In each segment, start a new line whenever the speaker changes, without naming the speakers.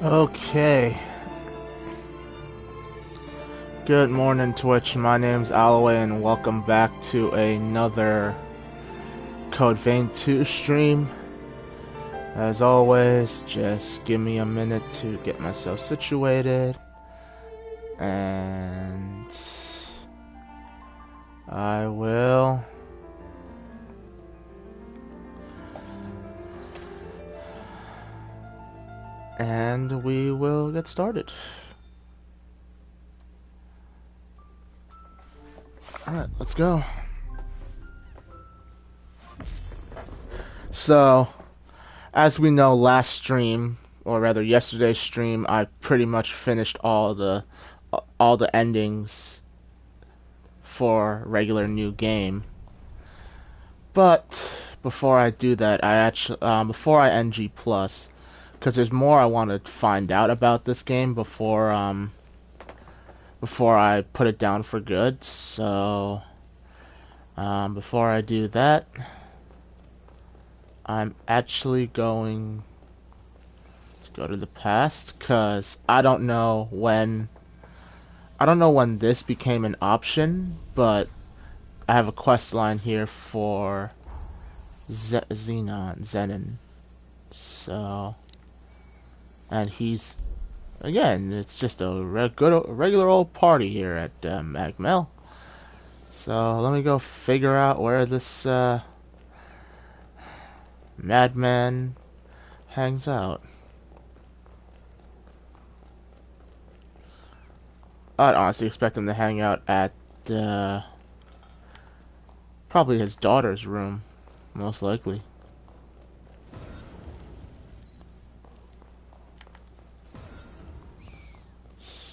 Okay. Good morning, Twitch. My name's Alloway, and welcome back to another Code Vein 2 stream. As always, just give me a minute to get myself situated. And I will... And we will get started. Alright, let's go. So, as we know, last stream, or rather yesterday's stream, I pretty much finished all the endings for regular new game. But before I do that, I actually before I NG plus, because there's more I want to find out about this game before I put it down for good. So before I do that, I'm actually going to go to the past because I don't know when this became an option, but I have a quest line here for Zenon. So, and he's again, it's just a regular old party here at Magmel. So let me go figure out where this madman hangs out. I'd honestly expect him to hang out at probably his daughter's room, most likely.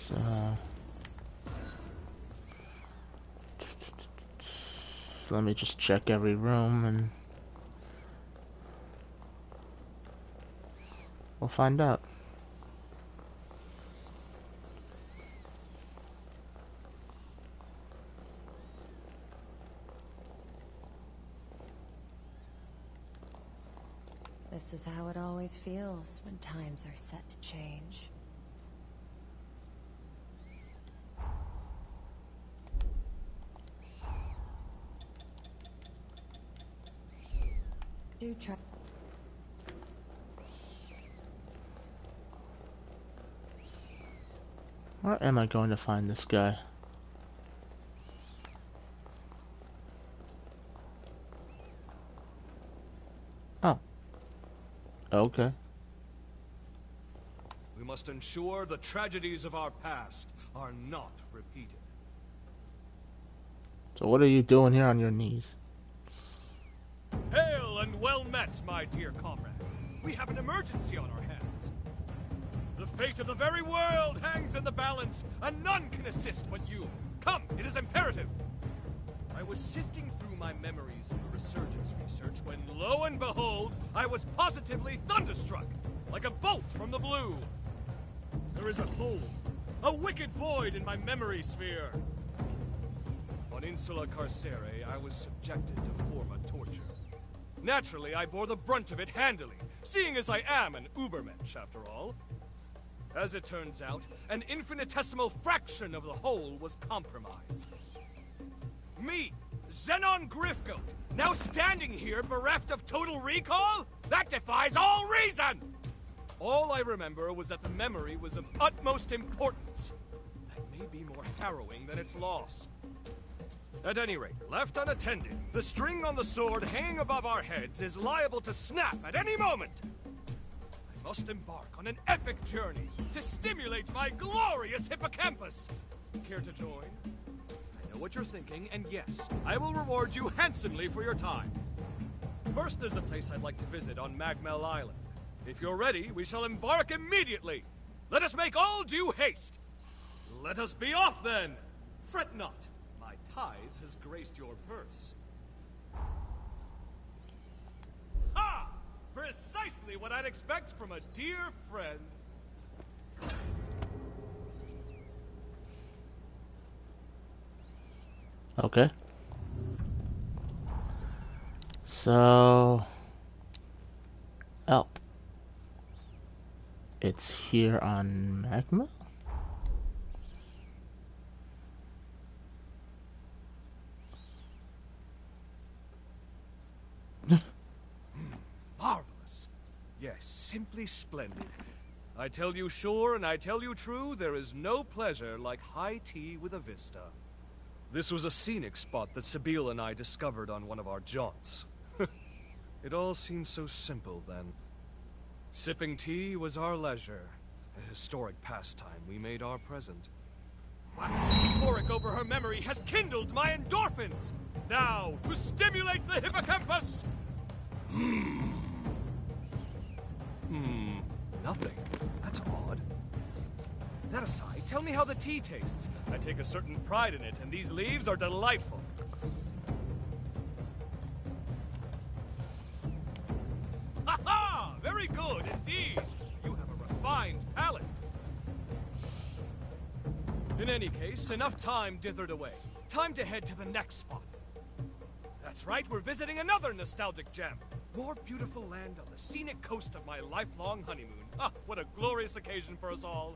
So let me just check every room and we'll find out.
This is how it always feels when times are set to change. Do try.
Where am I going to find this guy? Oh. Okay.
We must ensure the tragedies of our past are not repeated.
So what are you doing here on your knees?
Hail and well met, my dear comrade. We have an emergency on our hands. The fate of the very world hangs in the balance, and none can assist but you. Come, it is imperative. I was sifting through my memories of the Resurgence research when, lo and behold, I was positively thunderstruck, like a bolt from the blue. There is a hole, a wicked void in my memory sphere. On Insula Carcere, I was subjected to Forma torture. Naturally, I bore the brunt of it handily, seeing as I am an Ubermensch, after all. As it turns out, an infinitesimal fraction of the whole was compromised. Me, Zenon Grifgoat, now standing here bereft of total recall? That defies all reason! All I remember was that the memory was of utmost importance. That may be more harrowing than its loss. At any rate, left unattended, the string on the sword hanging above our heads is liable to snap at any moment. I must embark on an epic journey to stimulate my glorious hippocampus. Care to join? I know what you're thinking, and yes, I will reward you handsomely for your time. First, there's a place I'd like to visit on Magmel Island. If you're ready, we shall embark immediately. Let us make all due haste. Let us be off, then. Fret not. My tithe has graced your purse. Ha! Precisely what I'd expect from a dear friend.
Okay. So... help. it's here on Magma?
Marvelous. Yes, simply splendid. I tell you sure and I tell you true, there is no pleasure like high tea with a vista. This was a scenic spot that Sabine and I discovered on one of our jaunts. It all seemed so simple then. Sipping tea was our leisure, a historic pastime we made our present. Waxing euphoric over her memory has kindled my endorphins! Now, to stimulate the hippocampus! Nothing. That's odd. That aside, tell me how the tea tastes. I take a certain pride in it, and these leaves are delightful. Ha ha! Very good indeed. You have a refined palate. In any case, enough time dithered away. Time to head to the next spot. That's right, we're visiting another nostalgic gem. More beautiful land on the scenic coast of my lifelong honeymoon. Ah, what a glorious occasion for us all.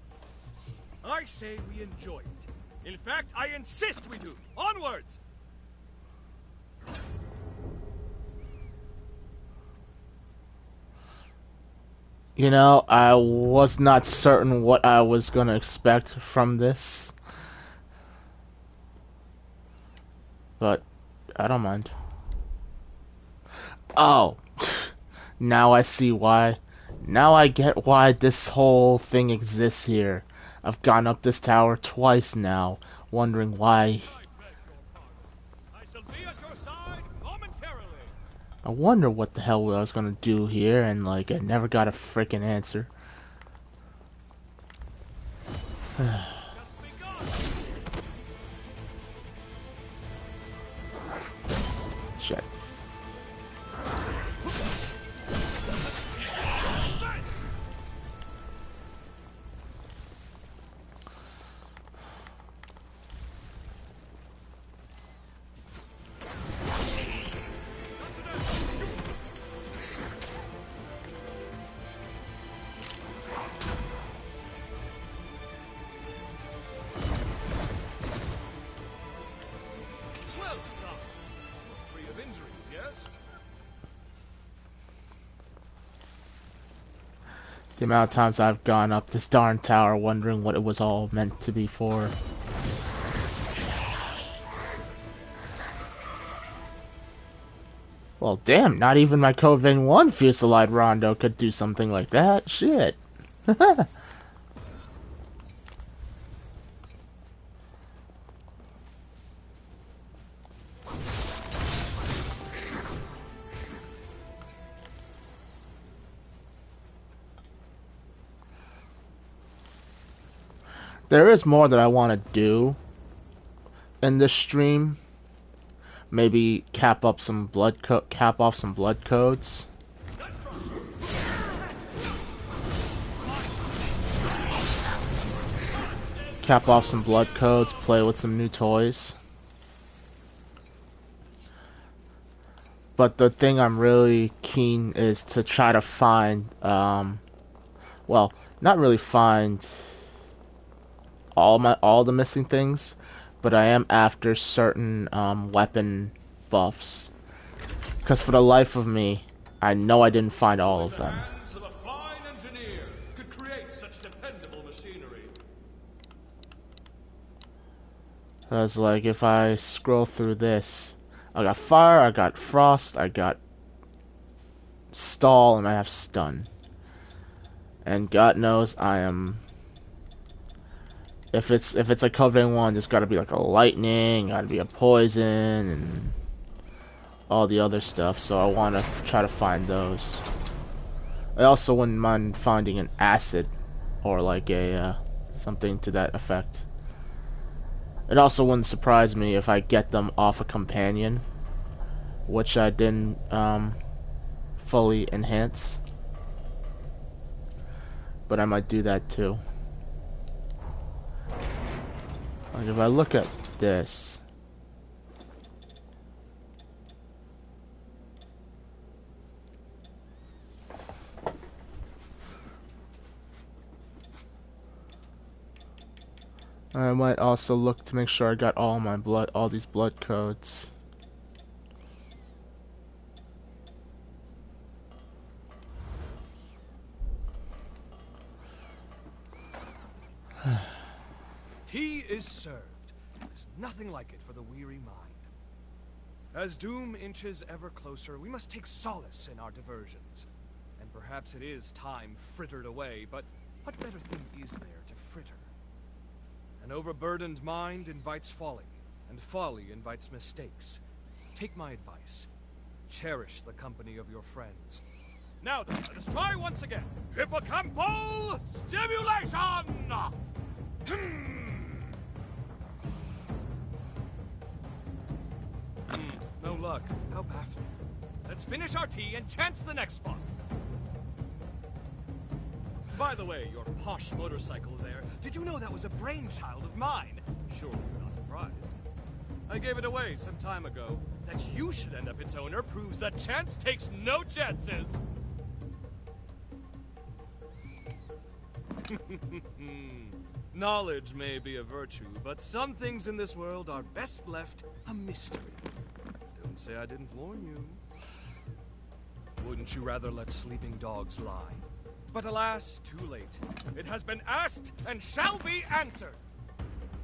I say we enjoy it. In fact, I insist we do. Onwards!
You know, I was not certain what I was gonna expect from this. But I don't mind. Oh, now I see why. Now I get why this whole thing exists here. I've gone up this tower twice now, wondering why.
I beg your pardon. I shall be at your side momentarily.
I wonder what the hell I was gonna do here, and like I never got a freaking answer.
Just begun.
Shit.
Well done. Free of injuries, yes?
The amount of times I've gone up this darn tower wondering what it was all meant to be for. Well, damn, not even my Code Vein 1 Fusillade Rondo could do something like that. Shit. There is more that I want to do in this stream. Maybe cap off some blood codes. Cap off some blood codes, play with some new toys. But the thing I'm really keen is to try to find, well, not really find all the missing things, but I am after certain weapon buffs. Because for the life of me, I know I didn't find all of them.
Hands of a fine engineer could create such dependable machinery.
Because, like, if I scroll through this, I got fire, I got frost, I got stall, and I have stun. And God knows I am... If it's a Code Vein 1, there's gotta be like a lightning, gotta be a poison, and all the other stuff, so I want to try to find those. I also wouldn't mind finding an acid, or like a, something to that effect. It also wouldn't surprise me if I get them off a companion, which I didn't, fully enhance. But I might do that too. Like if I look at this, I might also look to make sure I got all these blood codes.
Tea is served. There's nothing like it for the weary mind. As doom inches ever closer, we must take solace in our diversions. And perhaps it is time frittered away, but what better thing is there to fritter? An overburdened mind invites folly, and folly invites mistakes. Take my advice. Cherish the company of your friends. Now then, let us try once again. Hippocampal stimulation! No luck. How baffling. Let's finish our tea and chance the next spot. By the way, your posh motorcycle there, did you know that was a brainchild of mine? Surely you're not surprised. I gave it away some time ago. That you should end up its owner proves that chance takes no chances. Knowledge may be a virtue, but some things in this world are best left a mystery. Don't say I didn't warn you. Wouldn't you rather let sleeping dogs lie? But alas, too late. It has been asked and shall be answered.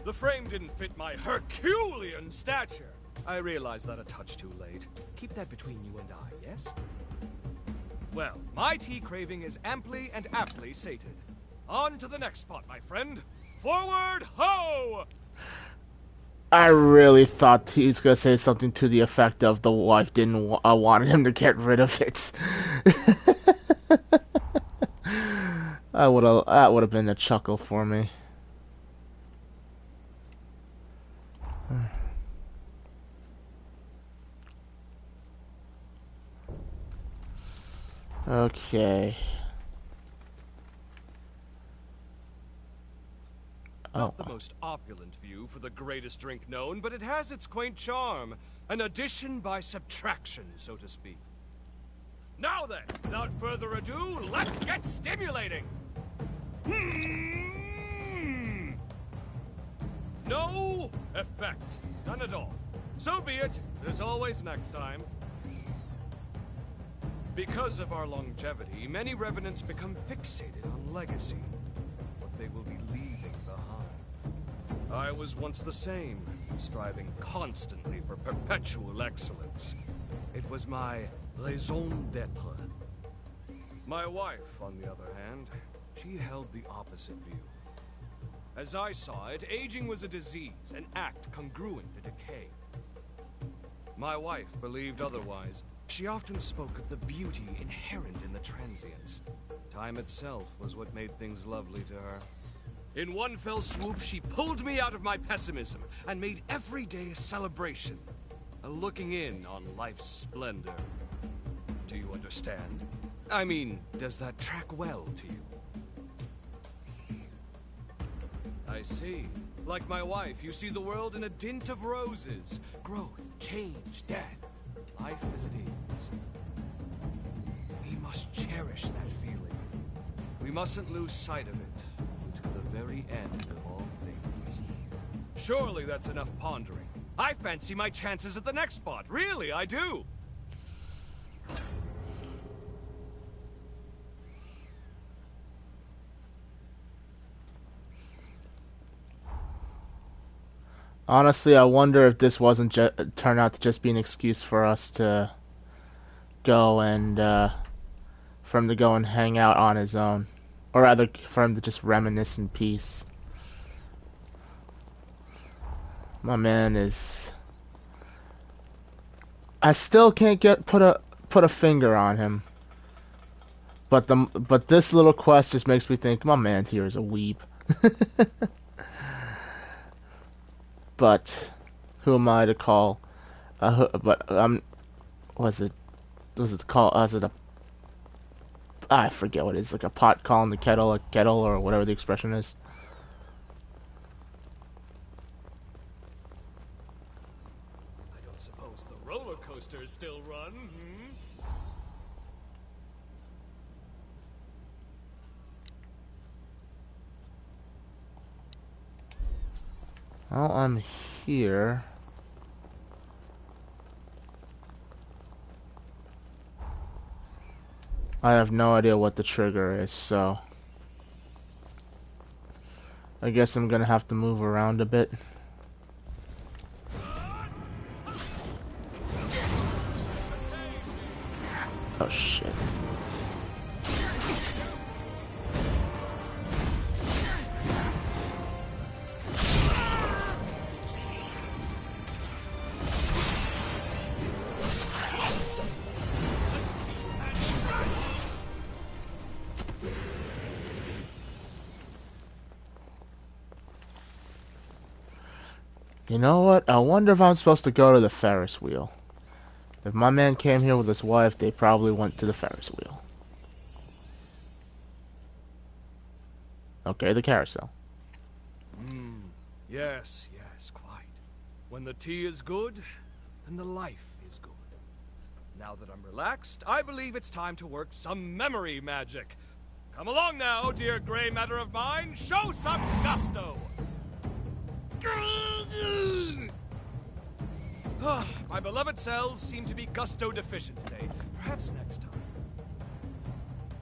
The frame didn't fit my Herculean stature. I realize that a touch too late. Keep that between you and I, yes? Well, my tea craving is amply and aptly sated. On to the next spot, my friend. Forward, ho!
I really thought he was gonna say something to the effect of the wife didn't wanted him to get rid of it. That would have been a chuckle for me. Okay.
Not the most opulent view for the greatest drink known, but it has its quaint charm. An addition by subtraction, so to speak. Now then, without further ado, let's get stimulating! No effect. None at all. So be it. There's always next time. Because of our longevity, many revenants become fixated on legacy. What they will be leaving behind. I was once the same, striving constantly for perpetual excellence. It was my raison d'être. My wife, on the other hand, she held the opposite view. As I saw it, aging was a disease, an act congruent to decay. My wife believed otherwise. She often spoke of the beauty inherent in the transience. Time itself was what made things lovely to her. In one fell swoop, she pulled me out of my pessimism and made every day a celebration, a looking in on life's splendor. Do you understand? I mean, does that track well to you? I see. Like my wife, you see the world in a dint of roses. Growth, change, death. Life as it is. We must cherish that feeling. We mustn't lose sight of it until the very end of all things. Surely that's enough pondering. I fancy my chances at the next spot. Really, I do.
Honestly, I wonder if this wasn't turn out to just be an excuse for us to go and for him to go and hang out on his own, or rather, for him to just reminisce in peace. My man is. I still can't put a finger on him, but this little quest just makes me think my man here is a weeb. But who am I to call? Was it called? Was it a? I forget what it is. Like a pot calling the kettle a kettle, or whatever the expression is.
I don't suppose the roller coasters still run,
Well, I'm here. I have no idea what the trigger is, so I guess I'm gonna have to move around a bit. Oh shit. You know what? I wonder if I'm supposed to go to the Ferris wheel. If my man came here with his wife, they probably went to the Ferris wheel. Okay, the carousel.
Yes, yes, quite. When the tea is good, then the life is good. Now that I'm relaxed, I believe it's time to work some memory magic. Come along now, dear gray matter of mine. Show some gusto! My beloved cells seem to be gusto deficient today. Perhaps next time.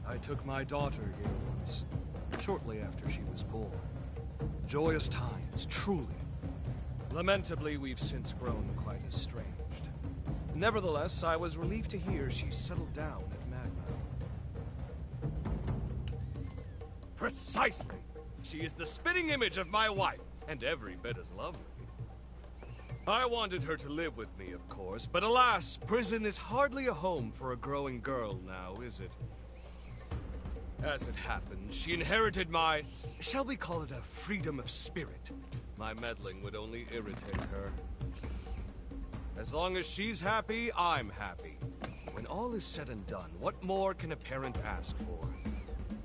I took my daughter here once, shortly after she was born. Joyous times, truly. Lamentably, we've since grown quite estranged. Nevertheless, I was relieved to hear she settled down at Magma. Precisely! She is the spitting image of my wife, and every bit as lovely. I wanted her to live with me, of course, but alas, prison is hardly a home for a growing girl now, is it? As it happened, she inherited my, shall we call it a freedom of spirit? My meddling would only irritate her. As long as she's happy, I'm happy. When all is said and done, what more can a parent ask for?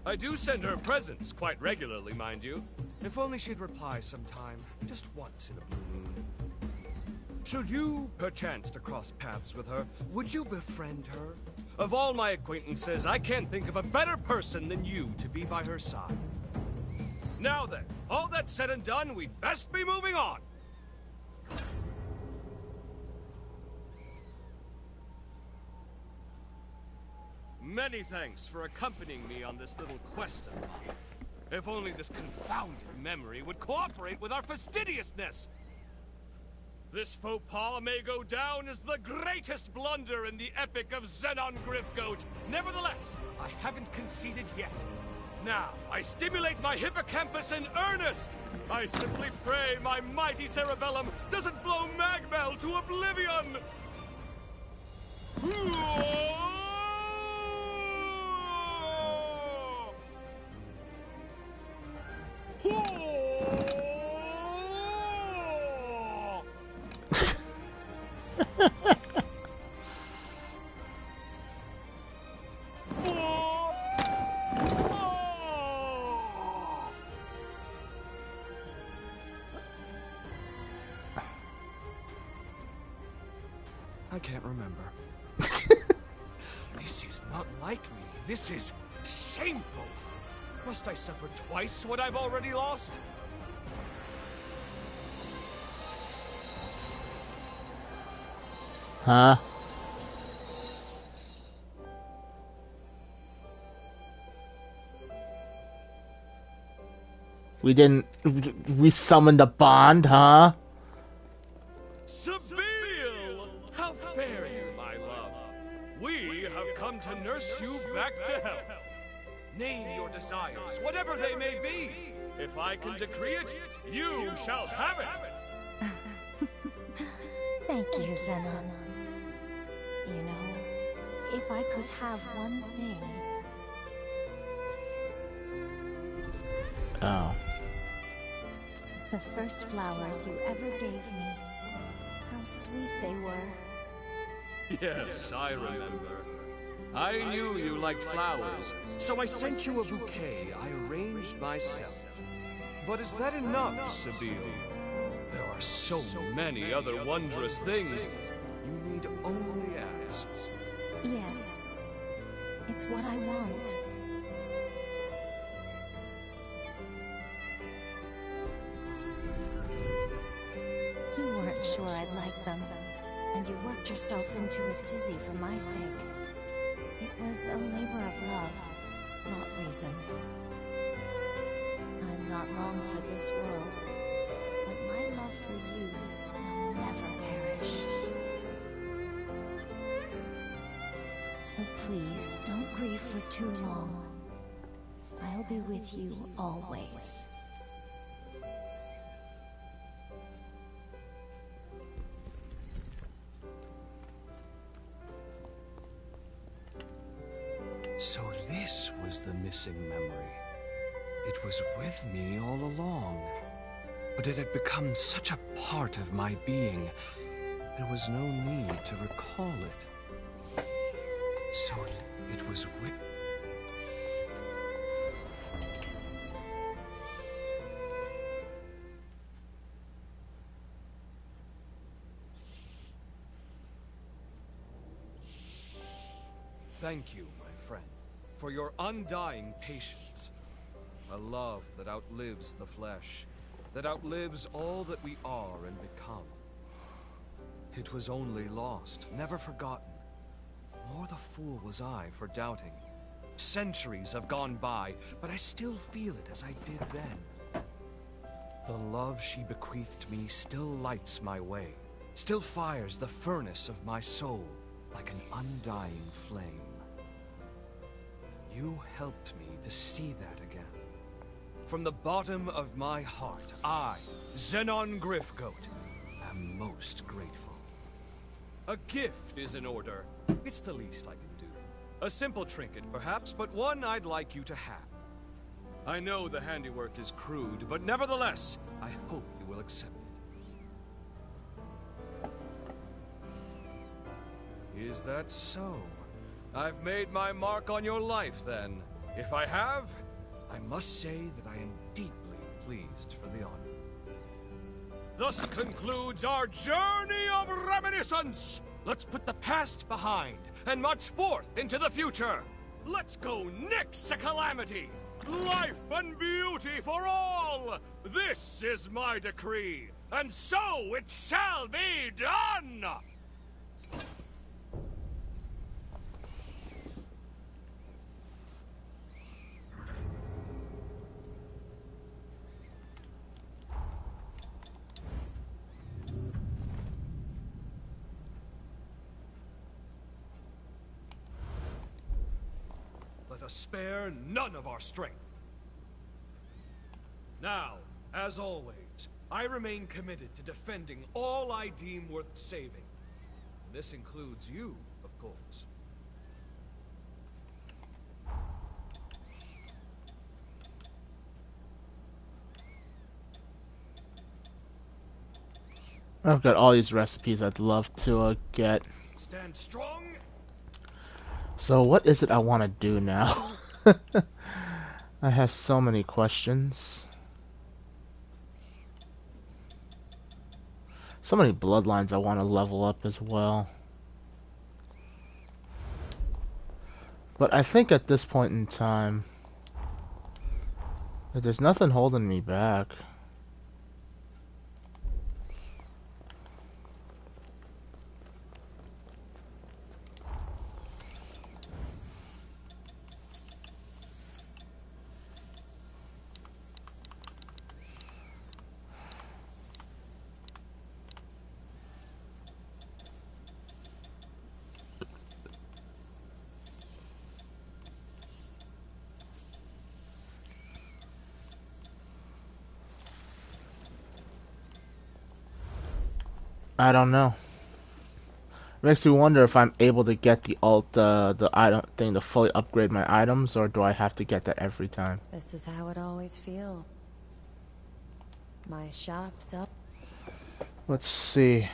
I do send her presents, quite regularly, mind you. If only she'd reply sometime, just once in a blue moon. Should you, perchance, to cross paths with her, would you befriend her? Of all my acquaintances, I can't think of a better person than you to be by her side. Now then, all that said and done, we'd best be moving on! Many thanks for accompanying me on this little quest of mine. If only this confounded memory would cooperate with our fastidiousness! This faux pas may go down as the greatest blunder in the epic of Xenon Grifgoat. Nevertheless, I haven't conceded yet. Now, I stimulate my hippocampus in earnest! I simply pray my mighty cerebellum doesn't blow Magmel to oblivion! I can't remember. This is not like me. This is shameful. Must I suffer twice what I've already lost?
Huh? We summoned a bond, huh?
Sebille! How fare you, my love? We have come to nurse you back to health. Name your desires, whatever they may be. If I can decree it, you shall have it.
Thank you, Xenon. You know, if I could have one thing...
Oh.
The first flowers you ever gave me. How sweet they were.
Yes, I remember. I knew you liked flowers, so I sent you a bouquet I arranged myself. But is that enough, Sebille? There are so many other wondrous things. You need only ask.
Yes. It's what I want. weren't sure I'd like them, and you worked yourself into a tizzy for my sake. It was a labor of love, not reason. I'm not long for this world, but my love for you will never perish. So please, don't grieve for too long. I'll be with you always.
So this was the missing memory. It was with me all along. But it had become such a part of my being, there was no need to recall it. So it was with... Thank you, my friend, for your undying patience. A love that outlives the flesh, that outlives all that we are and become. It was only lost, never forgotten. More the fool was I for doubting. Centuries have gone by, but I still feel it as I did then. The love she bequeathed me still lights my way, still fires the furnace of my soul like an undying flame. You helped me to see that again. From the bottom of my heart, I, Xenon Grifgoat, am most grateful. A gift is in order. It's the least I can do. A simple trinket, perhaps, but one I'd like you to have. I know the handiwork is crude, but nevertheless, I hope you will accept it. Is that so? I've made my mark on your life, then. If I have, I must say that I am deeply pleased for the honor. Thus concludes our journey of reminiscence! Let's put the past behind and march forth into the future! Let's go nix a calamity! Life and beauty for all! This is my decree, and so it shall be done! Let us spare none of our strength. Now, as always, I remain committed to defending all I deem worth saving. This includes you, of course.
I've got all these recipes I'd love to get.
Stand strong.
So what is it I want to do now? I have so many questions. So many bloodlines I want to level up as well. But I think at this point in time, there's nothing holding me back. I don't know. Makes me wonder if I'm able to get the the item thing to fully upgrade my items, or do I have to get that every time?
This is how it always feels. My shop's up.
Let's see.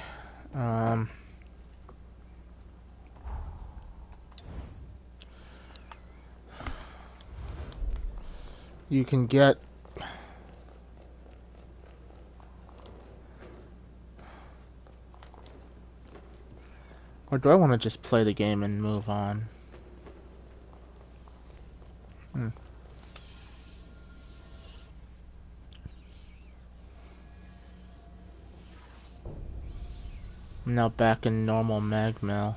You can get... Or do I want to just play the game and move on? I'm now back in normal Magmill.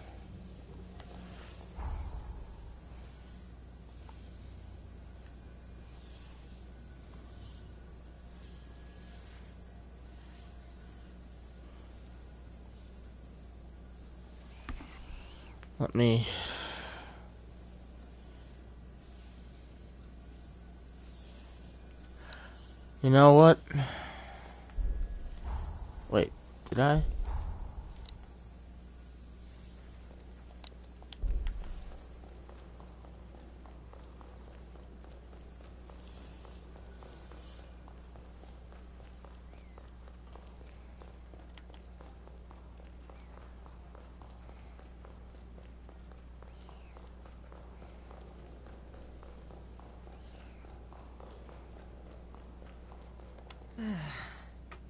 Let me... You know what? Wait, did I?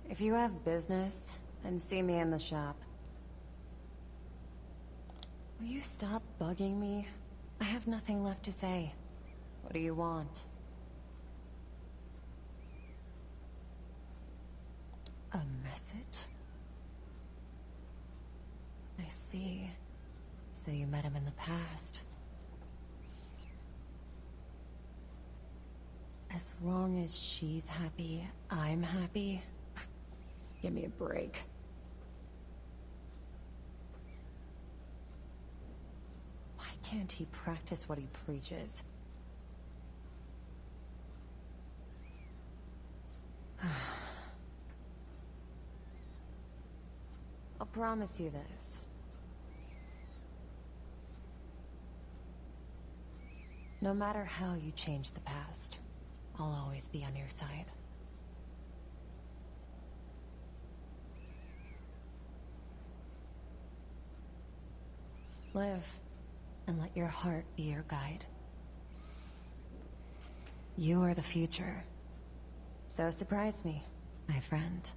If you have business, then see me in the shop. Will you stop bugging me? I have nothing left to say. What do you want? A message? I see. So you met him in the past. As long as she's happy, I'm happy. Give me a break. Why can't he practice what he preaches? I'll promise you this. No matter how you change the past, I'll always be on your side. Live, and let your heart be your guide. You are the future. So surprise me, my friend.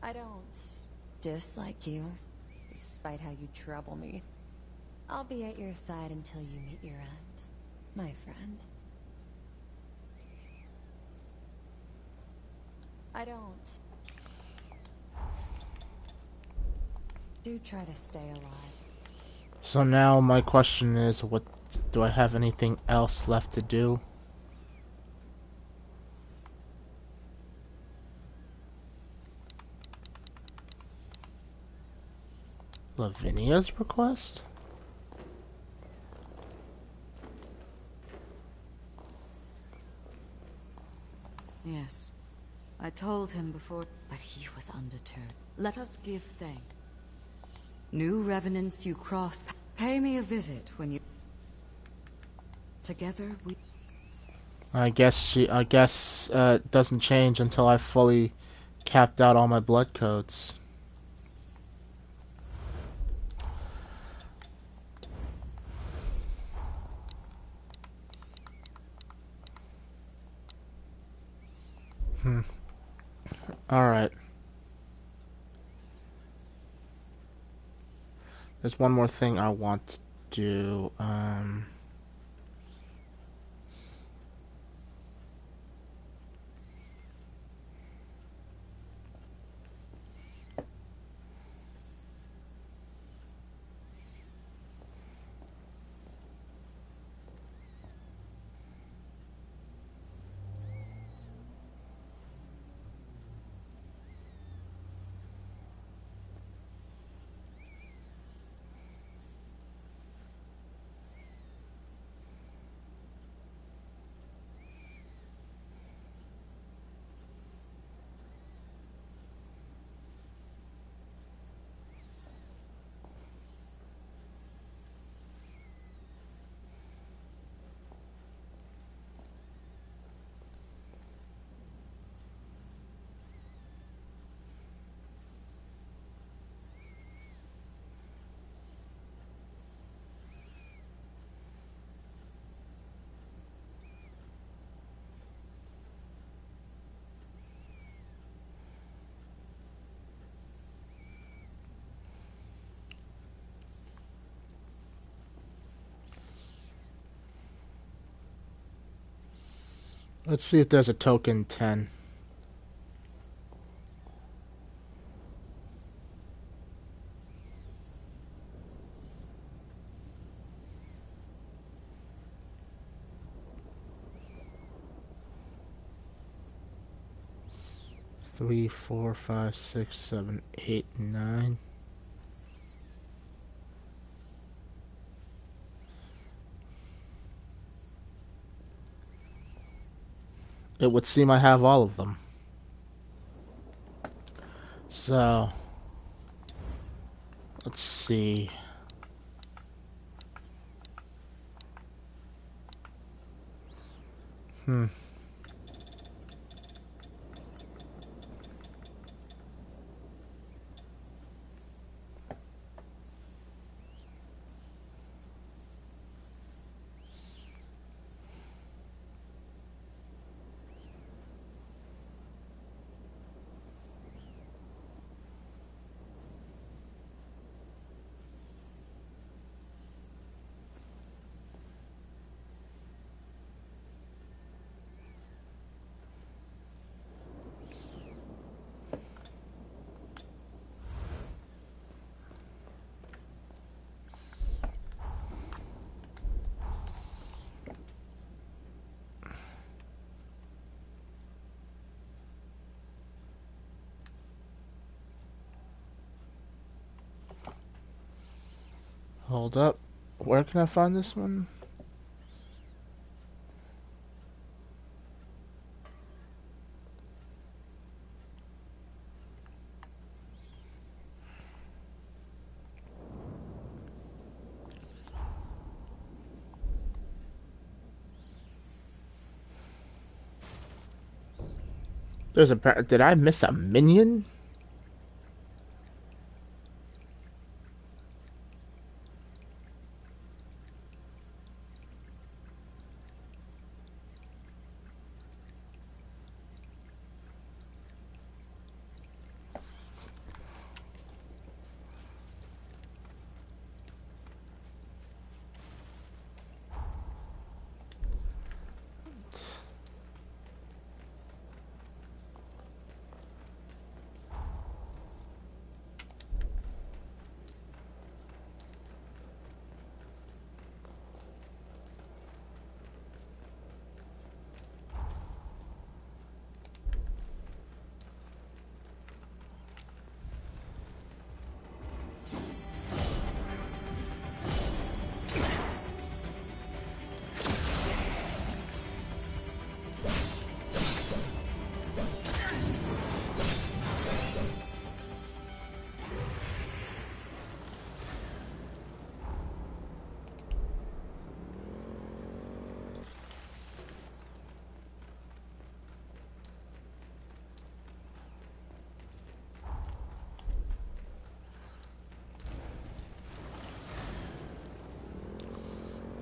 I don't dislike you, despite how you trouble me. I'll be at your side until you meet your end, my friend. I don't. Do try to stay alive.
So now my question is, what do I have anything else left to do? Lavinia's request?
Yes. I told him before, but he was undeterred. Let us give thanks. New revenants you cross, pay me a visit when you... Together we...
I guess it doesn't change until I fully capped out all my blood codes. Alright. There's one more thing I want to do. Let's see if there's a token 10. Three, 4, 5, 6, 7, 8, 9. It would seem I have all of them. So, let's see. Hold up. Where can I find this one? There's a... Did I miss a minion?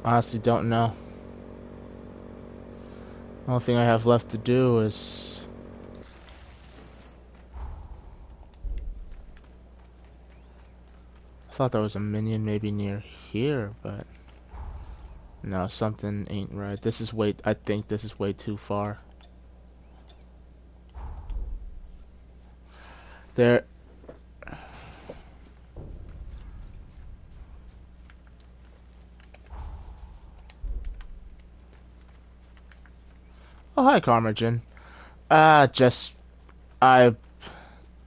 Honestly, don't know. The only thing I have left to do is... I thought there was a minion maybe near here, but... No, something ain't right. This is way... I think this is way too far. There... Oh, hi, Carmagen. Just... I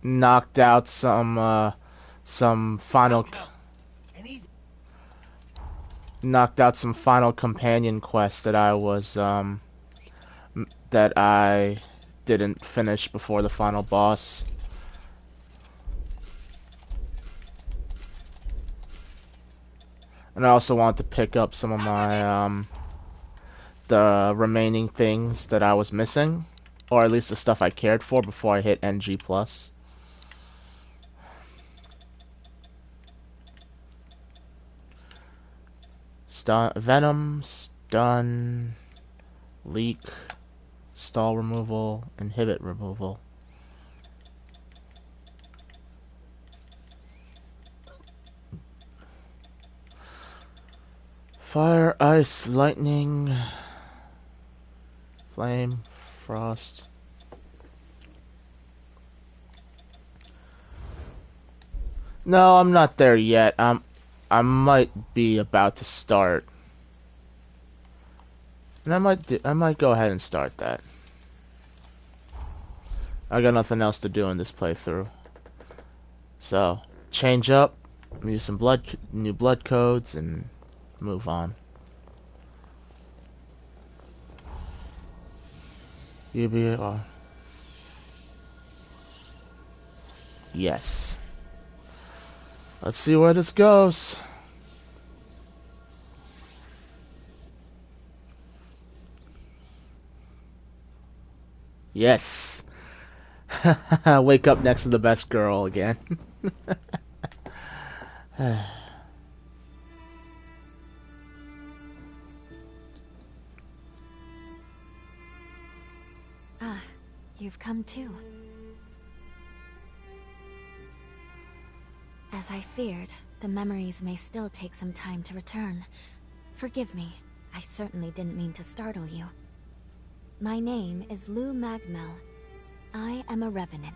knocked out some final... Knocked out some final companion quests that I was, that I didn't finish before the final boss. And I also wanted to pick up some of my, the remaining things that I was missing. Or at least the stuff I cared for before I hit NG+. Stun, Venom, Stun, Leak, Stall removal, Inhibit removal. Fire, Ice, Lightning, Flame, frost. No, I'm not there yet. I might be about to start. And I might go ahead and start that. I got nothing else to do in this playthrough. So, change up, use some new blood codes, and move on. UBR. Yes. Let's see where this goes. Yes. Wake up next to the best girl again.
Ah, you've come too. As I feared, the memories may still take some time to return. Forgive me, I certainly didn't mean to startle you. My name is Lou Magmel. I am a revenant.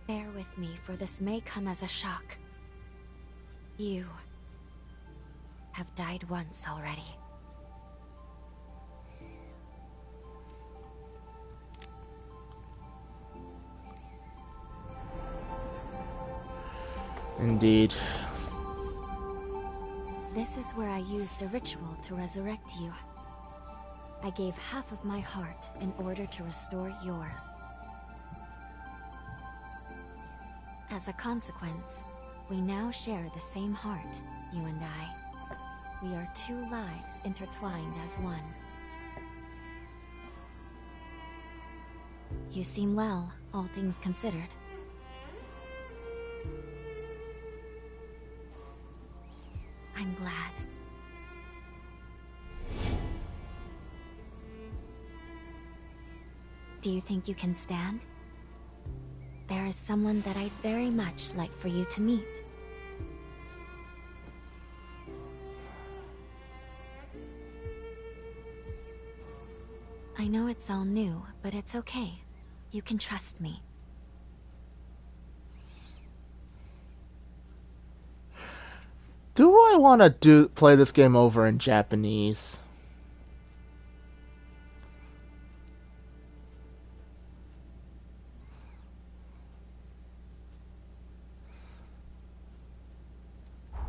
Bear with me, for this may come as a shock. You have died once already.
Indeed.
This is where I used a ritual to resurrect you. I gave half of my heart in order to restore yours. As a consequence, we now share the same heart, you and I. We are two lives intertwined as one. You seem well, all things considered. I'm glad. Do you think you can stand? There is someone that I'd very much like for you to meet. I know it's all new, but it's okay. You can trust me.
Do I want to play this game over in Japanese?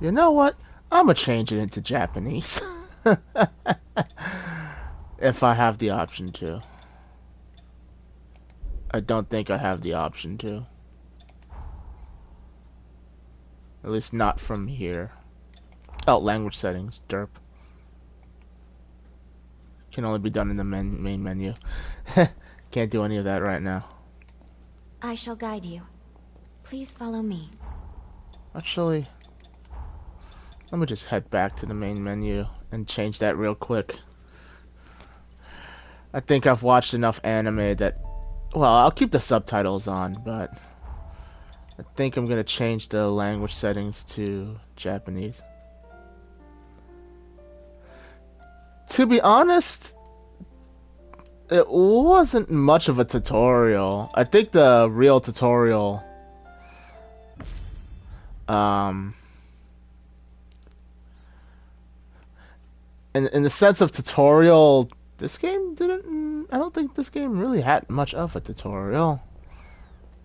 You know what? I'm gonna change it into Japanese. If I have the option to. I don't think I have the option to. At least not from here. Oh, language settings. Derp. Can only be done in the main menu. Can't do any of that right now.
I shall guide you. Please follow me.
Actually, let me just head back to the main menu and change that real quick. I think I've watched enough anime that... Well, I'll keep the subtitles on, but... I think I'm gonna change the language settings to Japanese. To be honest, it wasn't much of a tutorial. I think the real tutorial... In the sense of tutorial, this game didn't... I don't think this game really had much of a tutorial.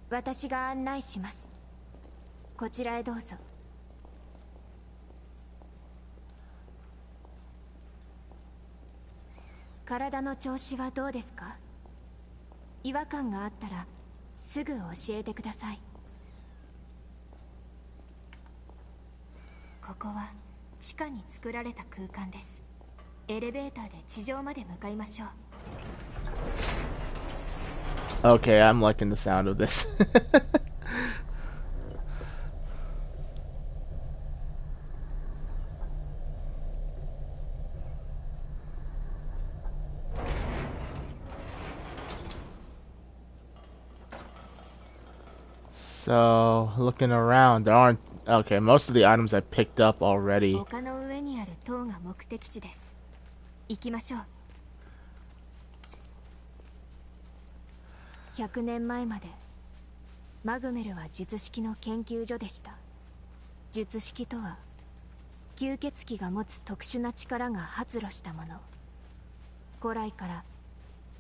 私が案内します。こちらへどうぞ。体の調子はどうですか？違和感があったらすぐ教えてください。ここは地下に作られた空間です。エレベーターで地上まで向かいましょう。
Okay, I'm liking the sound of this. So, looking around, there aren't... Okay, most of the items I picked up already.
丘の上にある塔が目的地です。行きましょう。100年前までマグメルは術式の研究所でした。術式とは吸血鬼が持つ特殊な力が発露したもの。古来から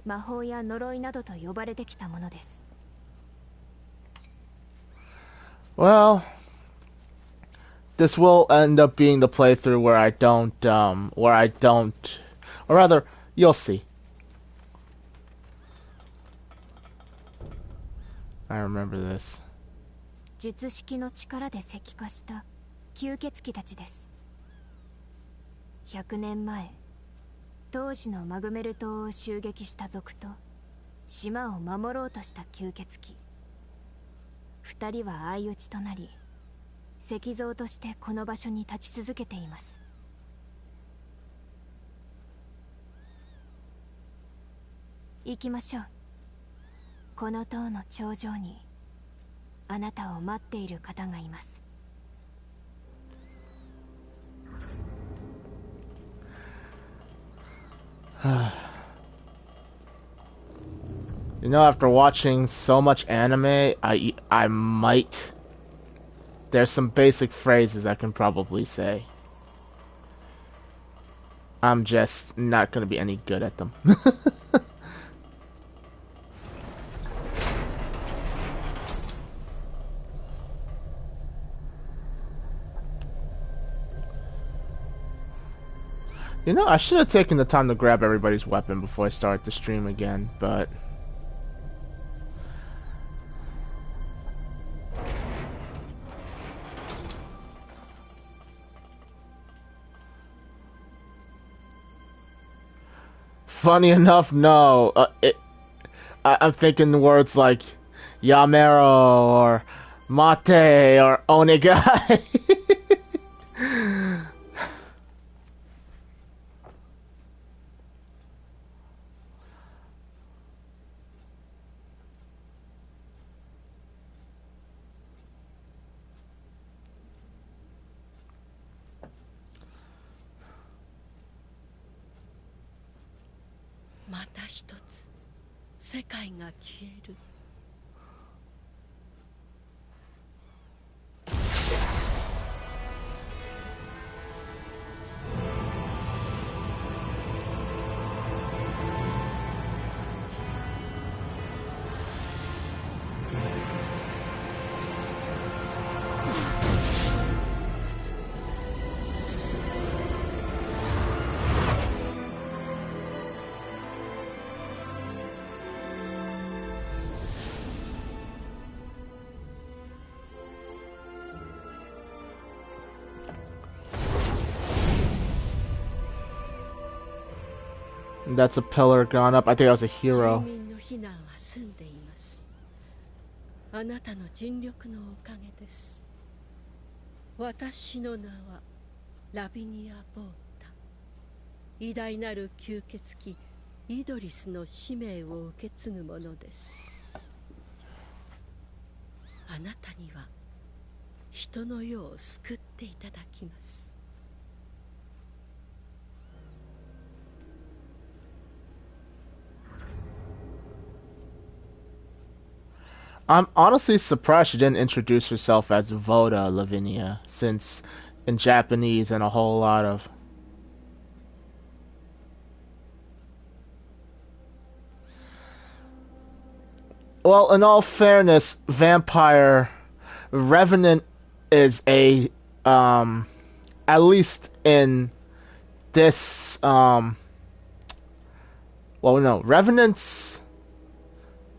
魔法や呪いなどと呼ばれてきたものです。
Well, this will end up being the playthrough where I don't, or rather, you'll see. I remember this.
術式の力で石化した吸血鬼たちです。100年前、当時のマグメル島を襲撃した族と島を守ろうとした吸血鬼。2人は相打ちとなり、石像としてこの場所に立ち続けています。行きましょう。この塔の頂上にあなたを待っている方がいます。
You know, after watching so much anime, I might... There's some basic phrases I can probably say. I'm just not gonna be any good at them. You know, I should have taken the time to grab everybody's weapon before I start the stream again, but... Funny enough, no. I'm thinking words like Yamero or Mate or Onegai.
また一つ世界が消える。
That's a pillar gone up. I think that was a hero.
住民の避難は済んでいます。あなたの尽力のおかげです。私の名はラビニア・ボータ。偉大なる吸血鬼イドリスの使命を受け継ぐものです。あなたには人の世を救っていただきます。
I'm honestly surprised she didn't introduce herself as Voda Lavinia, since in Japanese and a whole lot of... Well, in all fairness, Vampire Revenant is a, at least in this, well, no, Revenant's,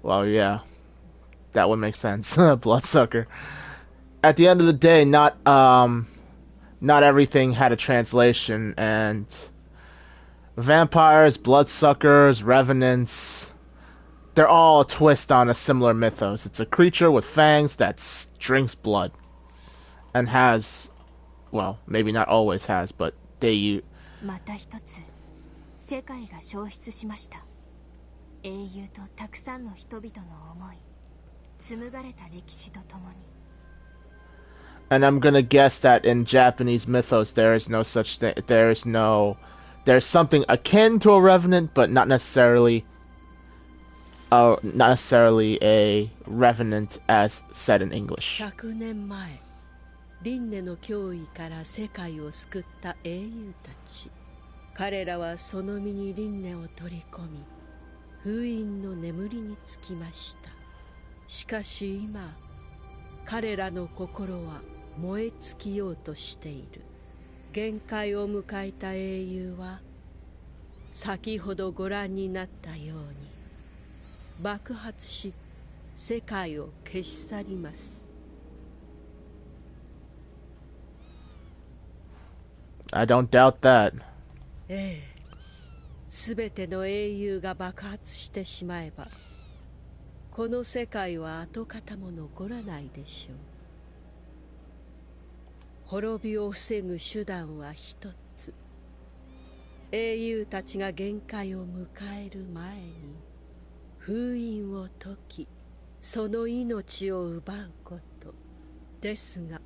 well, yeah. That would make sense. Bloodsucker. At the end of the day, not everything had a translation, and vampires, bloodsuckers, revenants, they're all a twist on a similar mythos. It's a creature with fangs that drinks blood, and has, well, maybe not always has, but they...
また一つ、世界が消失しました。英雄とたくさんの人々の思い。
And I'm gonna guess that in Japanese mythos there is no such thing. There's something akin to a revenant, but not necessarily not necessarily a revenant as said in English.
100年前、輪廻の脅威から世界を救った英雄たち。彼らはその身に輪廻を取り込み、封印の眠りにつきました。しかし今、彼らの心は燃え尽きようとしている。限界を迎えた英雄は、先ほどご覧になったように爆発し、世界を消し去ります。
I don't doubt that.
ええ、すべての英雄が爆発してしまえば、この世界は跡形も残らないでしょう。滅びを防ぐ手段は一つ。英雄たちが限界を迎える前に封印を解き、その命を奪うことですが、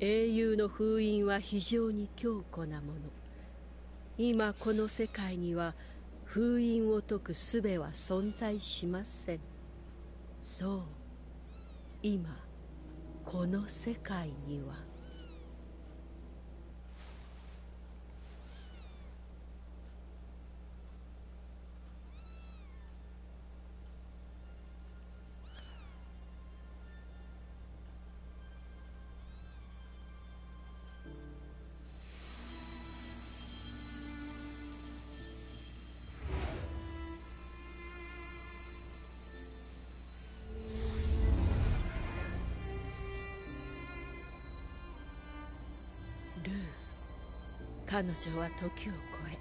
英雄の封印は非常に強固なもの。今この世界には封印を解く術は存在しません。そう、今この世界には。彼女は時を超え、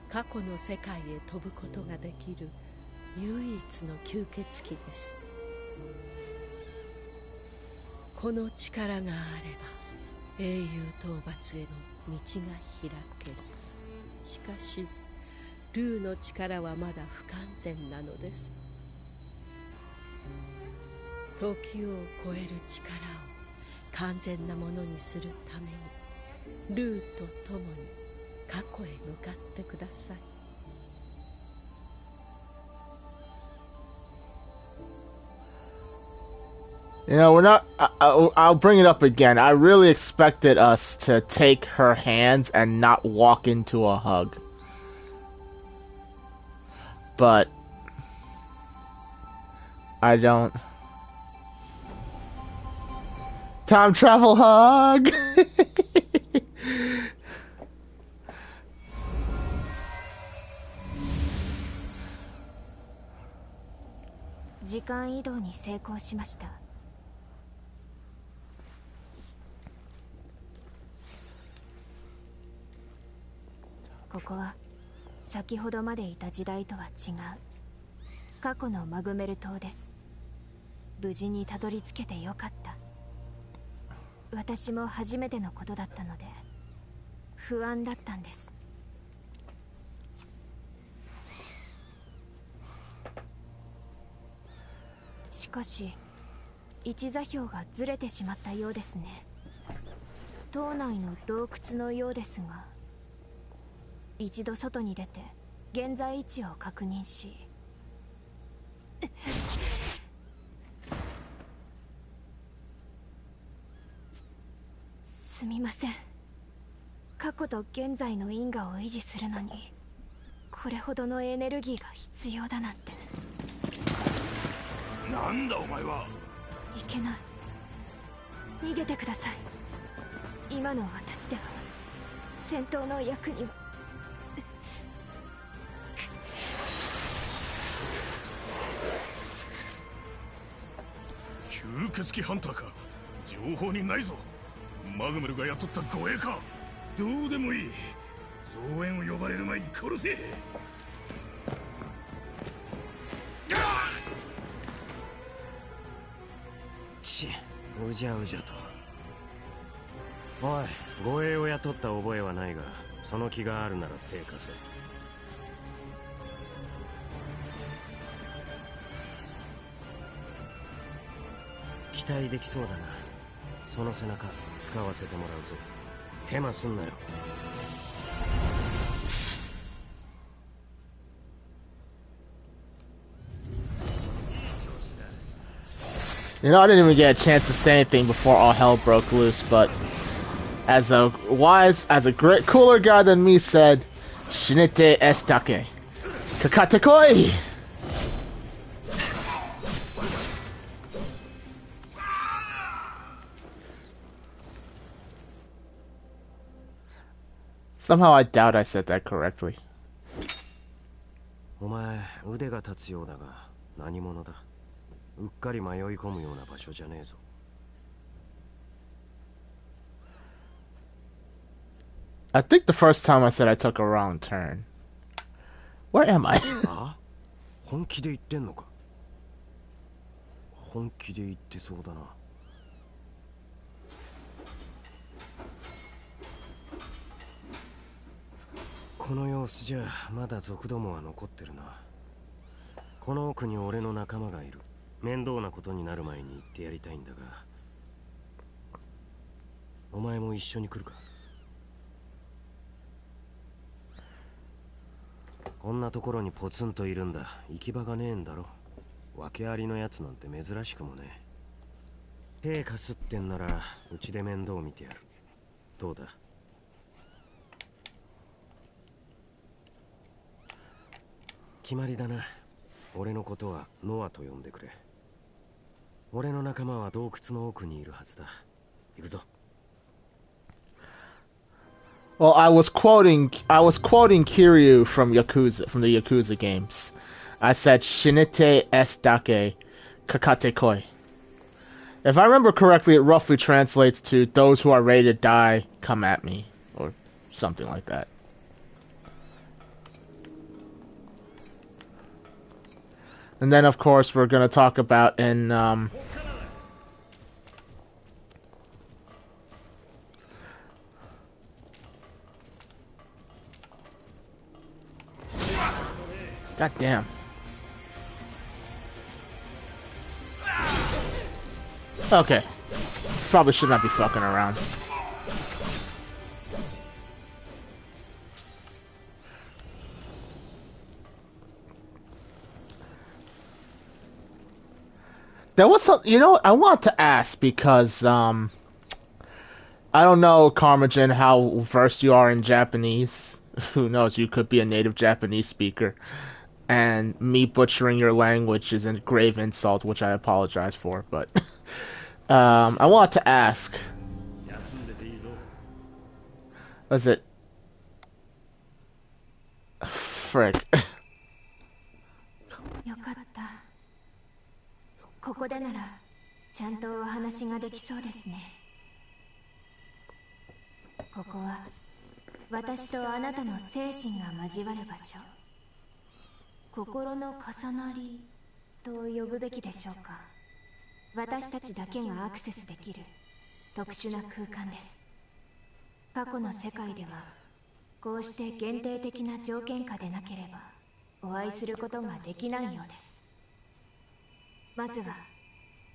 過去の世界へ飛ぶことができる唯一の吸血鬼です。この力があれば英雄討伐への道が開ける。しかしルーの力はまだ不完全なのです。時を超える力を完全なものにするために、ルーと共に過去へ向かってください。
You know, we're not. I'll bring it up again. I really expected us to take her hands and not walk into a hug. But I don't. Time travel hug!
時間移動に成功しました。ここは先ほどまでいた時代とは違う過去のマグメル島です。無事にたどり着けてよかった。私も初めてのことだったので不安だったんです。しかし位置座標がずれてしまったようですね。島内の洞窟のようですが、一度外に出て現在位置を確認しすみません。過去と現在の因果を維持するのにこれほどのエネルギーが必要だなんて。
なんだお前は。
いけない。逃げてください。今の私では戦闘の役には。
吸血鬼ハンターか。情報にないぞ。マグメルが雇った護衛か。どうでもいい。増援を呼ばれる前に殺せ。
うじゃうじゃと。おい、護衛を雇った覚えはないが、その気があるなら手貸せ。期待できそうだな。その背中使わせてもらうぞ。ヘマすんなよ。
You know, I didn't even get a chance to say anything before all hell broke loose, but as a great cooler guy than me said, Shinite estake. Kakatekoi! Somehow I doubt I said that correctly.
お前、腕が立つようだが、何者だ？うっかり迷い込むような場所じゃねえぞ。
I think the first time I said I took a wrong turn. Where am I?
あ？本気で言ってんのか？本気で言ってそうだな。この様子じゃまだ族どもは残ってるな。この奥に俺の仲間がいる。面倒なことになる前に言ってやりたいんだが、お前も一緒に来るか？こんなところにポツンといるんだ。行き場がねえんだろ。訳ありのやつなんて珍しくもね。手かすってんならうちで面倒見てやる。どうだ？決まりだな。俺のことはノアと呼んでくれ。俺の仲間は洞窟の奥にいるはずだ。行くぞ。
Well, I was quoting Kiryu from the Yakuza games. I said Shinite estake kakatekoi. If I remember correctly, it roughly translates to those who are ready to die, come at me, or something like that. And then, of course, we're going to talk about in God damn. Okay. Probably should not be fucking around. There was some, you know, I want to ask because, I don't know, Carmagen, how versed you are in Japanese. Who knows, you could be a native Japanese speaker. And me butchering your language is a grave insult, which I apologize for, but... I want to ask... Was it... Frick.
ここでならちゃんとお話ができそうですね。ここは私とあなたの精神が交わる場所。心の重なりと呼ぶべきでしょうか。私たちだけがアクセスできる特殊な空間です。過去の世界ではこうして限定的な条件下でなければお会いすることができないようです。まずは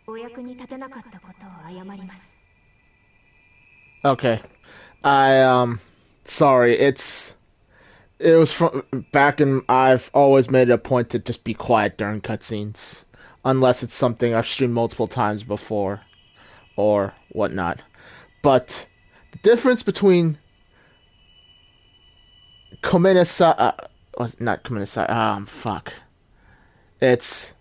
お役に立てなかったことを謝ります。
Okay. Sorry, it was from back in, I've always made it a point to just be quiet during cutscenes. Unless it's something I've streamed multiple times before, or whatnot. But, the difference between Komenasai, not Komenasai, fuck. It's...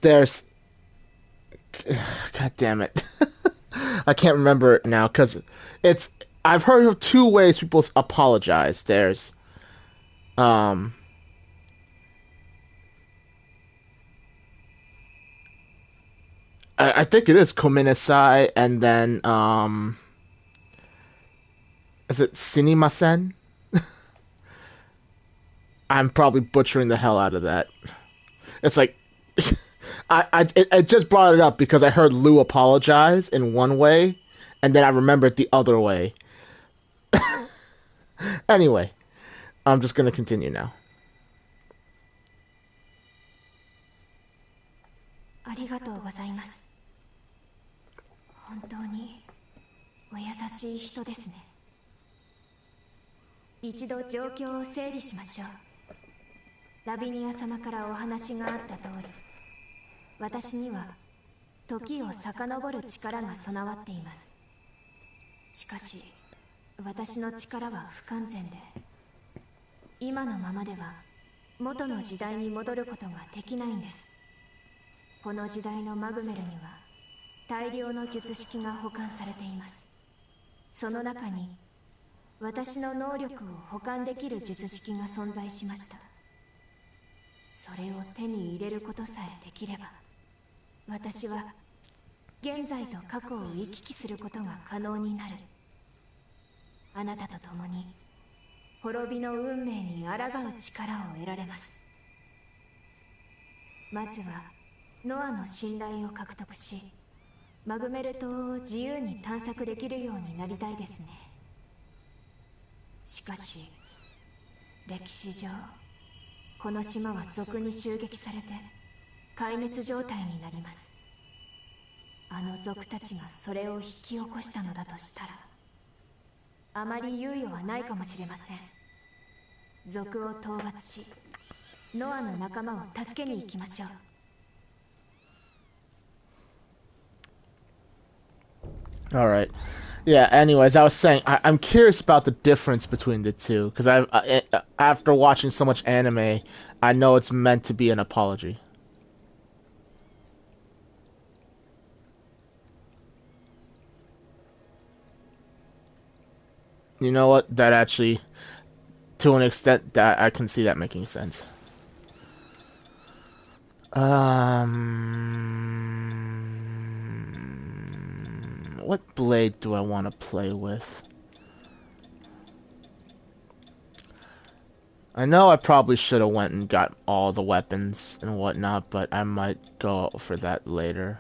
There's... God damn it. I can't remember it now, because it's... I've heard of two ways people apologize. There's... I think it is Komenasai, and then, is it Sinimasen? I'm probably butchering the hell out of that. It's like... I just brought it up because I heard Lou apologize in one way, and then I remembered the other way. Anyway, I'm just gonna continue now.
ありがとうございます。本当にお優しい人ですね。一度状況を整理しましょう。ラビニア様からお話があった通り、私には時を遡る力が備わっています。しかし私の力は不完全で、今のままでは元の時代に戻ることができないんです。この時代のマグメルには大量の術式が保管されています。その中に私の能力を保管できる術式が存在しました。それを手に入れることさえできれば、私は現在と過去を行き来することが可能になる。あなたと共に滅びの運命に抗う力を得られます。まずはノアの信頼を獲得し、マグメル島を自由に探索できるようになりたいですね。しかし歴史上この島は賊に襲撃されて壊滅状態になります。あの賊たちがそれを引き起こしたのだとしたら、あまり猶予はないかもしれません。賊を討伐し、ノアの仲間を助けに行きましょう。
All right. Yeah, anyways, I was saying, I'm curious about the difference between the two, because after watching so much anime, I know it's meant to be an apology. You know what? That actually, to an extent, that I can see that making sense. What blade do I want to play with? I know I probably should have went and got all the weapons and whatnot, but I might go for that later.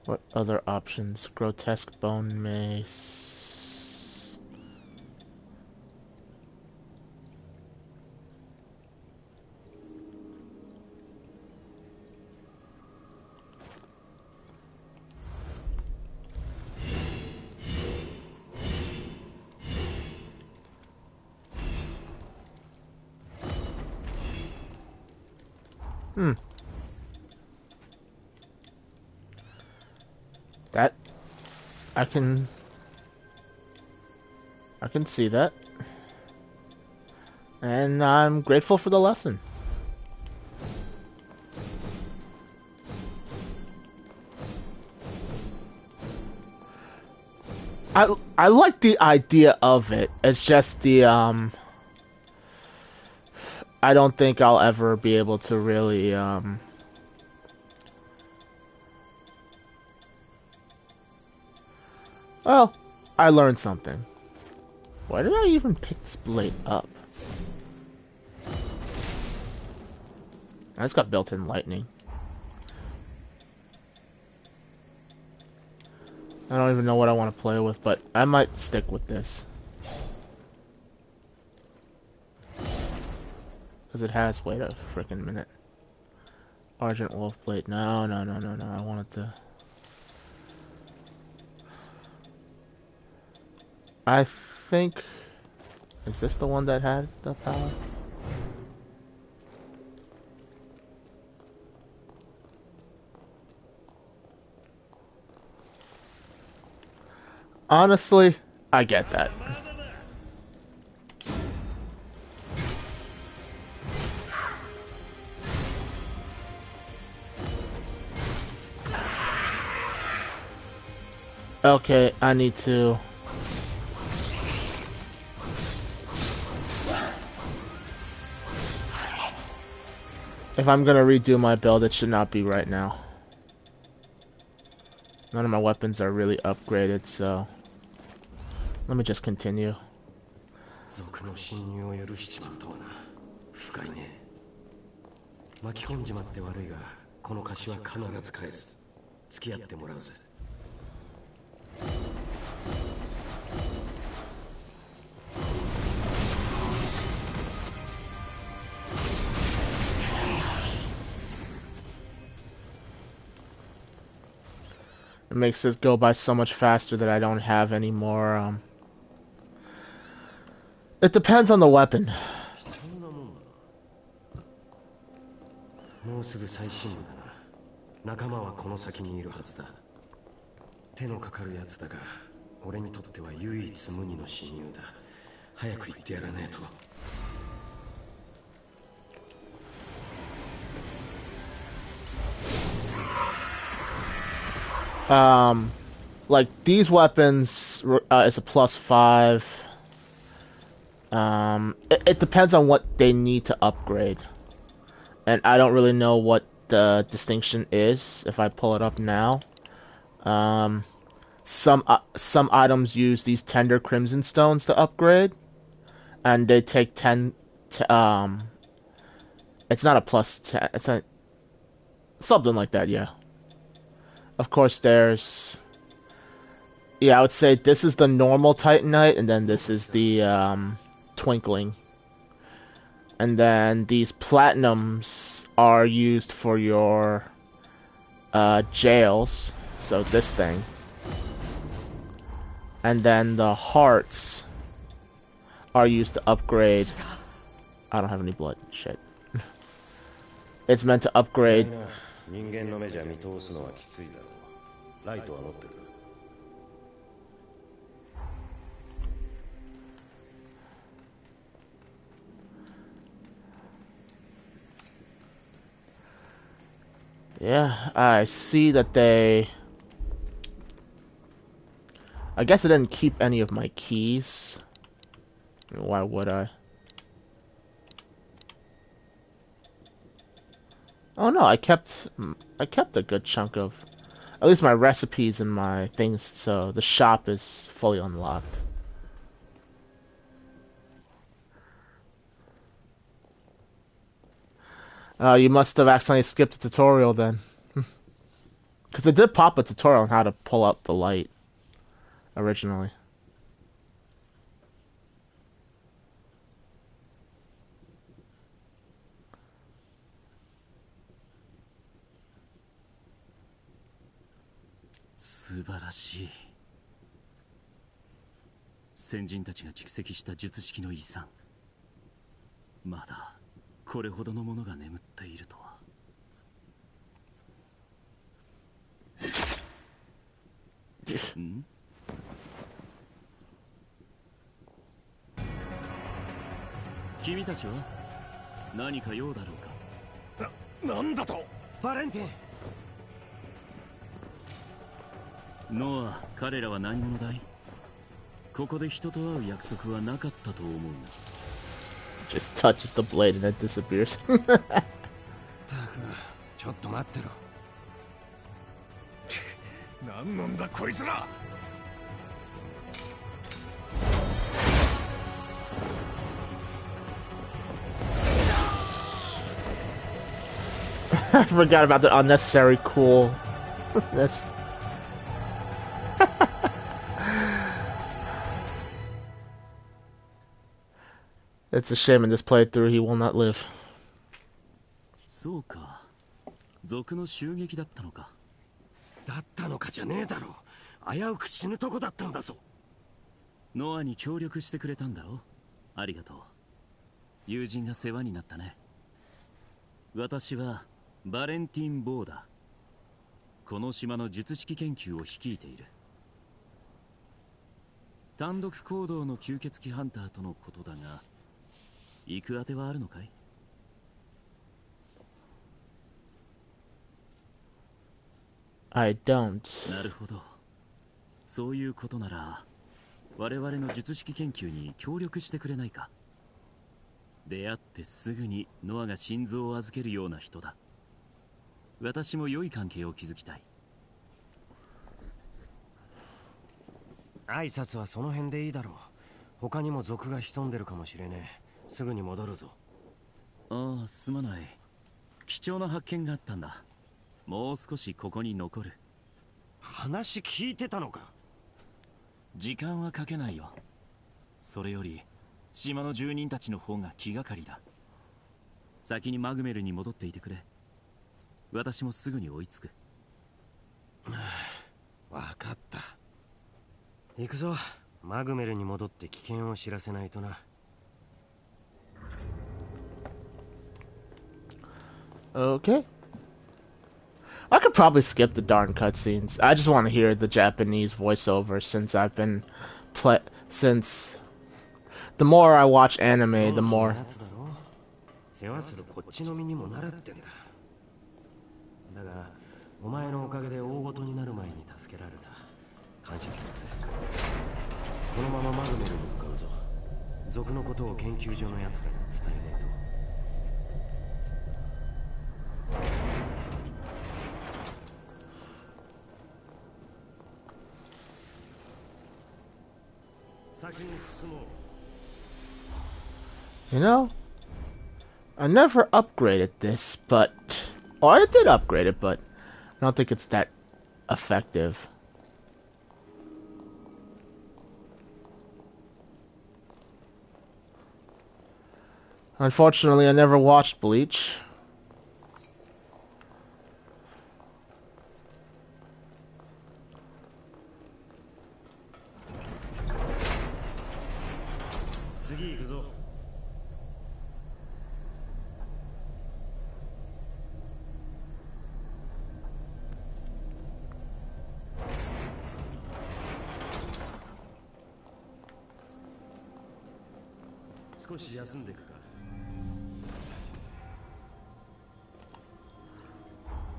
What other options? Grotesque bone mace. That I can see that, and I'm grateful for the lesson. I like the idea of it. It's just the I don't think I'll ever be able to really well, I learned something. Why did I even pick this blade up? It's got built-in lightning. I don't even know what I want to play with, but I might stick with this. Because it has... Wait a freaking minute. Argent Wolf Blade. No. I wanted to... I think... Is this the one that had the power? Honestly, I get that. Okay, I need to... If I'm gonna redo my build, it should not be right now. None of my weapons are really upgraded, so... Let me just continue.
賊の侵入を許しちまうとはな。深いね。巻き込んじまって悪いが、この貸しは必ず返す。付き合ってもらうぜ。
It makes it go by so much faster that I don't have any more. It depends on the weapon.
もうすぐ最深部だな。仲間はこの先にいるはずだ。手のかかるやつだが、俺にとっては唯一無二の親友だ。早く行ってやらねえと。
Like these weapons is a +5. It depends on what they need to upgrade. And I don't really know what the distinction is if I pull it up now. Some items use these tender crimson stones to upgrade, and they take 10. It's not a +10. It's a something like that, yeah. Of course, there's. Yeah, I would say this is the normal Titanite, and then this is the Twinkling. And then these platinums are used for your jails, so this thing. And then the hearts are used to upgrade. I don't have any blood. Shit. It's meant to upgrade. Yeah, I see that they... I guess I didn't keep any of my keys. Why would I? Oh no, I kept a good chunk of... At least my recipes and my things, so the shop is fully unlocked. You must have accidentally skipped a tutorial then. Because it did pop a tutorial on how to pull up the light originally.
Subarashi. 先人たちが蓄積した術式の遺産。まだこれほどのものが眠っているとは。ん？君たちは何か用だろうか。
なんだと？バレンティン。
ノア、彼らは何者だい？ここで人と会う約束はなかったと思うな。
Just touches the blade and it disappears.
たく、ちょっと待ってろ。なんなんだこいつら。
I forgot about the unnecessary cool. That's... It's a shame in this playthrough he will not live.
そうか。賊の襲撃だったのか。
だったのかじゃねえだろ。危うく死ぬとこだったんだぞ。
ノアに協力してくれたんだろ。ありがとう。友人が世話になったね。私はバレンティン・ボーだ。この島の術式研究を率いている。単独行動の吸血鬼ハンターとのことだが、行くあてはあるのかい？
I don't.
なるほど。そういうことなら、我々の術式研究に協力してくれないか。出会ってすぐにノアが心臓を預けるような人だ。私も良い関係を築きたい。
挨拶はその辺でいいだろう。他にも賊が潜んでるかもしれねえ。すぐに戻るぞ。
ああ、すまない。貴重な発見があったんだ。もう少しここに残る。
話聞いてたのか？
時間はかけないよ。それより島の住人たちの方が気がかりだ。先にマグメルに戻っていてくれ。私もすぐに追いつく。
わかった。行くぞ。マグメルに戻って危険を知らせないとな。
Okay. I could probably skip the darn cutscenes. I just want to hear the Japanese voiceover since I've been since the more I watch anime, the more.
世話するこっちの身にもなるってんだ。だがお前のおかげで大事になる前に助けられた。感謝するぜ。このままマグメルに向かうぞ。族のことを研究所のやつらに伝えねえと。先に進もう。
You know, I never upgraded this, but... Oh, I did upgrade it, but I don't think it's that effective. Unfortunately, I never watched Bleach.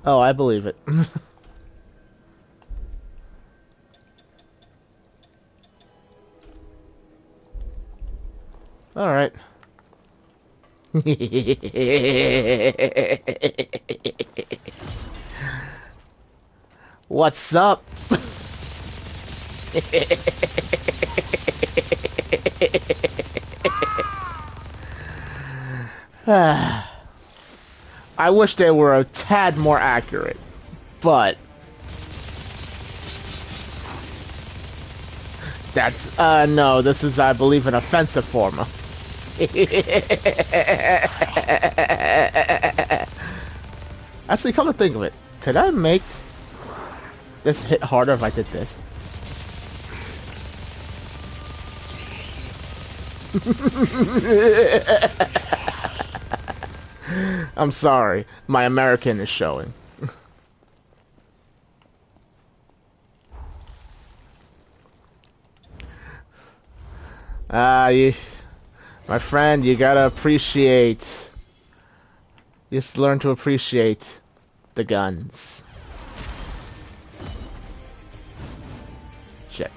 Oh, I believe it. All right. What's up? I wish they were a tad more accurate, but that's no, this is, I believe, an offensive form. Actually, come to think of it, could I make this hit harder if I did this? I'm sorry, my American is showing. My friend, you gotta appreciate. Just learn to appreciate the guns. Shit.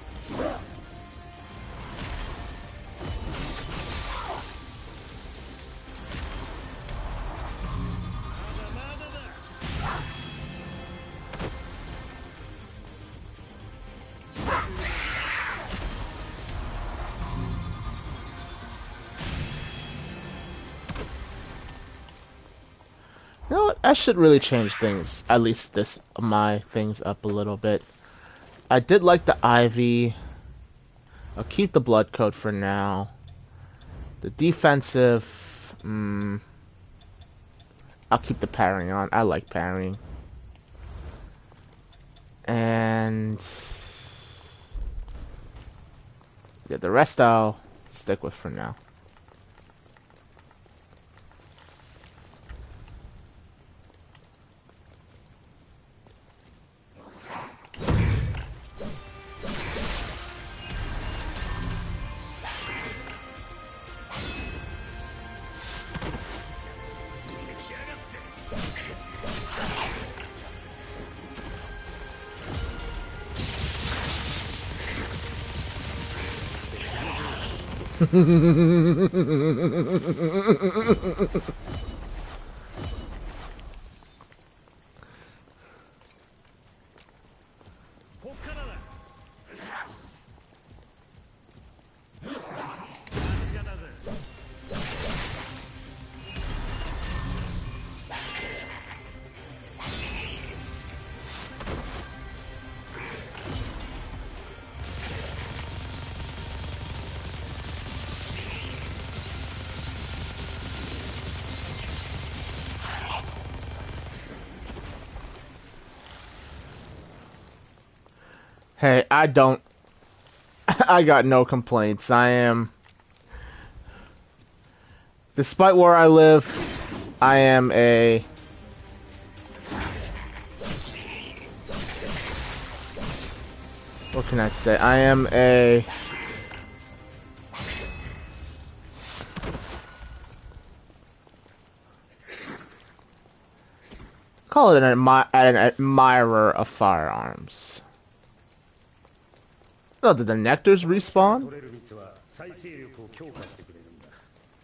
You know what? I should really change things, at least my things up a little bit. I did like the Ivy. I'll keep the blood code for now. The defensive, I'll keep the parrying on. I like parrying. And yeah, the rest I'll stick with for now. Hey, I don't... I got no complaints. I am... Despite where I live, I am a... What can I say? I am a... Call it an admirer of firearms. Oh, did the nectars respawn?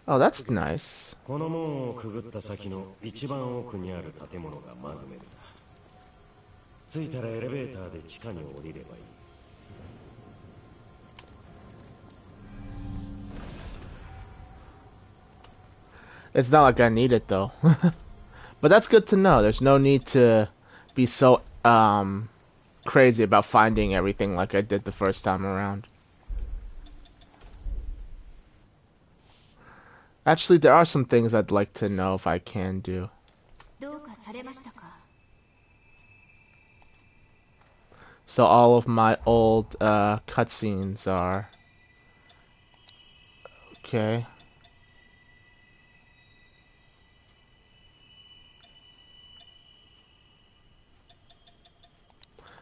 Oh, that's nice.
この門をくぐった先の一番奥にある建物がマグメルだ。着いたらエレベーターで地下に降りればいい。
It's not like I need it though. But that's good to know. There's no need to be so crazy about finding everything like I did the first time around. Actually, there are some things I'd like to know if I can do. So all of my old cutscenes are... Okay.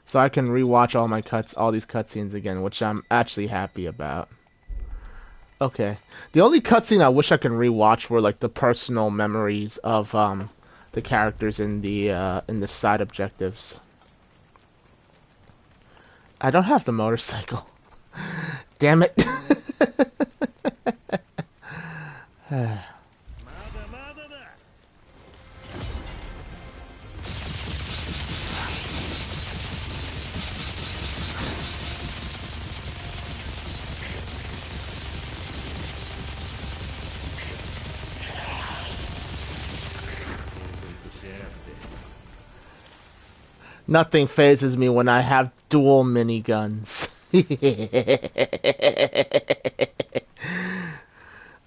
So I can rewatch all these cutscenes again, which I'm actually happy about. Okay. The only cutscene I wish I can rewatch were like the personal memories of the characters in the side objectives. I don't have the motorcycle. Damn it. Nothing phases me when I have dual miniguns.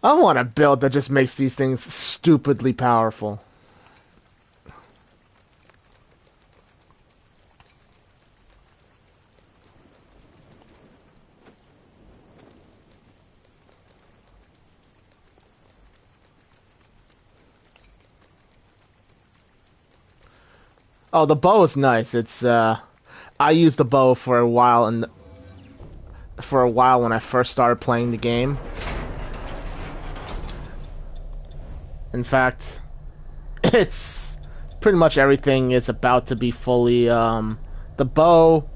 I want a build that just makes these things stupidly powerful. Oh, the bow is nice. It's I used the bow for a while when I first started playing the game. In fact, it's pretty much everything is about to be fully the bow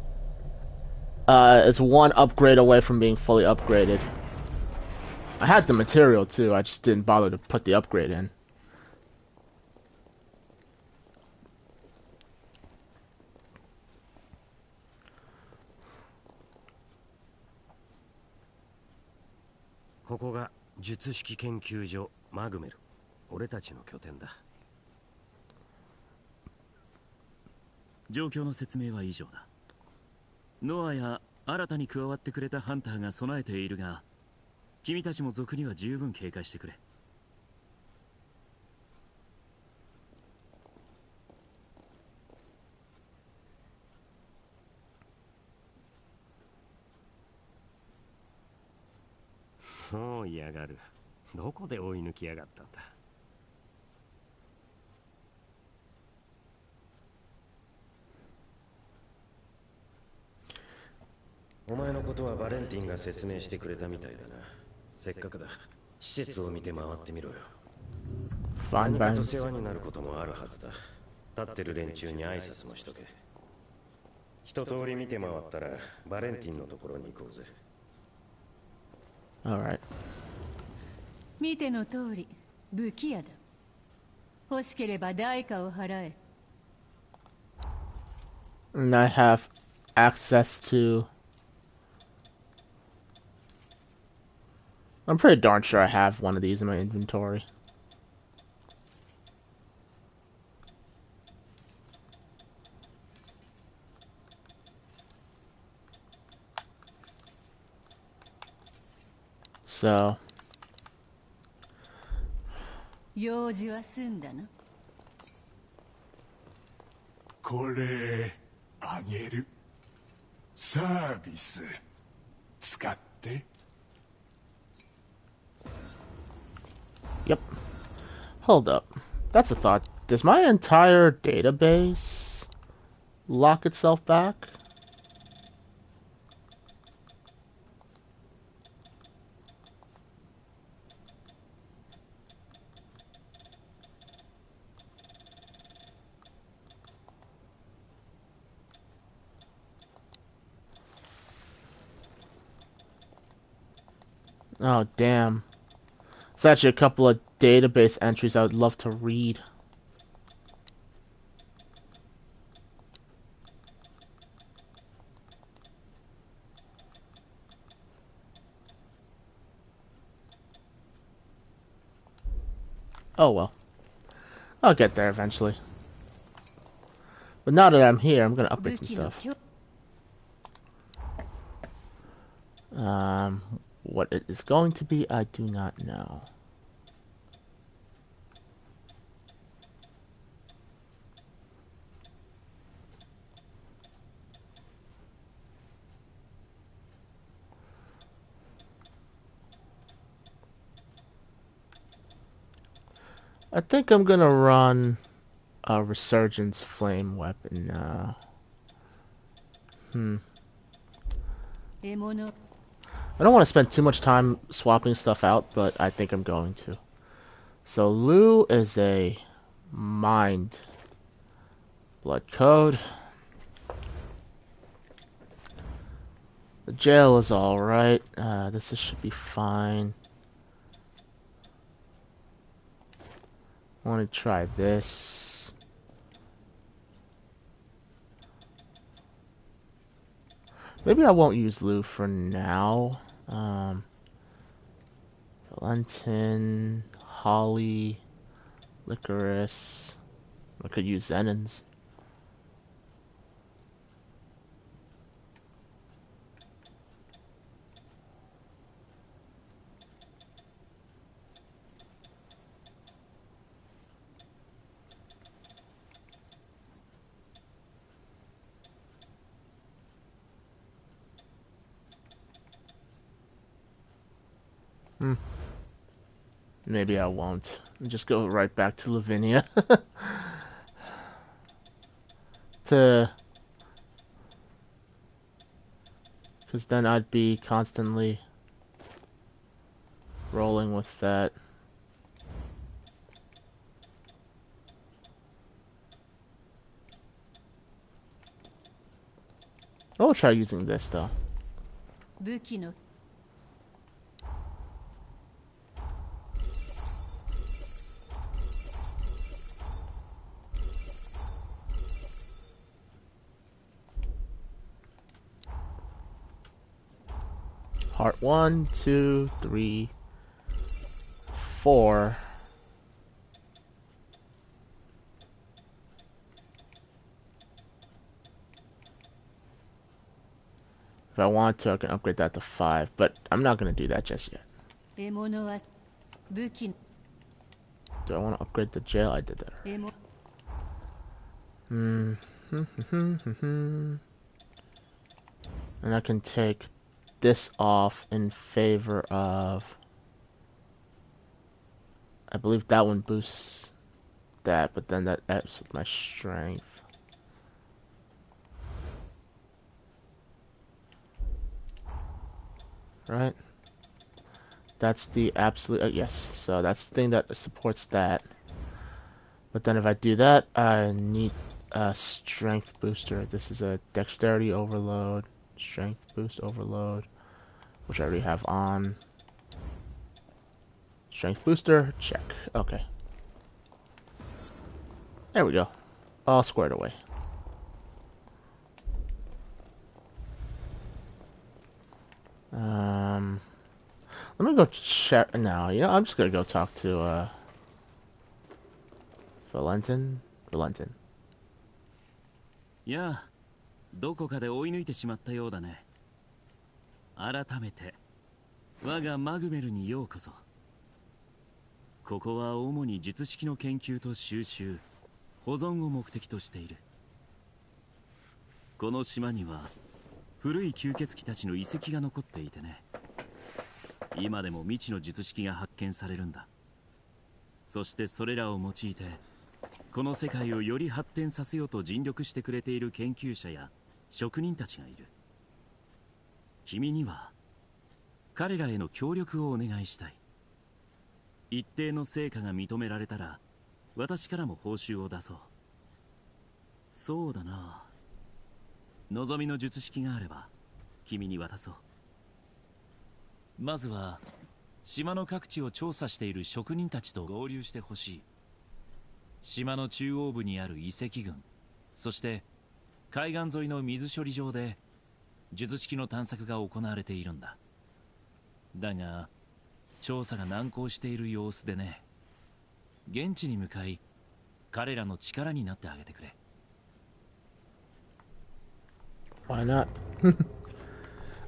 is one upgrade away from being fully upgraded. I had the material too, I just didn't bother to put the upgrade in.
This is 術式研究所マグメル。俺たちの拠点だ。
状況の説明は以上だ。ノアや新たに加わってくれたハンターが備えているが、君たちも族には十分警戒してくれ。
もう嫌がる。どこで追い抜きやがったんだ。お前のことはバレンティンが説明してくれたみたいだな。せっかくだ。施設を見て回ってみろよ。何かと世話になることもあるはずだ。立ってる連中に挨拶もしとけ。一通り見て回ったらバレンティンのところに行こうぜ。
Alright.
見ての通り、武器屋だ。欲しければ代価を払え。
And I have access to... I'm pretty darn sure I have one of these in my inventory. So...
用事は済んだな。
これあげる。
サービス使って。
Yep. Hold up. That's a thought. Does my entire database lock itself back? Oh, damn. It's actually a couple of database entries I would love to read. Oh well. I'll get there eventually. But now that I'm here, I'm gonna upgrade some stuff. What it is going to be, I do not know. I think I'm gonna run a Resurgence Flame weapon now. I don't want to spend too much time swapping stuff out, but I think I'm going to. So Lu is a Mind Blood Code. The jail is alright. This should be fine. I want to try this. Maybe I won't use Lu for now. Valentin, Holly, Licorice. I could use Zenins. Maybe I won't. I'll just go right back to Lavinia. Because then I'd be constantly rolling with that. I'll try using this though. Heart 1, 2, 3, 4. If I want to, I can upgrade that to 5, but I'm not going to do that just yet. Do I want to upgrade the jail? I did that already. And I can take this off in favor of, I believe that one boosts that, but then that adds with my strength. Right? That's the absolute, yes, so that's the thing that supports that. But then if I do that, I need a strength booster. This is a dexterity overload, strength boost overload, which I already have on. Strength booster, check. Okay. There we go. All squared away. Let me go check now. You know, I'm just gonna go talk to Valentin.
やあ、どこかで追い抜いてしまったようだね。改めて我がマグメルにようこそ。ここは主に術式の研究と収集、保存を目的としている。この島には古い吸血鬼たちの遺跡が残っていてね。今でも未知の術式が発見されるんだ。そしてそれらを用いてこの世界をより発展させようと尽力してくれている研究者や職人たちがいる。君には彼らへの協力をお願いしたい。一定の成果が認められたら私からも報酬を出そう。そうだな、望みの術式があれば君に渡そう。まずは島の各地を調査している職人たちと合流してほしい。島の中央部にある遺跡群、そして海岸沿いの水処理場で術式の探索が行われているんだ。だが調査が難航している様子でね。現地に向かい彼らの力になってあげてくれ。
Why not?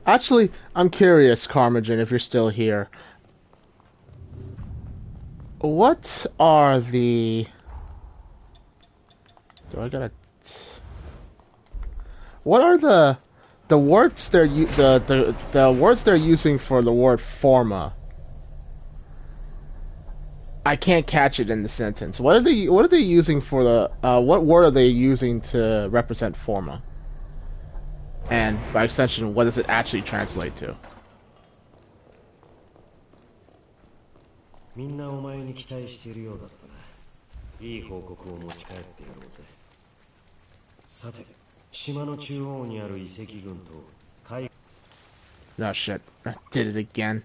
Actually, I'm curious, Carmagen, if you're still here. What are the... Do I gotta... What are the words they're the words they're using for the word forma? I can't catch it in the sentence. What are they using for the what word are they using to represent forma? And by extension, what does it actually translate to?
みんなお前に期待しているようだったな。いい報告を持ち帰ってやろうぜ。さて、島の中央にある遺跡群と海...
No shit, I did it again.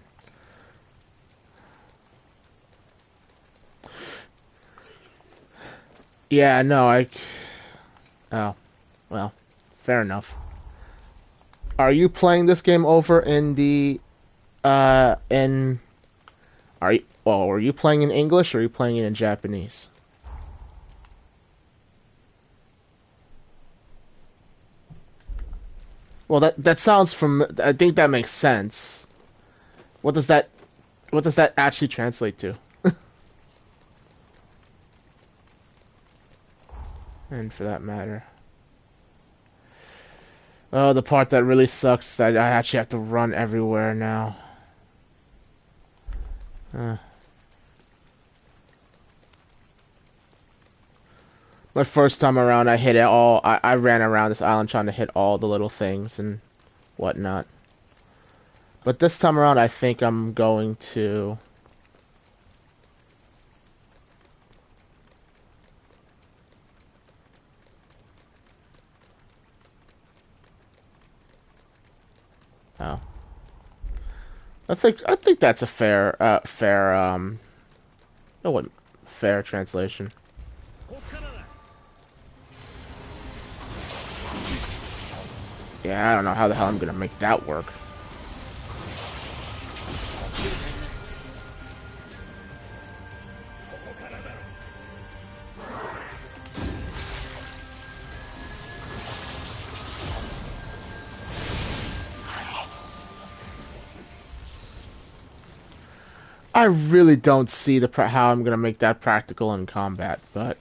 Yeah, no, Oh, well, fair enough. Are you playing this game over in the, are you playing in English or are you playing it in Japanese? Well, that sounds I think that makes sense. What does that actually translate to? And for that matter. Oh, the part that really sucks is that I actually have to run everywhere now. My first time around, I hit it all. I ran around this island trying to hit all the little things and whatnot. But this time around, I think I'm going to... Oh. I think that's a fair fair translation. Yeah, I don't know how the hell I'm gonna make that work. I really don't see how I'm gonna make that practical in combat, but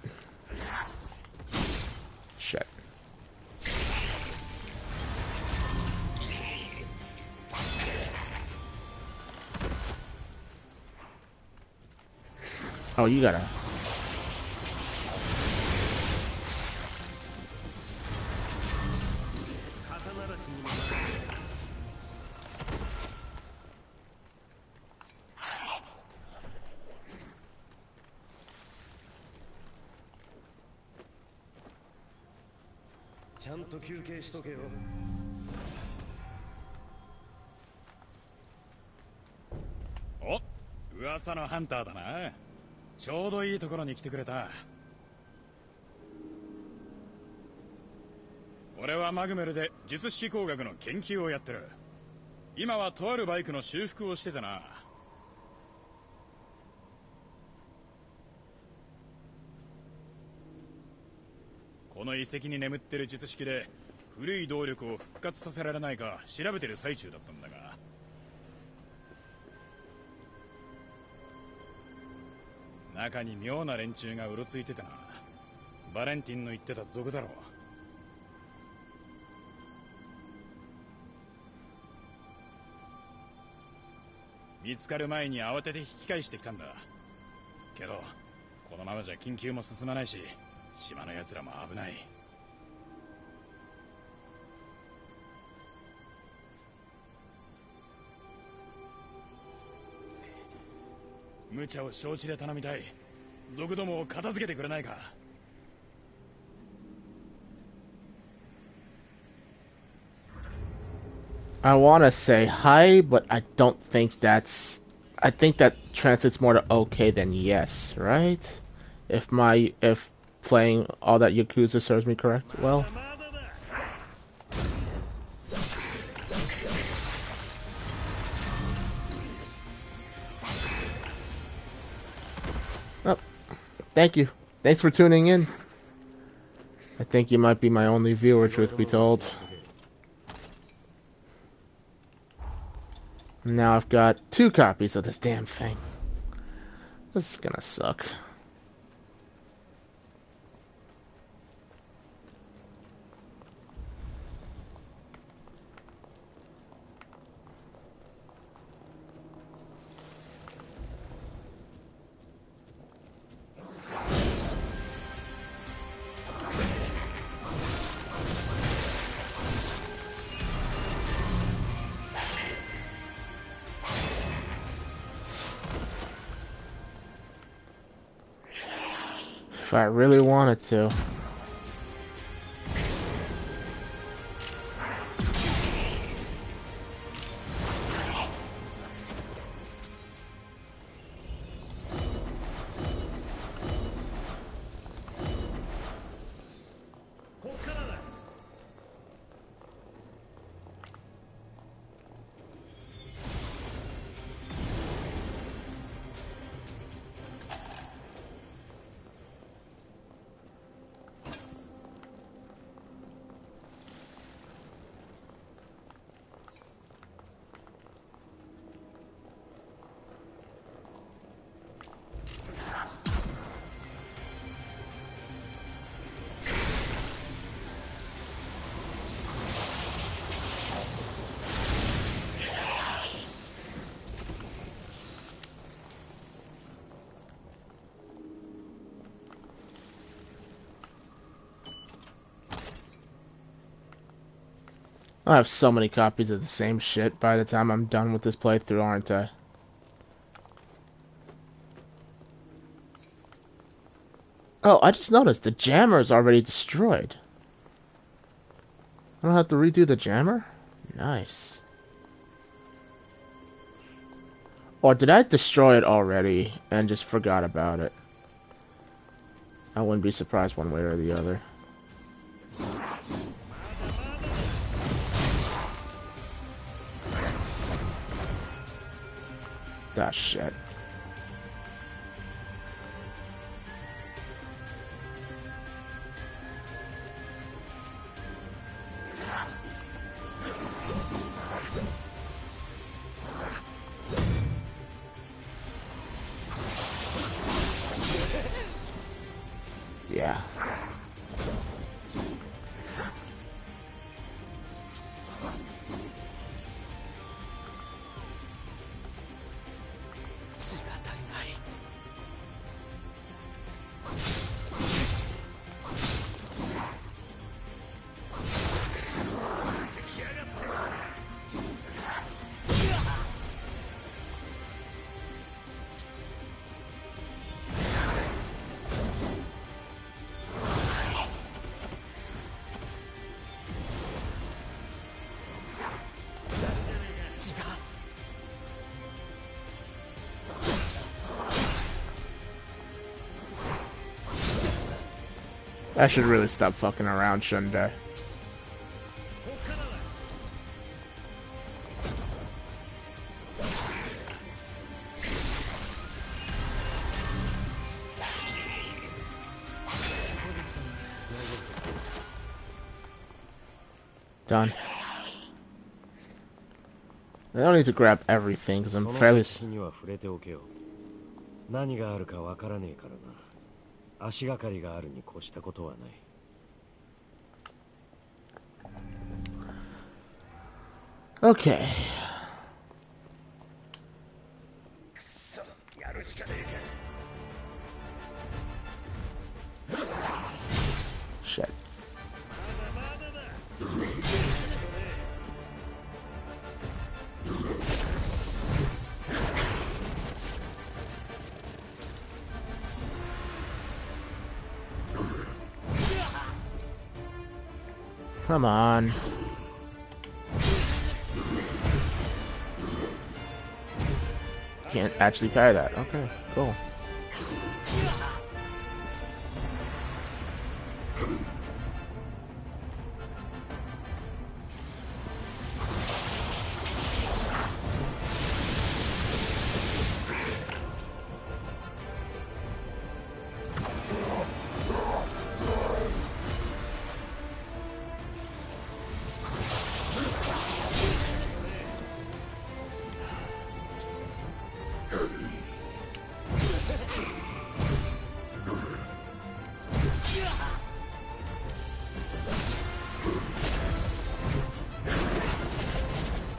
shit. Oh, you gotta.
Oh, 噂のハンターだな。ちょうどいいところに来てくれた。俺はマグメルで術式工学の研究をやってる。今はとあるバイクの修復をしてたな。この遺跡に眠ってる術式で古い動力を復活させられないか調べてる最中だったんだが、中に妙な連中がうろついてたな。バレンティンの言ってた族だろう。見つかる前に慌てて引き返してきたんだ。けどこのままじゃ緊急も進まないし、島の奴らも危ない。無茶を承知で頼みたい。族どもを片付けてくれないか。
I want to say hi, but I don't think that's... I think that translates more to okay than yes, right? If playing all that Yakuza serves me correct, well... Oh, thank you. Thanks for tuning in. I think you might be my only viewer, truth be told. Now I've got 2 copies of this damn thing. This is gonna suck. If I really wanted to. I have so many copies of the same shit by the time I'm done with this playthrough, aren't I? Oh, I just noticed the jammer is already destroyed. I don't have to redo the jammer? Nice. Or did I destroy it already and just forgot about it? I wouldn't be surprised one way or the other. That shit. Yeah. I should really stop fucking around, shouldn't I? Done. I don't need to grab everything because I'm fairly...
何があるかわからねえからな。足がかりがあるに越したことはない。
Okay. Come on. Can't actually parry that. Okay, cool.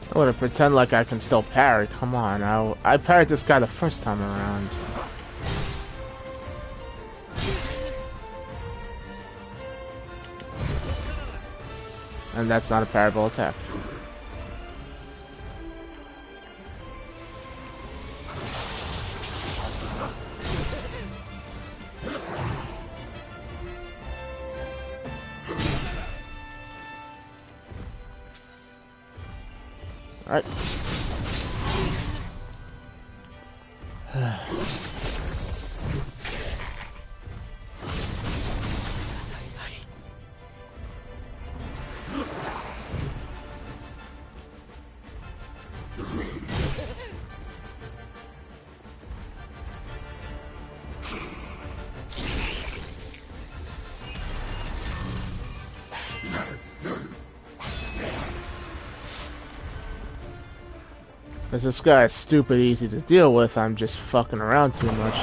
I want to pretend like I can still parry. Come on, I parried this guy the first time around. And that's not a parryable attack. Alright. Because this guy is stupid easy to deal with, I'm just fucking around too much.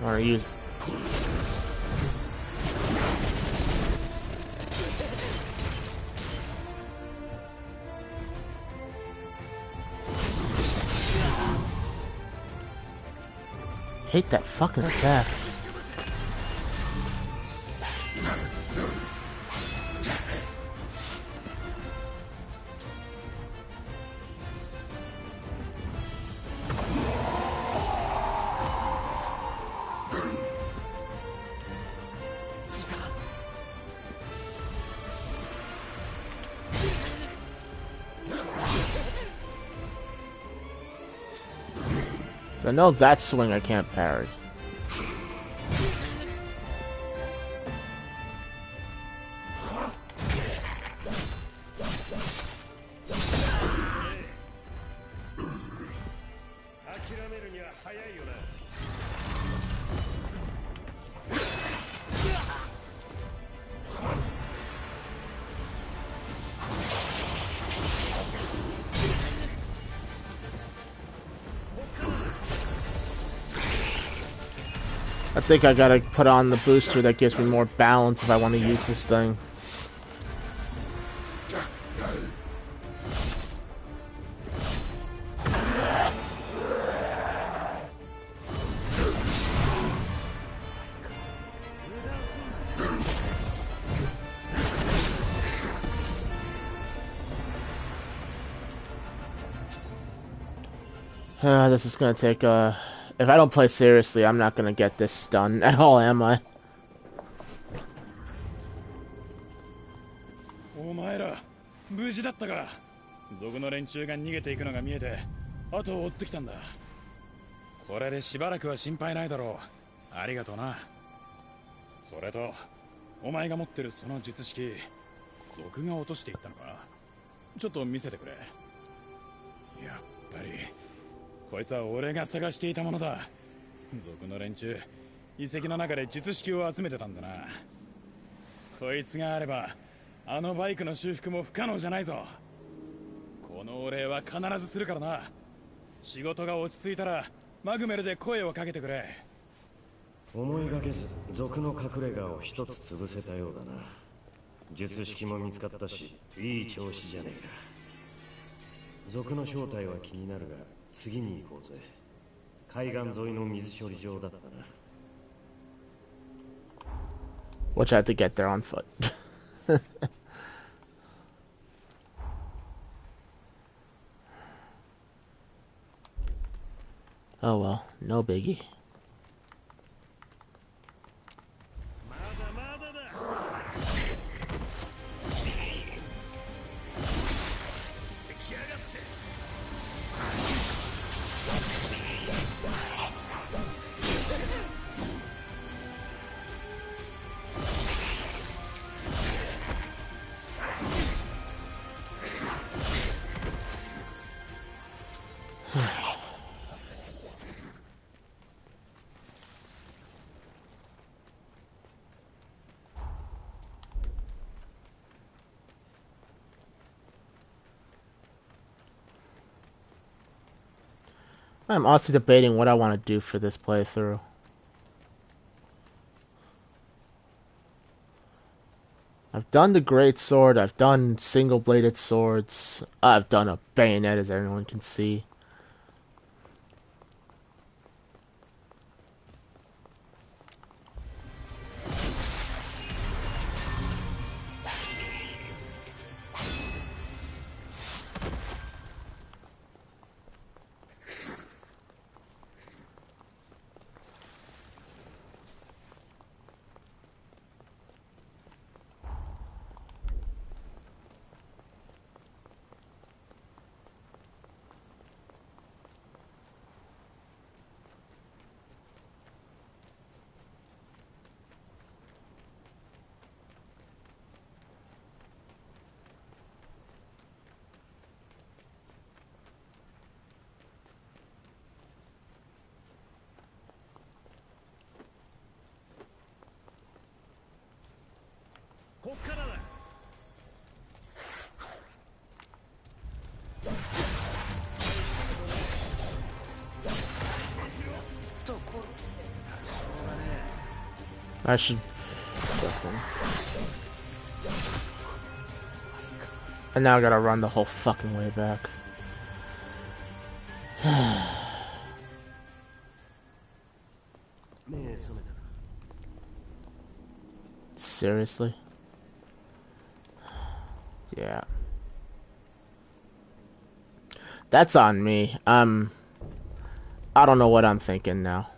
I want to use... hate that fucking attack. I know that swing I can't parry. I think I gotta put on the booster that gives me more balance if I want to use this thing. This is gonna take if I don't play seriously, I'm not gonna get this done at all, am I?
お前ら無事だったか。族の連中が逃げていくのが見えて後を追ってきたんだ。これでしばらくは心配ないだろう。ありがとうな。それとお前が持ってるその術式、族が落としていったのか。ちょっと見せてくれ。やっぱりこいつは俺が探していたものだ。族の連中、遺跡の中で術式を集めてたんだな。こいつがあればあのバイクの修復も不可能じゃないぞ。このお礼は必ずするからな。仕事が落ち着いたらマグメルで声をかけてくれ。
思いがけず族の隠れ家を一つ潰せたようだな。術式も見つかったし、いい調子じゃねえか。族の正体は気になるが次に行こうぜ。海岸沿いの水処理場だったな。
Which I had to get there on foot. Oh well, no biggie. I'm also debating what I want to do for this playthrough. I've done the Great Sword, I've done single-bladed swords, I've done a bayonet as everyone can see. I should... And now I gotta run the whole fucking way back. Seriously? Yeah. That's on me. I don't know what I'm thinking now.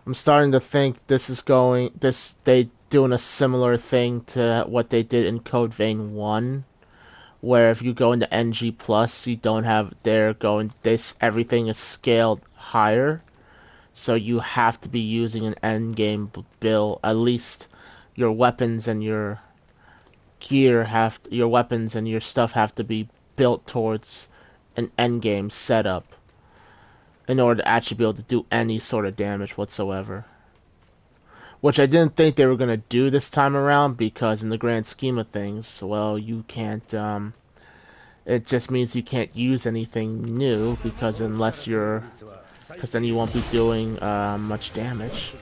I'm starting to think they doing a similar thing to what they did in Code Vein 1, where if you go into NG Plus, you don't have everything is scaled higher, so you have to be using an endgame build. At least your weapons and your gear your weapons and your stuff have to be built towards an endgame setup in order to actually be able to do any sort of damage whatsoever. Which I didn't think they were going to do this time around, because in the grand scheme of things, well, you can't, it just means you can't use anything new, because then you won't be doing much damage.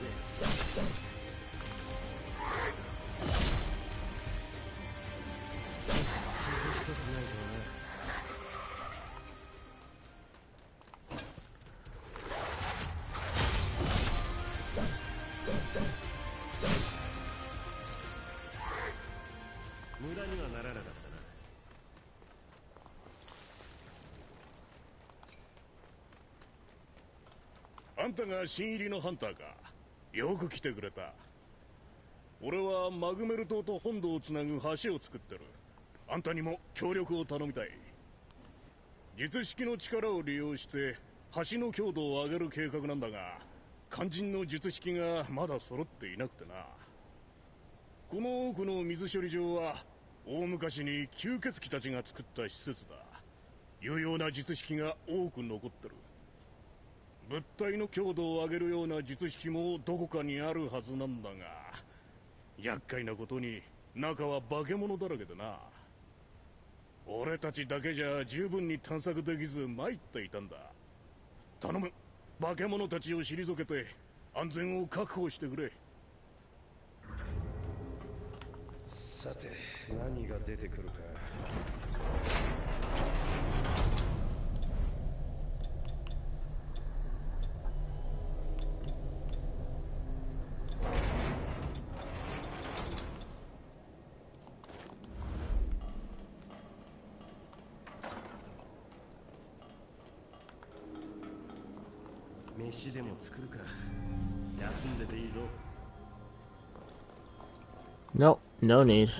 あんたが新入りのハンターか。よく来てくれた。俺はマグメル島と本土をつなぐ橋を作ってる。あんたにも協力を頼みたい。術式の力を利用して橋の強度を上げる計画なんだが、肝心の術式がまだ揃っていなくてな。この奥の水処理場は大昔に吸血鬼たちが作った施設だ。有用な術式が多く残ってる。物体の強度を上げるような術式もどこかにあるはずなんだが、厄介なことに中は化け物だらけでな。俺たちだけじゃ十分に探索できず参っていたんだ。頼む。化け物たちを退けて安全を確保してくれ。
さて、何が出てくるか。飯でも作るか。休んでていいぞ。
Nope, no need.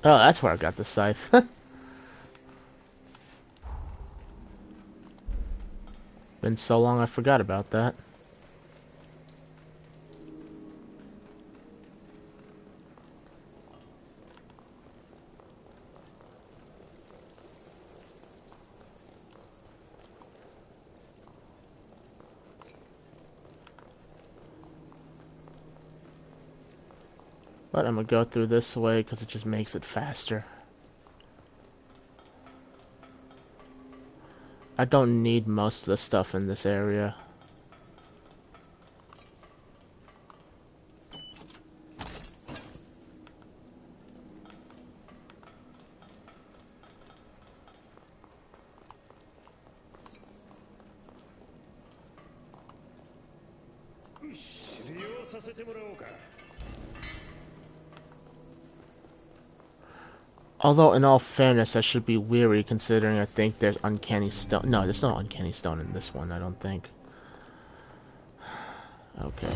Oh, that's where I got the scythe. Been so long I forgot about that. But I'm gonna go through this way because it just makes it faster. I don't need most of the stuff in this area. Although, in all fairness, I should be weary considering I think there's uncanny stone. No, there's no uncanny stone in this one, I don't think. Okay.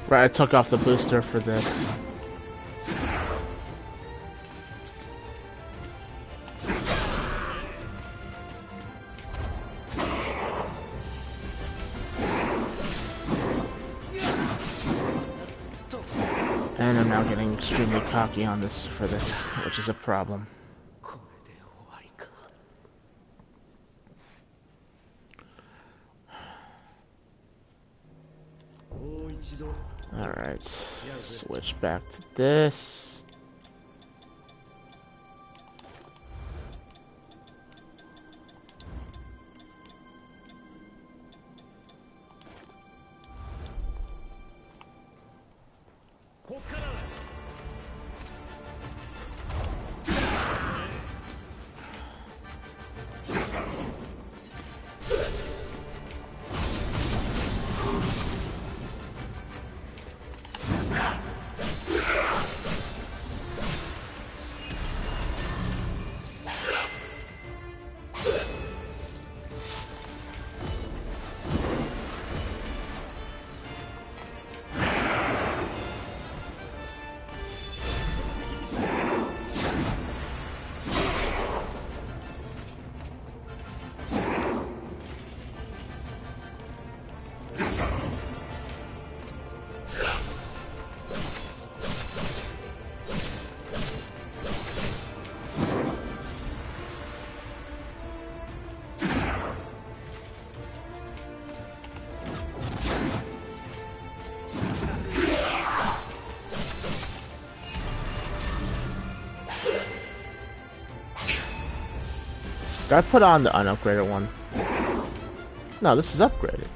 Right, I took off the booster for this. And I'm now getting extremely cocky on this for this, which is a problem. Alright, switch back to this. Did I put on the unupgraded one? No, this is upgraded.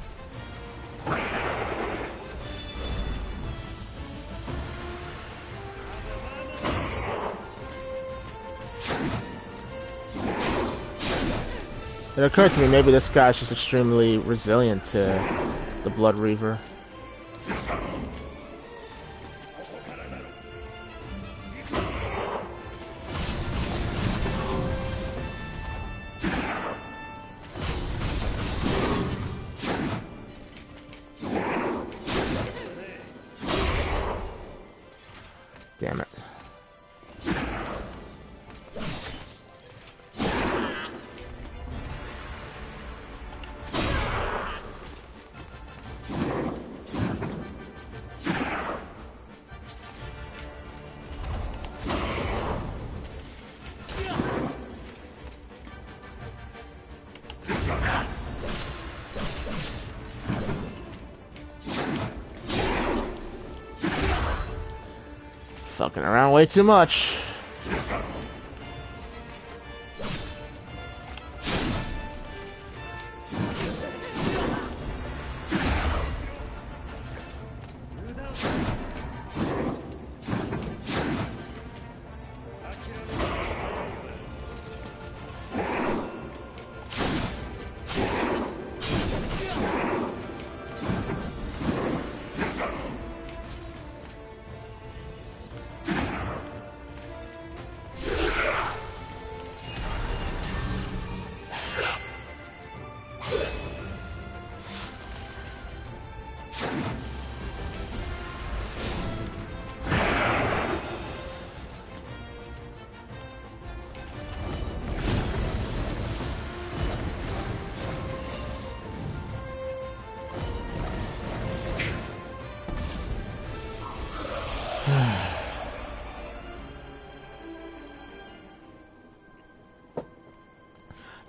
It occurred to me maybe this guy's just extremely resilient to the Blood Reaver. Damn it. Fucking around way too much.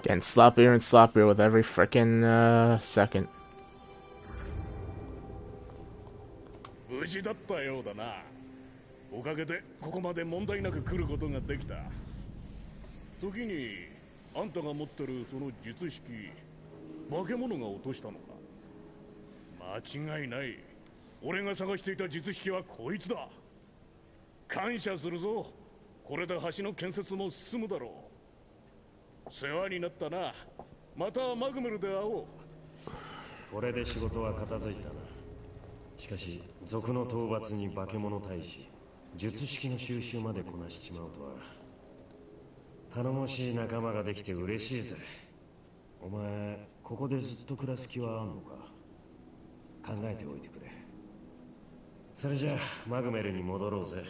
Getting sloppier and sloppier with every frickin' second.
無事だったようだな。おかげでここまで問題なく来ることができた。時にあんたが持ってるその術式、化け物が落としたのか。間違いない。俺が探していた術式はこいつだ。感謝するぞ。これで橋の建設も進むだろう。世話になったな。またマグメルで会おう。
これで仕事は片付いたな。しかし賊の討伐に化け物大使、術式の収集までこなしちまうとは。頼もしい仲間ができて嬉しいぜ。お前ここでずっと暮らす気はあんのか。考えておいてくれ。それじゃあマグメルに戻ろうぜ。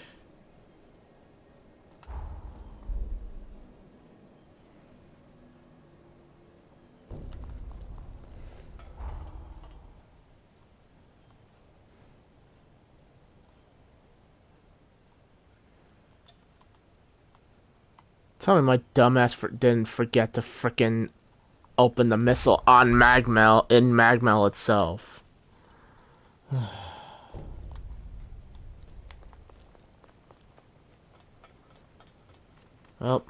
Tell me my dumbass didn't forget to frickin' open the missile on Magmel, in Magmel itself. Well.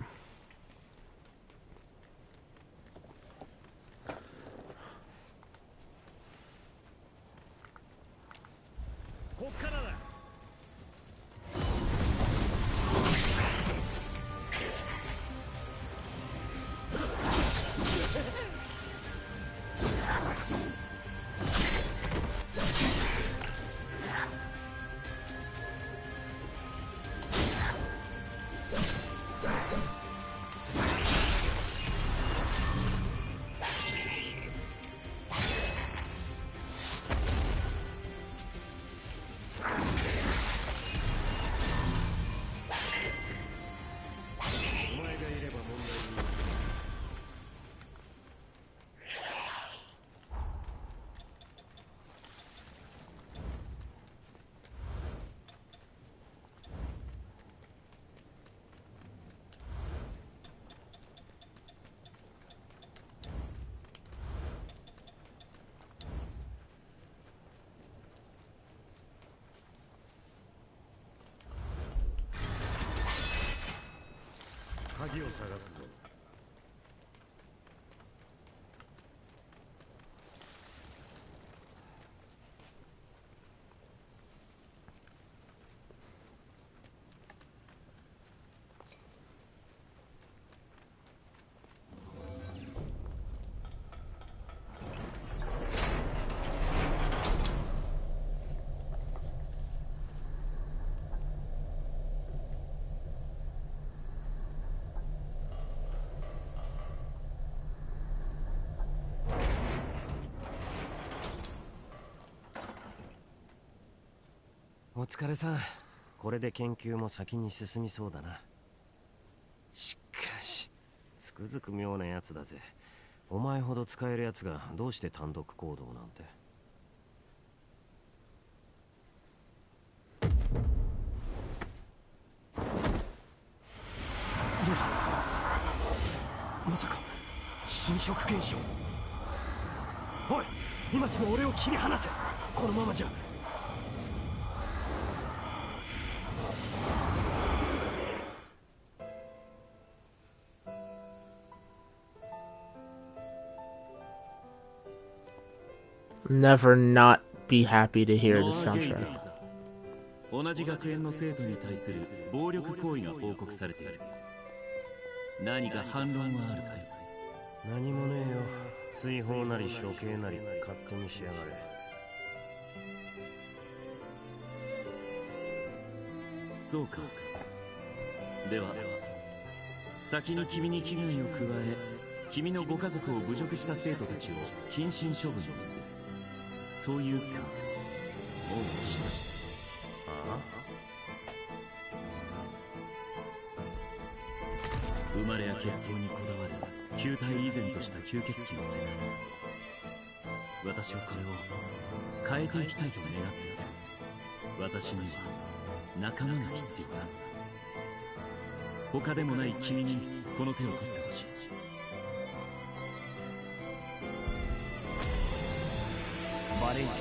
鍵を探すぞ。お疲れさん。これで研究も先に進みそうだな。しかし、つくづく妙なやつだぜ。お前ほど使えるやつがどうして単独行動なんて。どうした？まさか侵食現象？おい、今すぐ俺を切り離せ。このままじゃ。
Never not be happy to hear the soundtrack.
同じ学園の生徒に対する暴力行為が報告されている。何か反論はあるかい？
何もねえよ。追放なり処刑なり勝手にしやがれ。
そうか。では先に君に危害を加え、君のご家族を侮辱した生徒たちを謹慎処分にするというか、もうした。生まれや血統にこだわる球体以前とした吸血鬼の世界。私はこれを変えていきたいと願っている。私には仲間が必要だ。他でもない君にこの手を取ってほしい。
バレンティ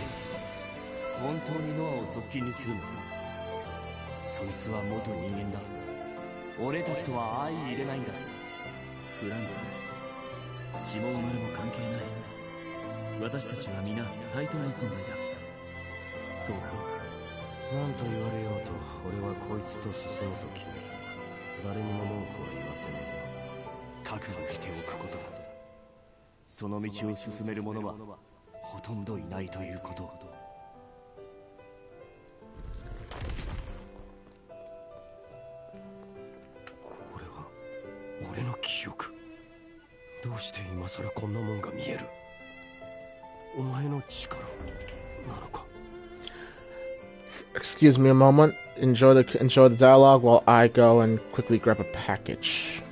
ン、本当にノアを側近にするの？そいつは元人間だ。俺たちとは相入れないんだぞ。
フランツ、血も生まれも関係ない。私たちは皆対等な存在だ。そうそう。
なんと言われようと俺はこいつと進むと決め、誰にも文句は言わせないよ。
覚悟しておくことだ。その道を進める者はほとんどいないということ。
これは俺の記憶。どうして今さらこんなもんが見える？お前の力なのか？
Excuse me a moment. Enjoy the dialogue while I go and quickly grab a package.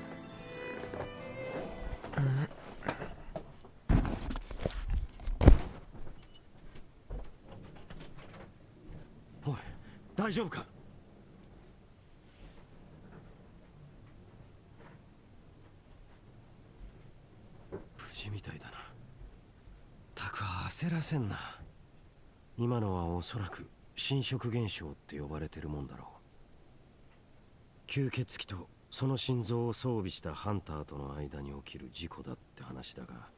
Oi, 大丈夫か？無事みたいだな。たく焦らせんな。今のはおそらく侵食現象って呼ばれてるもんだろう。吸血鬼とその心臓を装備したハンターとの間に起きる事故だって話だが、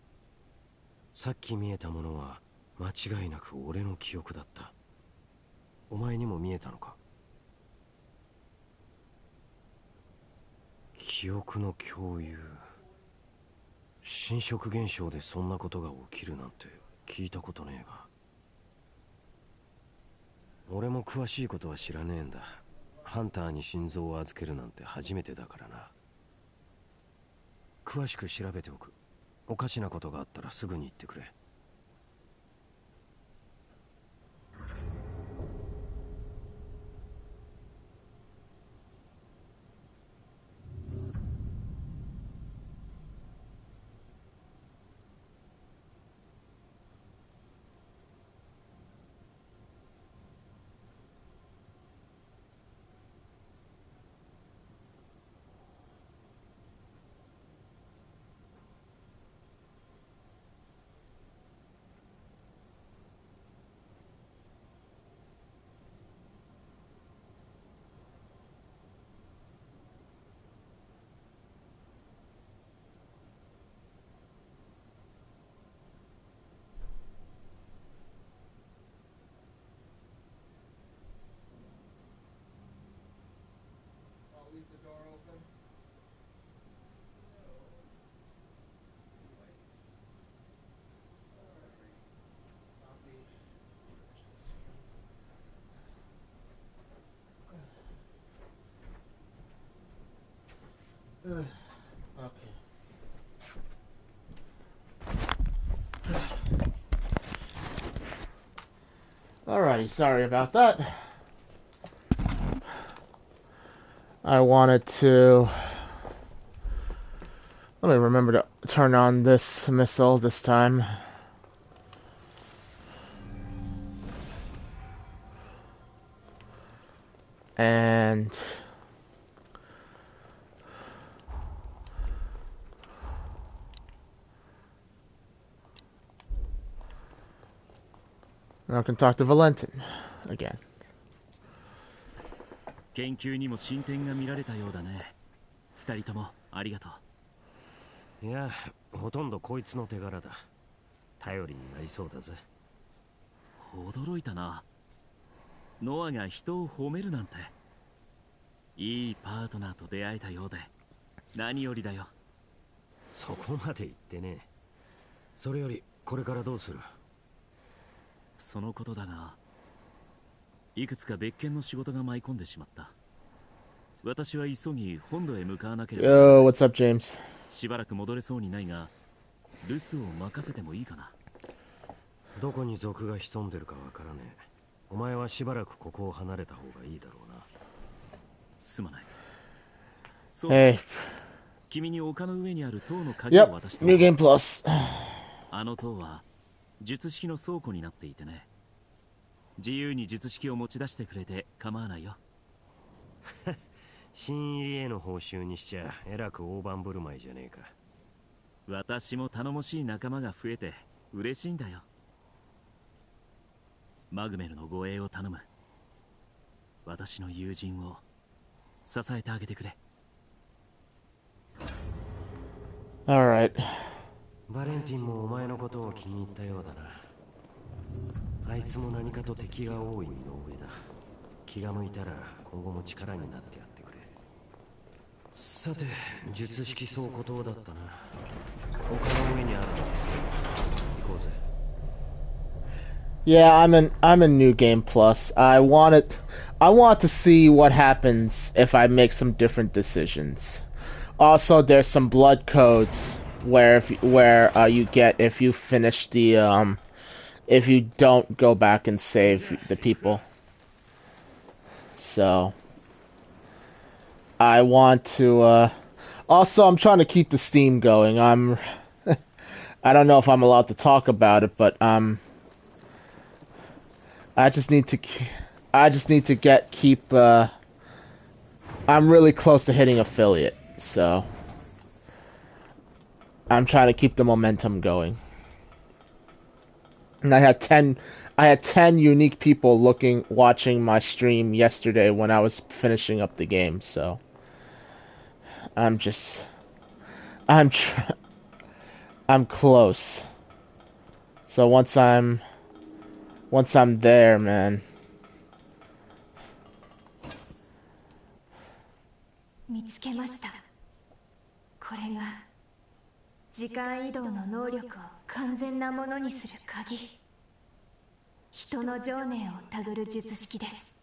さっき見えたものは間違いなく俺の記憶だった。お前にも見えたのか？記憶の共有。侵食現象でそんなことが起きるなんて聞いたことねえが。俺も詳しいことは知らねえんだ。ハンターに心臓を預けるなんて初めてだからな。詳しく調べておく。おかしなことがあったらすぐに言ってくれ。
Okay. Alrighty, sorry about that. I wanted to... Let me remember to turn on this missile this time. And... now I can talk to Valentin again.
研究にも進展が見られたようだね。二人ともありがと
う。いや、ほとんどこいつの手柄だ。頼りになりそうだぜ。
驚いたな。ノアが人を褒めるなんて。いいパートナーと出会えたようで何よりだよ。
そこまで言ってね。それよりこれからどうする？
そのことだが、いくつか別件の仕事が舞い込んでしまった。私は急ぎ本土へ向かわなければ。
Yo, what's up, James?
しばらく戻れそうにないが、留守を任せてもいいかな。
どこに賊が潜んでるかわからねえ。お前はしばらくここを離れた方がいいだろうな。
すまない。そう。
Hey.
君に丘の上にある塔の鍵を渡した。
Yep, New Game Plus.
あの塔は術式の倉庫になっていてね。自由に術式を持ち出してくれて構わないよ。
新入りへの報酬にしちゃえらく大盤振る舞いじゃねえか。
私も頼もしい仲間が増えて嬉しいんだよ。マグメルの護衛を頼む。私の友人を支えてあげてくれ。
Alright.
バレンティンもお前のことを気に入ったようだな。あいつも何かと敵が多い身の上だ。気が向いたら今後も力になってやってくれ。さて、術式倉庫塔だったな。丘の上にあるんだ。行こうぜ。
Yeah, I'm in New Game Plus. I want to see what happens if I make some different decisions. Also, there's some blood codes where you get if you finish the if you don't go back and save the people. So I want to also I'm trying to keep the Steam going. I don't know if I'm allowed to talk about it, but I just need to keep I'm really close to hitting affiliate, so I'm trying to keep the momentum going. And I had 10 unique people watching my stream yesterday when I was finishing up the game, so I'm just... I'm close. So once I'm there, man.
見つけました。これが時間移動の能力を完全なものにする鍵。人の情念をたぐる術式です。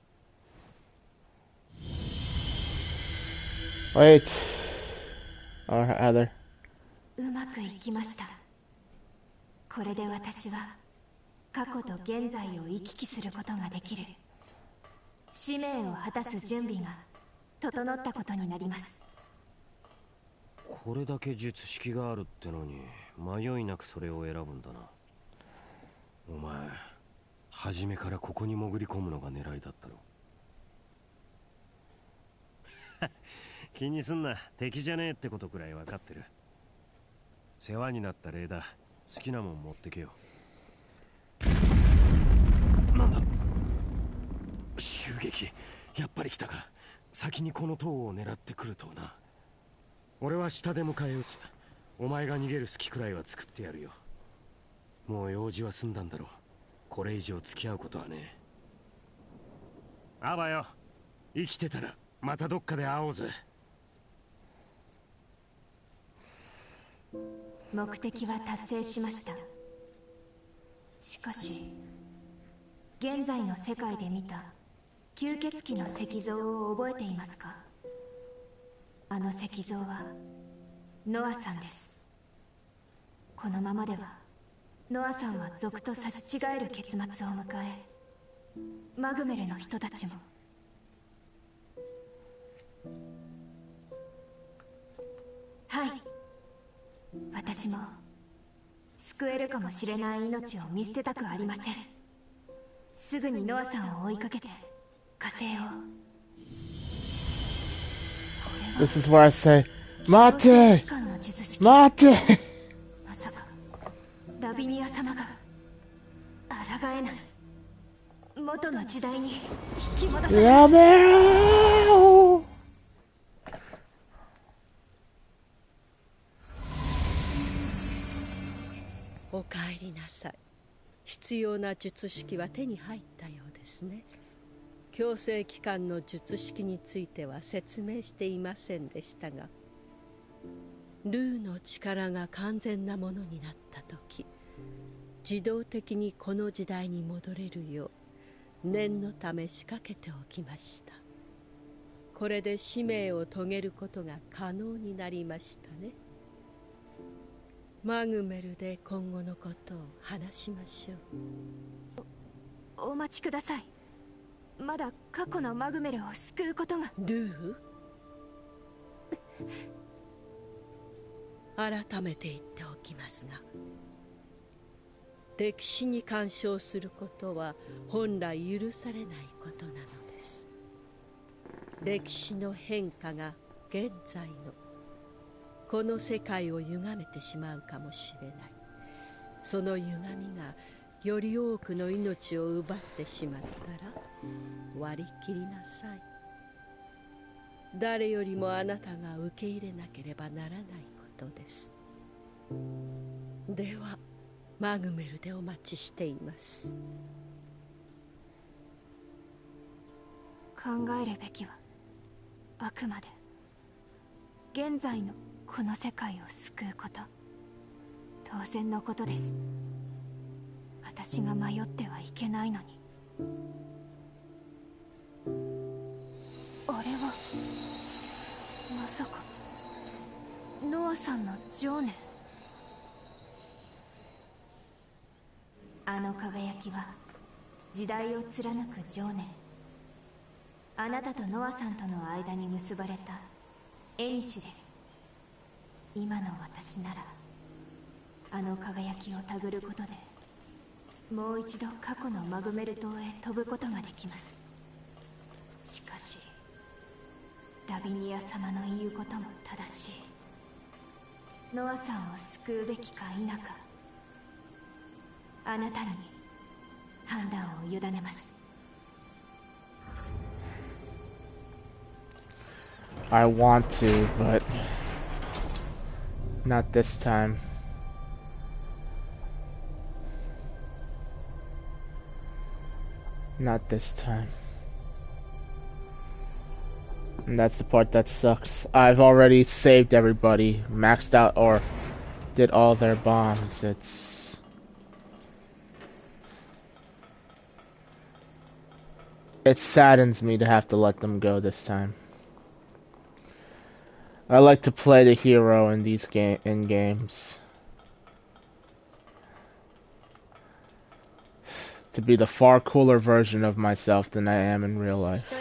Wait. Or other.
うまくいきました。これで私は過去と現在を行き来することができる。使命を果たす準備が整ったことになります。
これだけ術式があるってのに迷いなくそれを選ぶんだな。お前初めからここに潜り込むのが狙いだったろ。気にすんな、敵じゃねえってことくらい分かってる。世話になった礼だ。好きなもん持ってけよ。なんだ、襲撃やっぱり来たか。先にこの塔を狙ってくるとはな。俺は下で迎え撃つ。お前が逃げる隙くらいは作ってやるよ。もう用事は済んだんだろう。これ以上付き合うことはね。あばよ、生きてたらまたどっかで会おうぜ。
目的は達成しました。しかし現在の世界で見た吸血鬼の石像を覚えていますか？あの石像はノアさんです。このままではノアさんは賊と差し違える結末を迎え、マグメルの人たちも。はい、私も救えるかもしれない命を見捨てたくありません。すぐにノアさんを追いかけて火星を。
This is where I say, Mate! Mate!
まさかラビニア様が抗えない元の時代に引き戻される。
やめろ。
おかえりなさい。必要な術式は手に入ったようですね。強制機関の術式については説明していませんでしたが、ルーの力が完全なものになった時、自動的にこの時代に戻れるよう念のため仕掛けておきました。これで使命を遂げることが可能になりましたね。マグメルで今後のことを話しましょう。
お待ちください。まだ過去のマグメルを救うことが。
ルー改めて言っておきますが、歴史に干渉することは本来許されないことなのです。歴史の変化が現在のこの世界を歪めてしまうかもしれない。その歪みがより多くの命を奪ってしまったら割り切りなさい。誰よりもあなたが受け入れなければならないことです。ではマグメルでお待ちしています。
考えるべきはあくまで現在のこの世界を救うこと。当然のことです。私が迷ってはいけないのに。あれはまさかノアさんの情念。あの輝きは時代を貫く情念。あなたとノアさんとの間に結ばれた縁です。今の私ならあの輝きをたぐることでもう一度過去のマグメル島へ飛ぶことができます。しかしラビニア様の言うことも正しい。ノアさんを救うべきか否か、あなたに判断を委ねます。
I want to, but not this time. Not this time. And that's the part that sucks. I've already saved everybody, maxed out or did all their bombs. It saddens me to have to let them go this time. I like to play the hero in these games. To be the far cooler version of myself than I am in real life.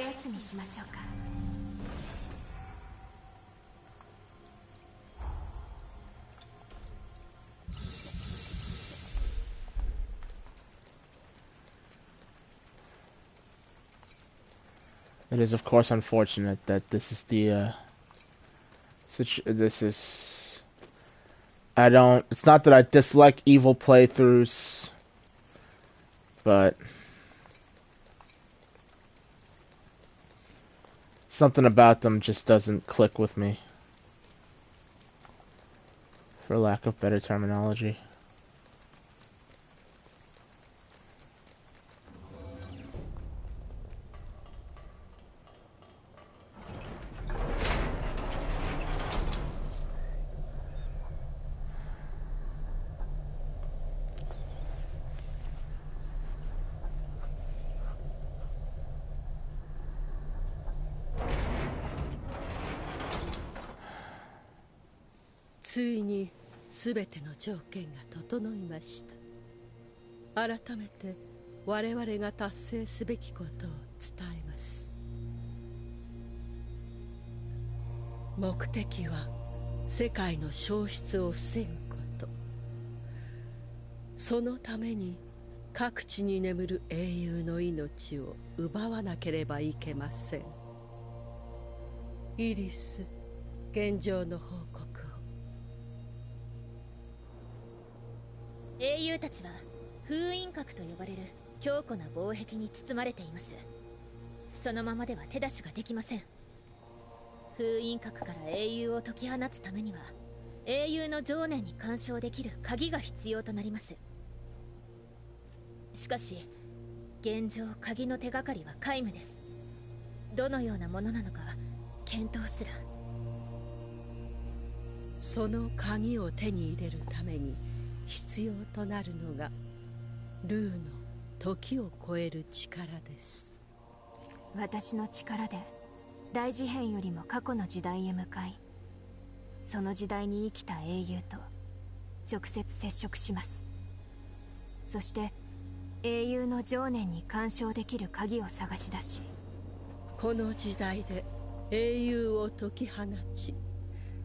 It is, of course, unfortunate that this is the, it's not that I dislike evil playthroughs, but something about them just doesn't click with me, for lack of better terminology.
ついに全ての条件が整いました。改めて我々が達成すべきことを伝えます。目的は世界の消失を防ぐこと。そのために各地に眠る英雄の命を奪わなければいけません。イリス、現状の報告を。
英雄たちは封印閣と呼ばれる強固な防壁に包まれています。そのままでは手出しができません。封印閣から英雄を解き放つためには英雄の情念に干渉できる鍵が必要となります。しかし現状鍵の手がかりは皆無です。どのようなものなのか検討すら。
その鍵を手に入れるために必要となるのがルーの時を超える力です。
私の力で大事変よりも過去の時代へ向かい、その時代に生きた英雄と直接接触します。そして英雄の情念に干渉できる鍵を探し出し、
この時代で英雄を解き放ち、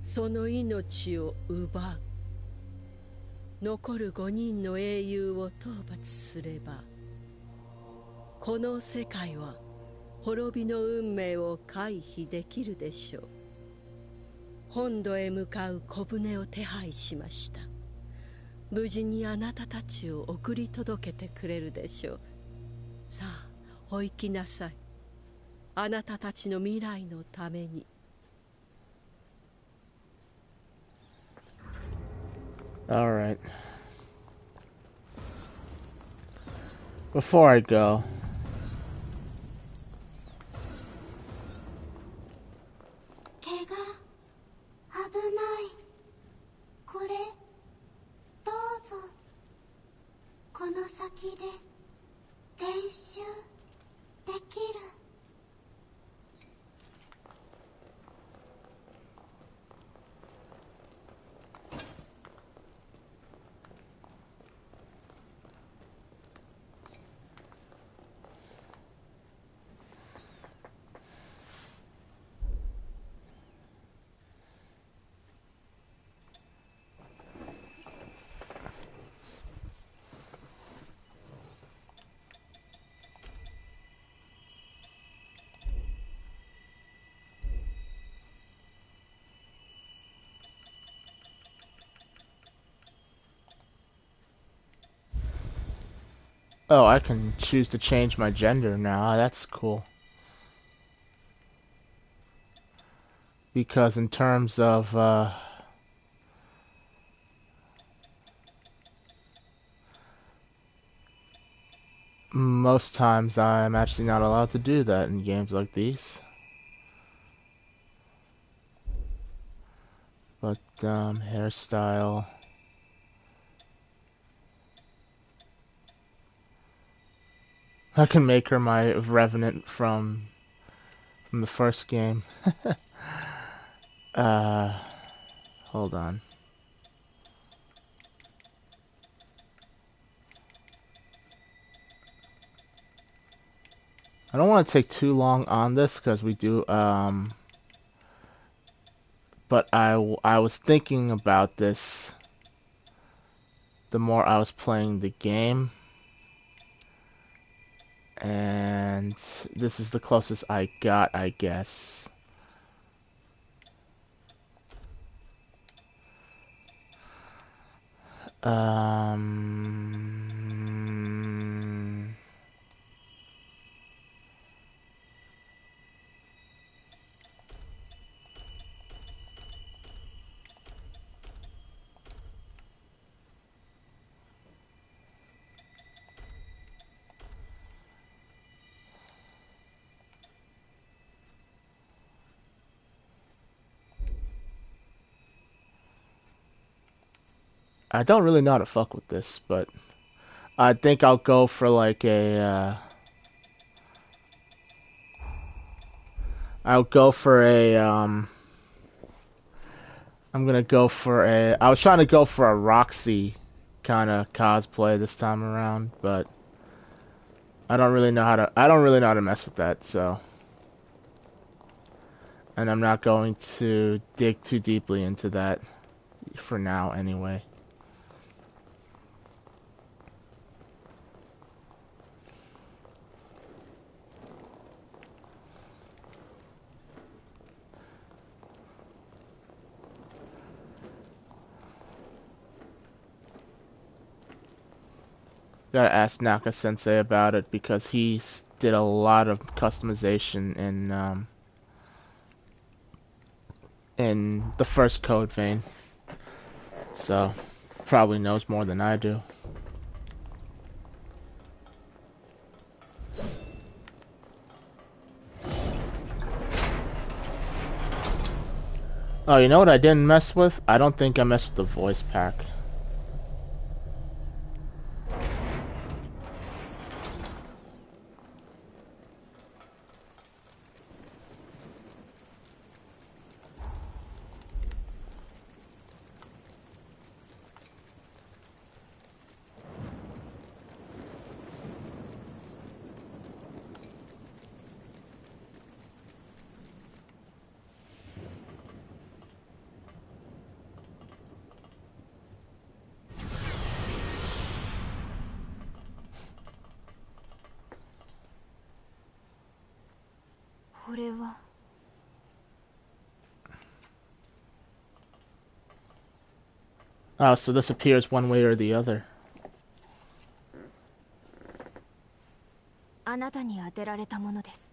その命を奪う。残る5人の英雄を討伐すれば、この世界は滅びの運命を回避できるでしょう。本土へ向かう小舟を手配しました。無事にあなたたちを送り届けてくれるでしょう。さあ、お行きなさい。あなたたちの未来のために。
All right. Before I go, oh, I can choose to change my gender now. That's cool. because in terms of most times I'm actually not allowed to do that in games like these. But hairstyle. I can make her my Revenant from the first game. Hold on. I don't want to take too long on this because we do but I was thinking about this the more I was playing the game, and this is the closest I got, I guess. I don't really know how to fuck with this, but I think I'll go for like a I'll go for a I'm gonna go for a I was trying to go for a Roxy kind of cosplay this time around, but I don't really know how to mess with that, so, and I'm not going to dig too deeply into that for now anyway. Gotta ask Naka-sensei about it because he did a lot of customization in the first Code Vein, so probably knows more than I do. Oh, you know what I didn't mess with? I don't think I messed with the voice pack. Oh, so this appears one way or the other.
あなたに当てられたものです。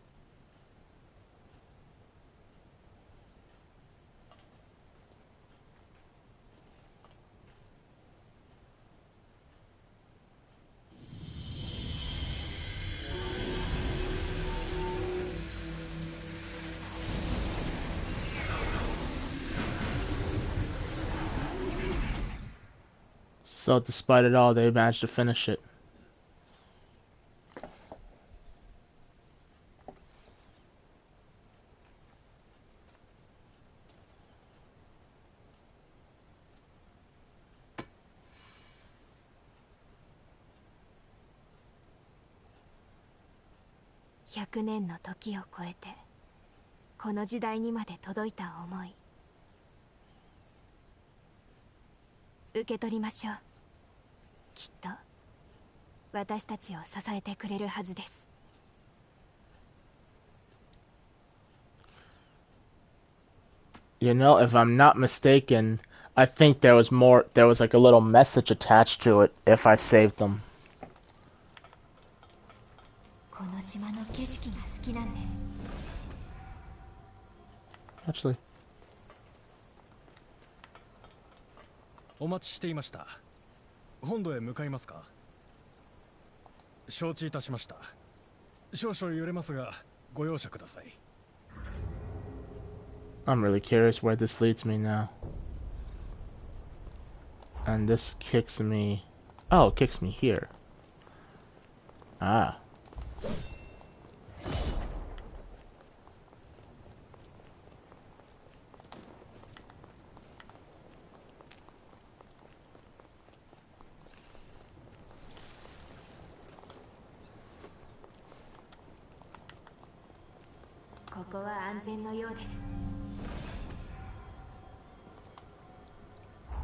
So despite it all, they managed to finish it.100
年の時を超えてこの時代にまで届いた思い、受け取りましょう。きっと私たちを支えてくれるはずです。
You know, if I'm not mistaken, I think there was like a little message attached to it if I saved them.
この島の景色が好きなんです。
Actually,
お待ちしていました。本土へ向かいますか？承知いたしました。少々揺れますがご容赦ください。
I'm really curious where this leads me now. And this kicks me... Oh, it kicks me here. Ah.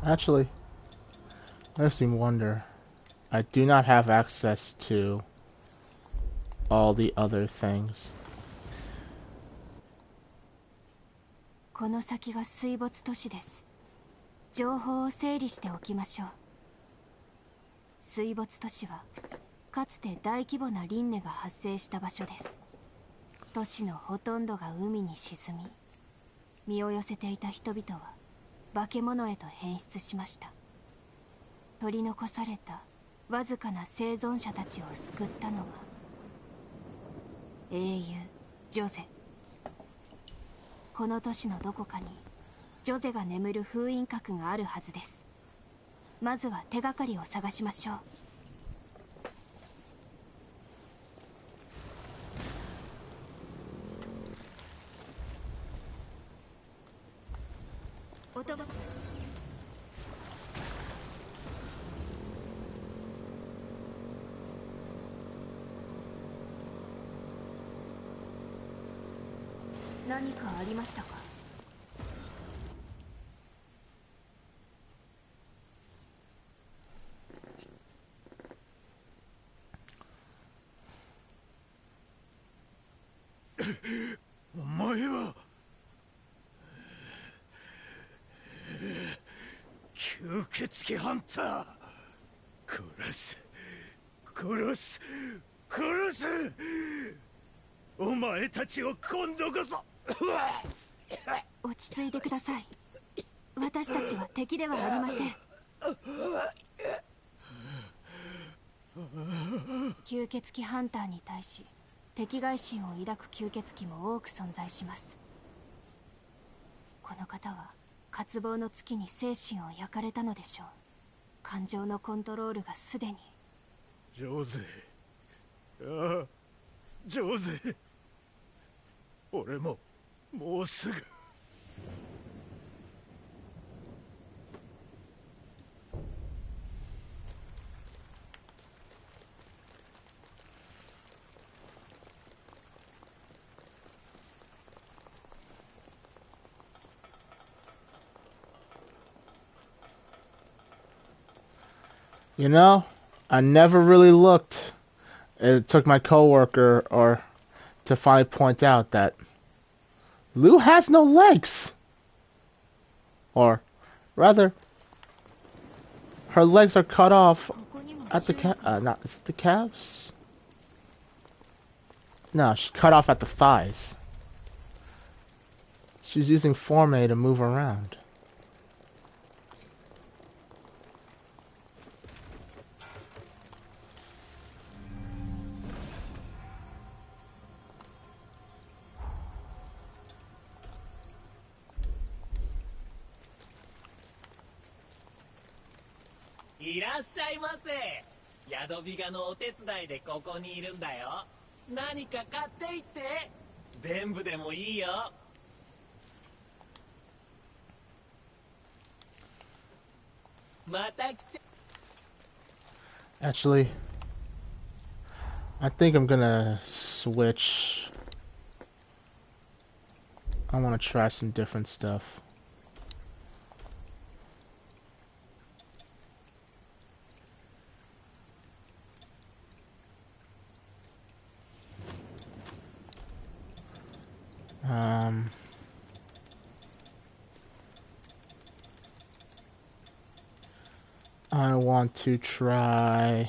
Actually, makes me wonder. I do not have access to all the other things.
この先が水没都市です。情報を整理しておきましょう。水没都市はかつて大規模な輪廻が発生した場所です。都市のほとんどが海に沈み、身を寄せていた人々は化け物へと変質しました。取り残されたわずかな生存者たちを救ったのが英雄ジョゼ。この都市のどこかにジョゼが眠る封印閣があるはずです。まずは手がかりを探しましょう。音星。何かありましたか？
お前は吸血鬼ハンター。殺す殺す殺す。お前たちを今度こそ。
落ち着いてください。私たちは敵ではありません。吸血鬼ハンターに対し敵外心を抱く吸血鬼も多く存在します。この方は渇望の月に精神を焼かれたのでしょう。感情のコントロールがすでに。
ジョゼ、ああジョゼ、俺ももうすぐ。
You know, I never really looked. It took my coworker to finally point out that Lou has no legs. Or rather, her legs are cut off at the is it the calves? No, she's cut off at the thighs. She's using Forme to move around.
"いらっしゃいませ。宿ビガのお手伝いでここにいるんだよ。何か買っていって。全部でもいいよ。また来て。
Actually, I think I'm gonna switch. I want to try some different stuff. I want to try.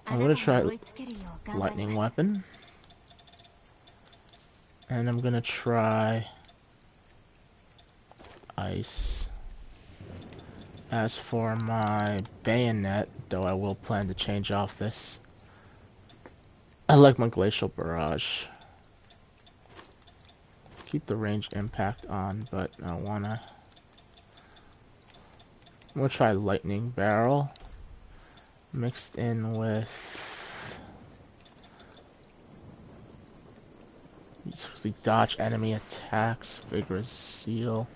I'm gonna try lightning weapon, and I'm gonna try Ice. As for my bayonet, though I will plan to change off this. I like my Glacial Barrage. Keep the range impact on, but I'm gonna try Lightning Barrel mixed in with dodge enemy attacks, Vigorous Seal.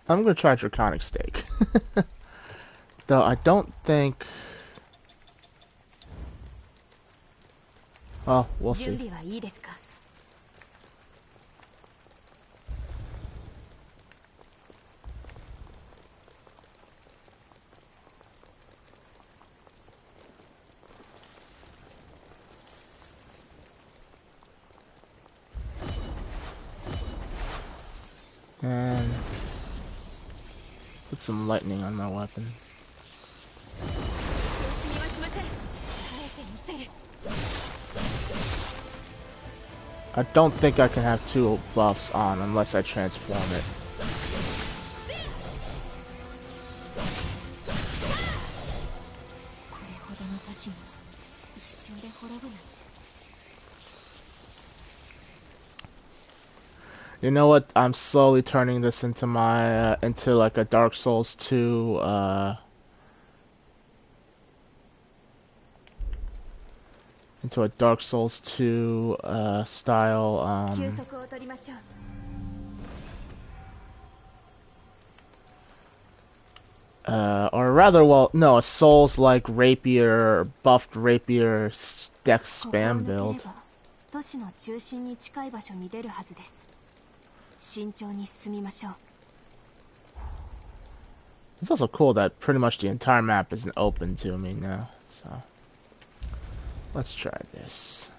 I'm gonna try Draconic Stake. Though I don't think... Well, we'll see. And put some lightning on my weapon. I don't think I can have two buffs on unless I transform it. You know what? I'm slowly turning this into my into like a Dark Souls 2 into a Dark Souls 2 style or rather, well, no, a Souls-like rapier, buffed rapier dex spam build. It's also cool that pretty much the entire map isn't open to me now, so let's try this.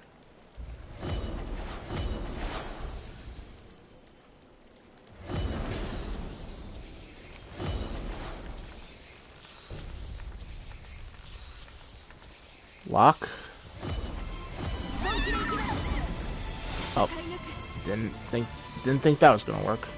Lock. Oh, didn't think that was gonna work.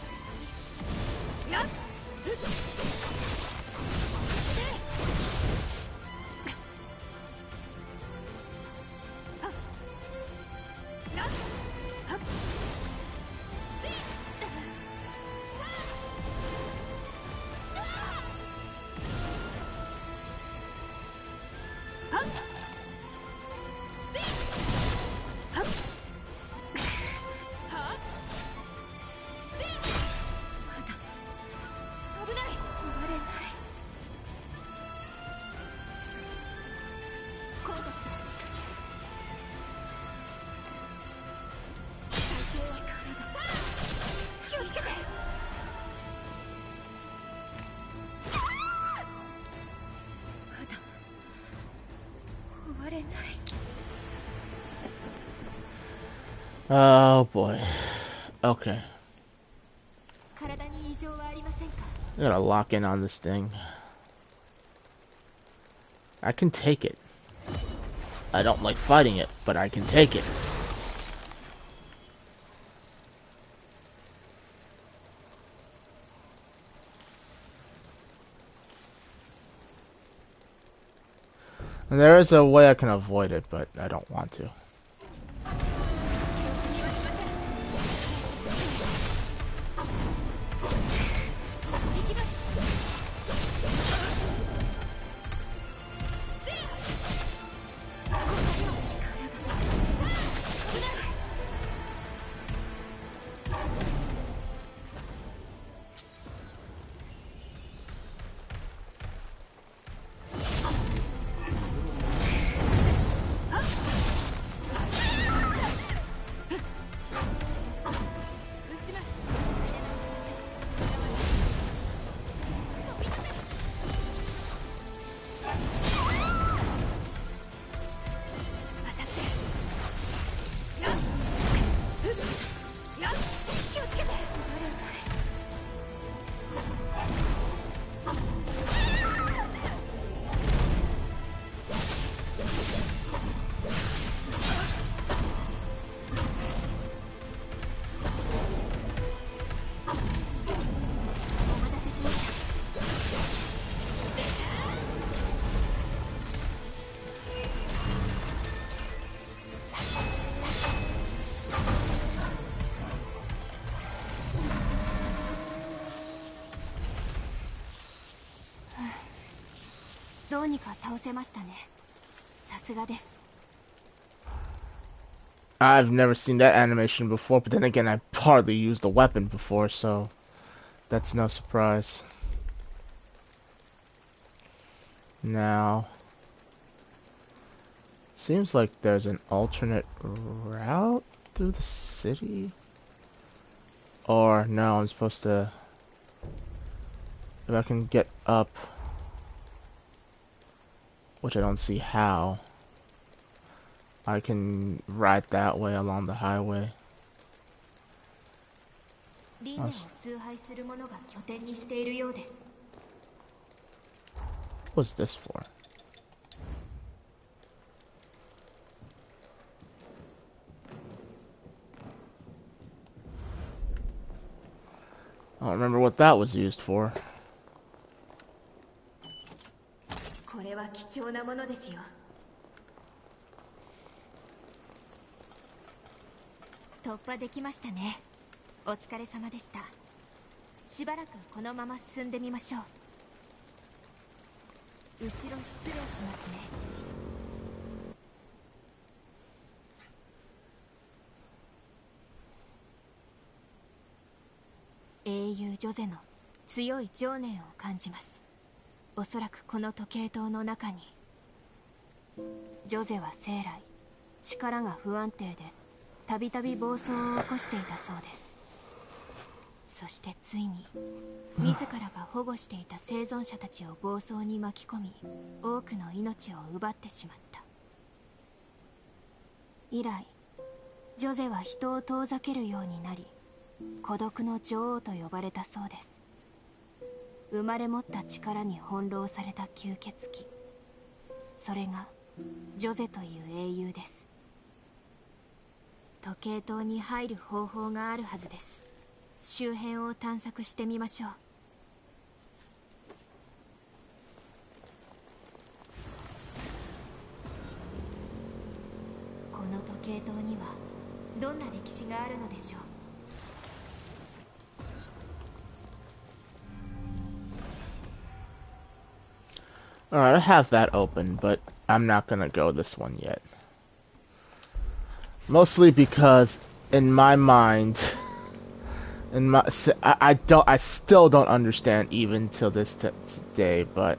Oh boy. Okay. I gotta lock in on this thing. I can take it. I don't like fighting it, but I can take it. And there is a way I can avoid it, but I don't want to. I've never seen that animation before, but then again, I've hardly used the weapon before, so that's no surprise. Now, seems like there's an alternate route through the city. Or, no, I'm supposed to... If I can get up... Which I don't see how. I can ride that way along the highway. What's this for? I don't remember what that was used for. Alright, I have that open, but I'm not gonna go this one yet. Mostly because, in my mind, I still don't understand even till this day, but...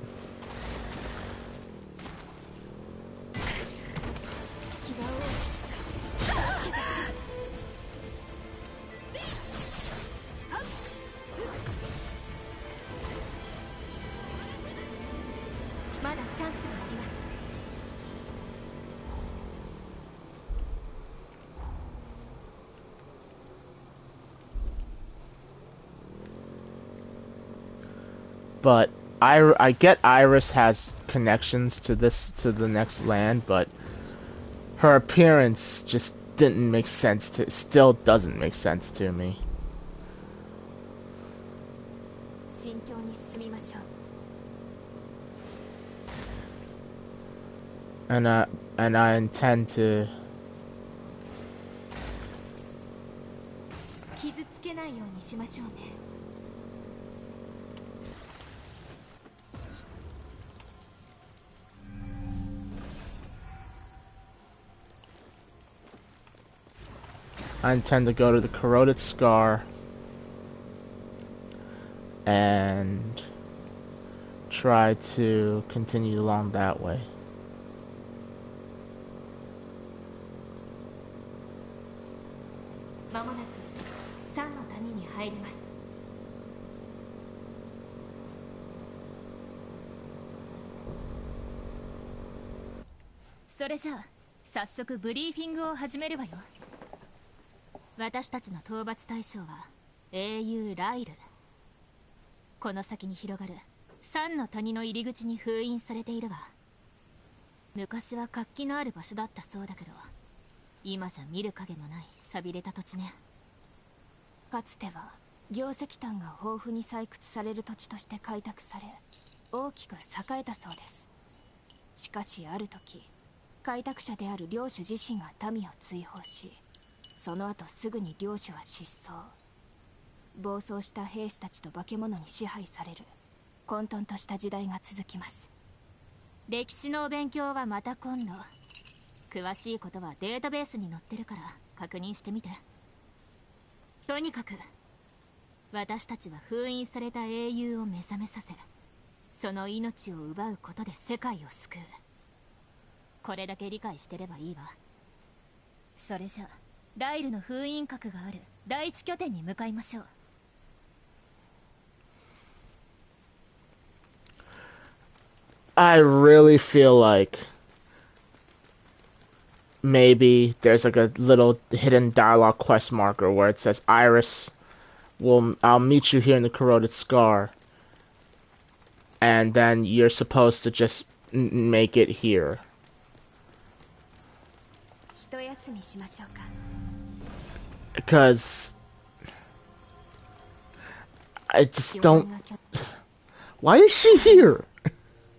But I get Iris has connections to the next land, but her appearance just didn't make sense still doesn't make sense to me. And I intend to.
傷つけないようにしましょうね。
I intend to go to the Corroded Scar and try to continue along that way.
まもなく山の谷に入ります。
それじゃあ早速ブリーフィングを始めるわよ。私たちの討伐対象は英雄ライル。この先に広がる山の谷の入り口に封印されているわ。昔は活気のある場所だったそうだけど、今じゃ見る影もない寂れた土地ね。
かつては業石炭が豊富に採掘される土地として開拓され、大きく栄えたそうです。しかしある時、開拓者である領主自身が民を追放し、その後すぐに領主は失踪。暴走した兵士たちと化け物に支配される混沌とした時代が続きます。
歴史のお勉強はまた今度。詳しいことはデータベースに載ってるから確認してみて。とにかく私たちは封印された英雄を目覚めさせ、その命を奪うことで世界を救う。これだけ理解してればいいわ。それじゃあライルの封印閣がある第一拠点に向かいましょう。
I really feel like maybe there's like a little hidden dialogue quest marker where it says Iris I'll meet you here in the Corroded Scar, and then you're supposed to just make it here.
一休みしましょうか。
Because I just don't. Why is she here?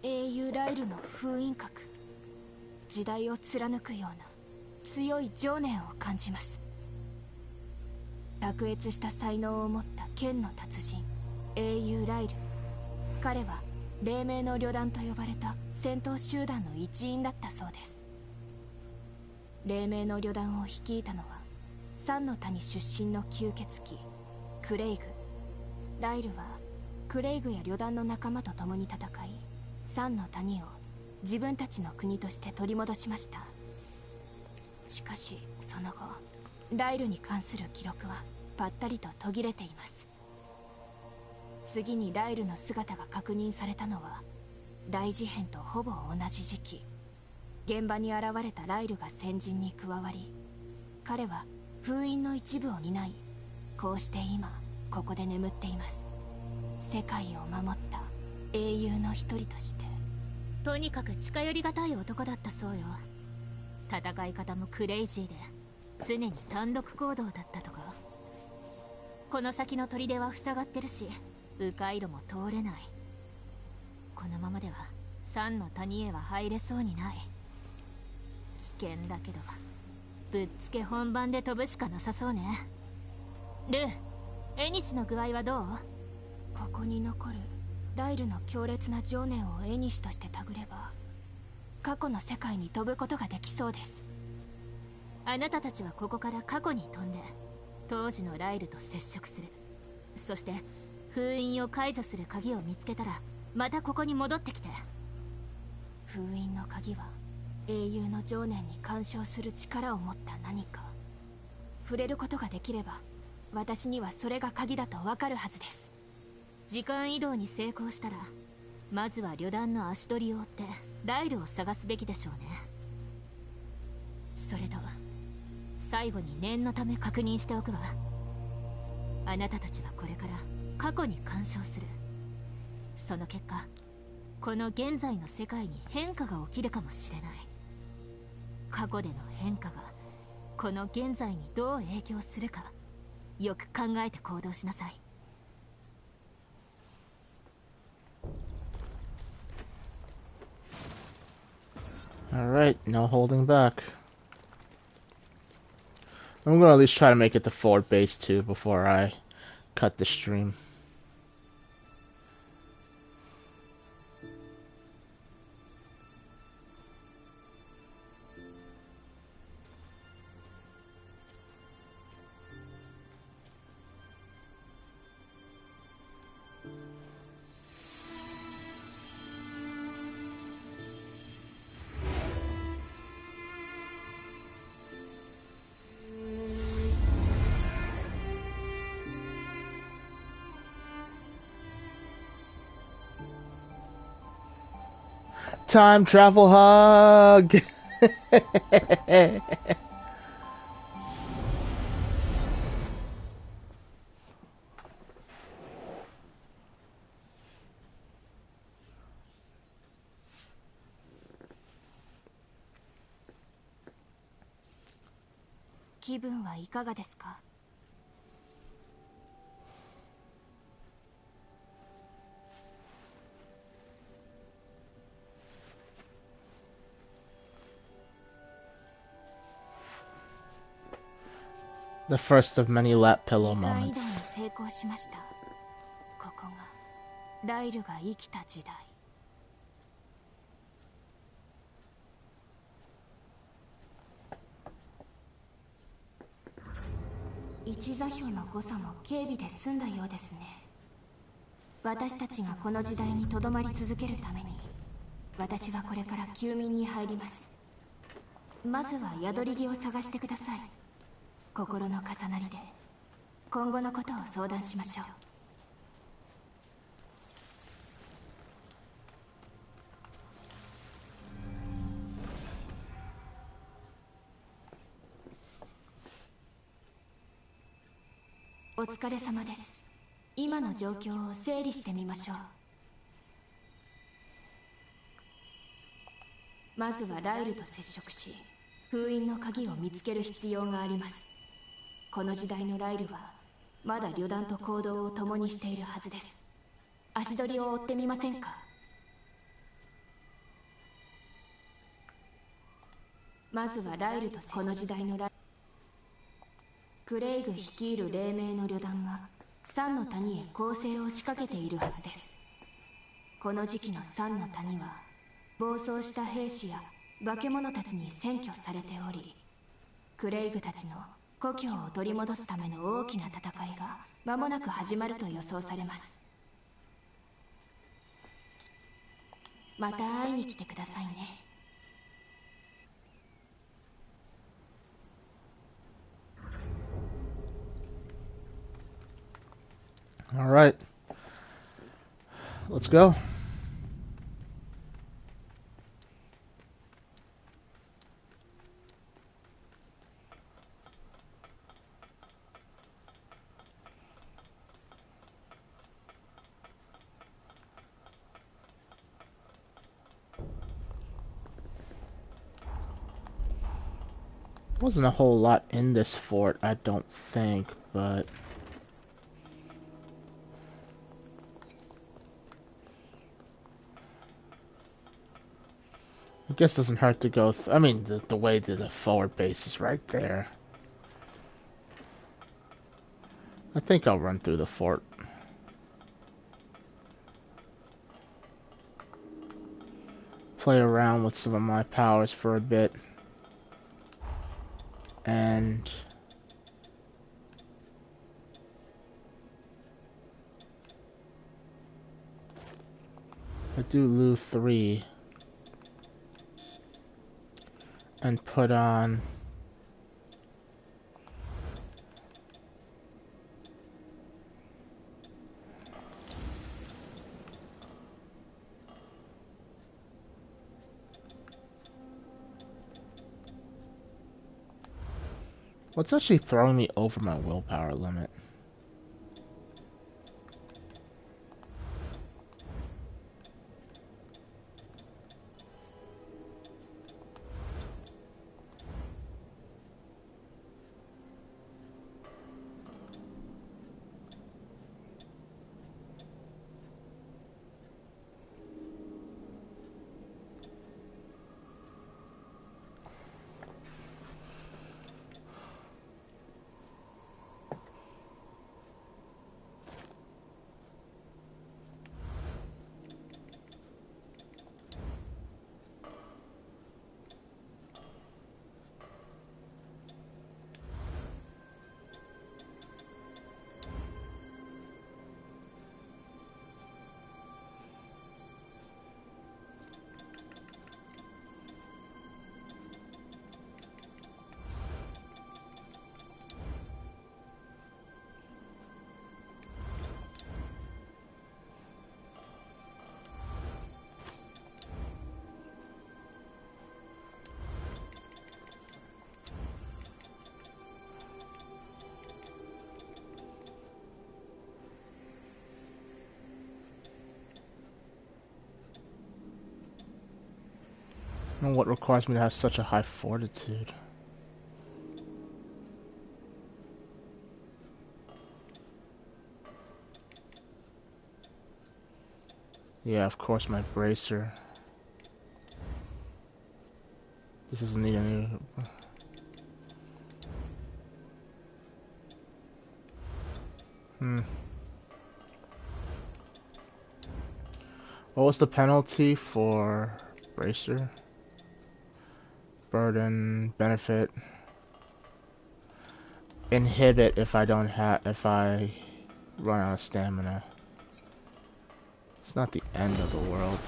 英雄ライルの封印閣、時代を貫くような強い情念を感じます。卓越した才能を持った剣の達人英雄ライル。彼は黎明の旅団と呼ばれた戦闘集団の一員だったそうです。黎明の旅団を率いたのは山の谷出身の吸血鬼クレイグ。ライルはクレイグや旅団の仲間と共に戦い、山の谷を自分たちの国として取り戻しました。しかしその後、ライルに関する記録はぱったりと途切れています。次にライルの姿が確認されたのは大事変とほぼ同じ時期。現場に現れたライルが先陣に加わり、彼は封印の一部を担い、こうして今ここで眠っています。世界を守った英雄の一人として。
とにかく近寄りがたい男だったそうよ。戦い方もクレイジーで常に単独行動だったとか。この先の砦は塞がってるし、迂回路も通れない。このままでは山の谷へは入れそうにない。危険だけどぶっつけ本番で飛ぶしかなさそうね。ルー、エニシの具合はどう？
ここに残るライルの強烈な情念をエニシとして手繰れば、過去の世界に飛ぶことができそうです。
あなたたちはここから過去に飛んで当時のライルと接触する。そして封印を解除する鍵を見つけたらまたここに戻ってきて。
封印の鍵は英雄の情念に干渉する力を持った何か。触れることができれば私にはそれが鍵だとわかるはずです。
時間移動に成功したらまずは旅団の足取りを追ってライルを探すべきでしょうね。それと最後に念のため確認しておくわ。あなたたちはこれから過去に干渉する。その結果この現在の世界に変化が起きるかもしれない。過去での変化がこの現在にどう影響するかよく考えて行動しなさい。
Alright, no holding back. I'm gonna at least try to make it to forward base too before I cut the stream. Time travel hug!
気分はいかがですか?
The first of many lap pillow
時間移動に
moments.
成功しました。ここがライルが生きた時代。一座標の誤差も警備で済んだようですね。私たちがこの時代にとどまり続けるために、私はこれから休眠に入ります。まずは宿り木を探してください。心の重なりで今後のことを相談しましょう。お疲れ様です。今の状況を整理してみましょう。まずはライルと接触し、封印の鍵を見つける必要があります。この時代のライルはまだ旅団と行動を共にしているはずです。足取りを追ってみませんか？まずはライルとこの時代のライル、クレイグ率いる黎明の旅団が三の谷へ攻勢を仕掛けているはずです。この時期の三の谷は暴走した兵士や化け物たちに占拠されており、クレイグたちの故郷を取り戻すための大きな戦いが間もなく始まると予想されます。また会いに来てくださいね。
Alright. Let's go. Wasn't a whole lot in this fort, I don't think, but I guess it doesn't hurt to go I mean, the way to the forward base is right there. I think I'll run through the fort. Play around with some of my powers for a bit. And I do Lu 3 and put on what's actually throwing me over my willpower limit? I don't know what requires me to have such a high fortitude. Yeah, of course, my bracer. This doesn't need any... What was the penalty for bracer? Burden, benefit, inhibit if I don't have, if I run out of stamina. It's not the end of the world.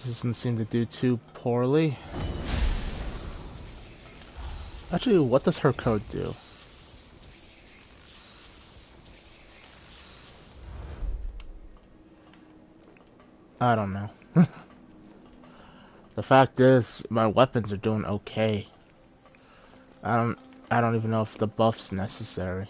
Doesn't seem to do too poorly. Actually, what does her code do? I don't know. The fact is, my weapons are doing okay. I don't even know if the buff's necessary.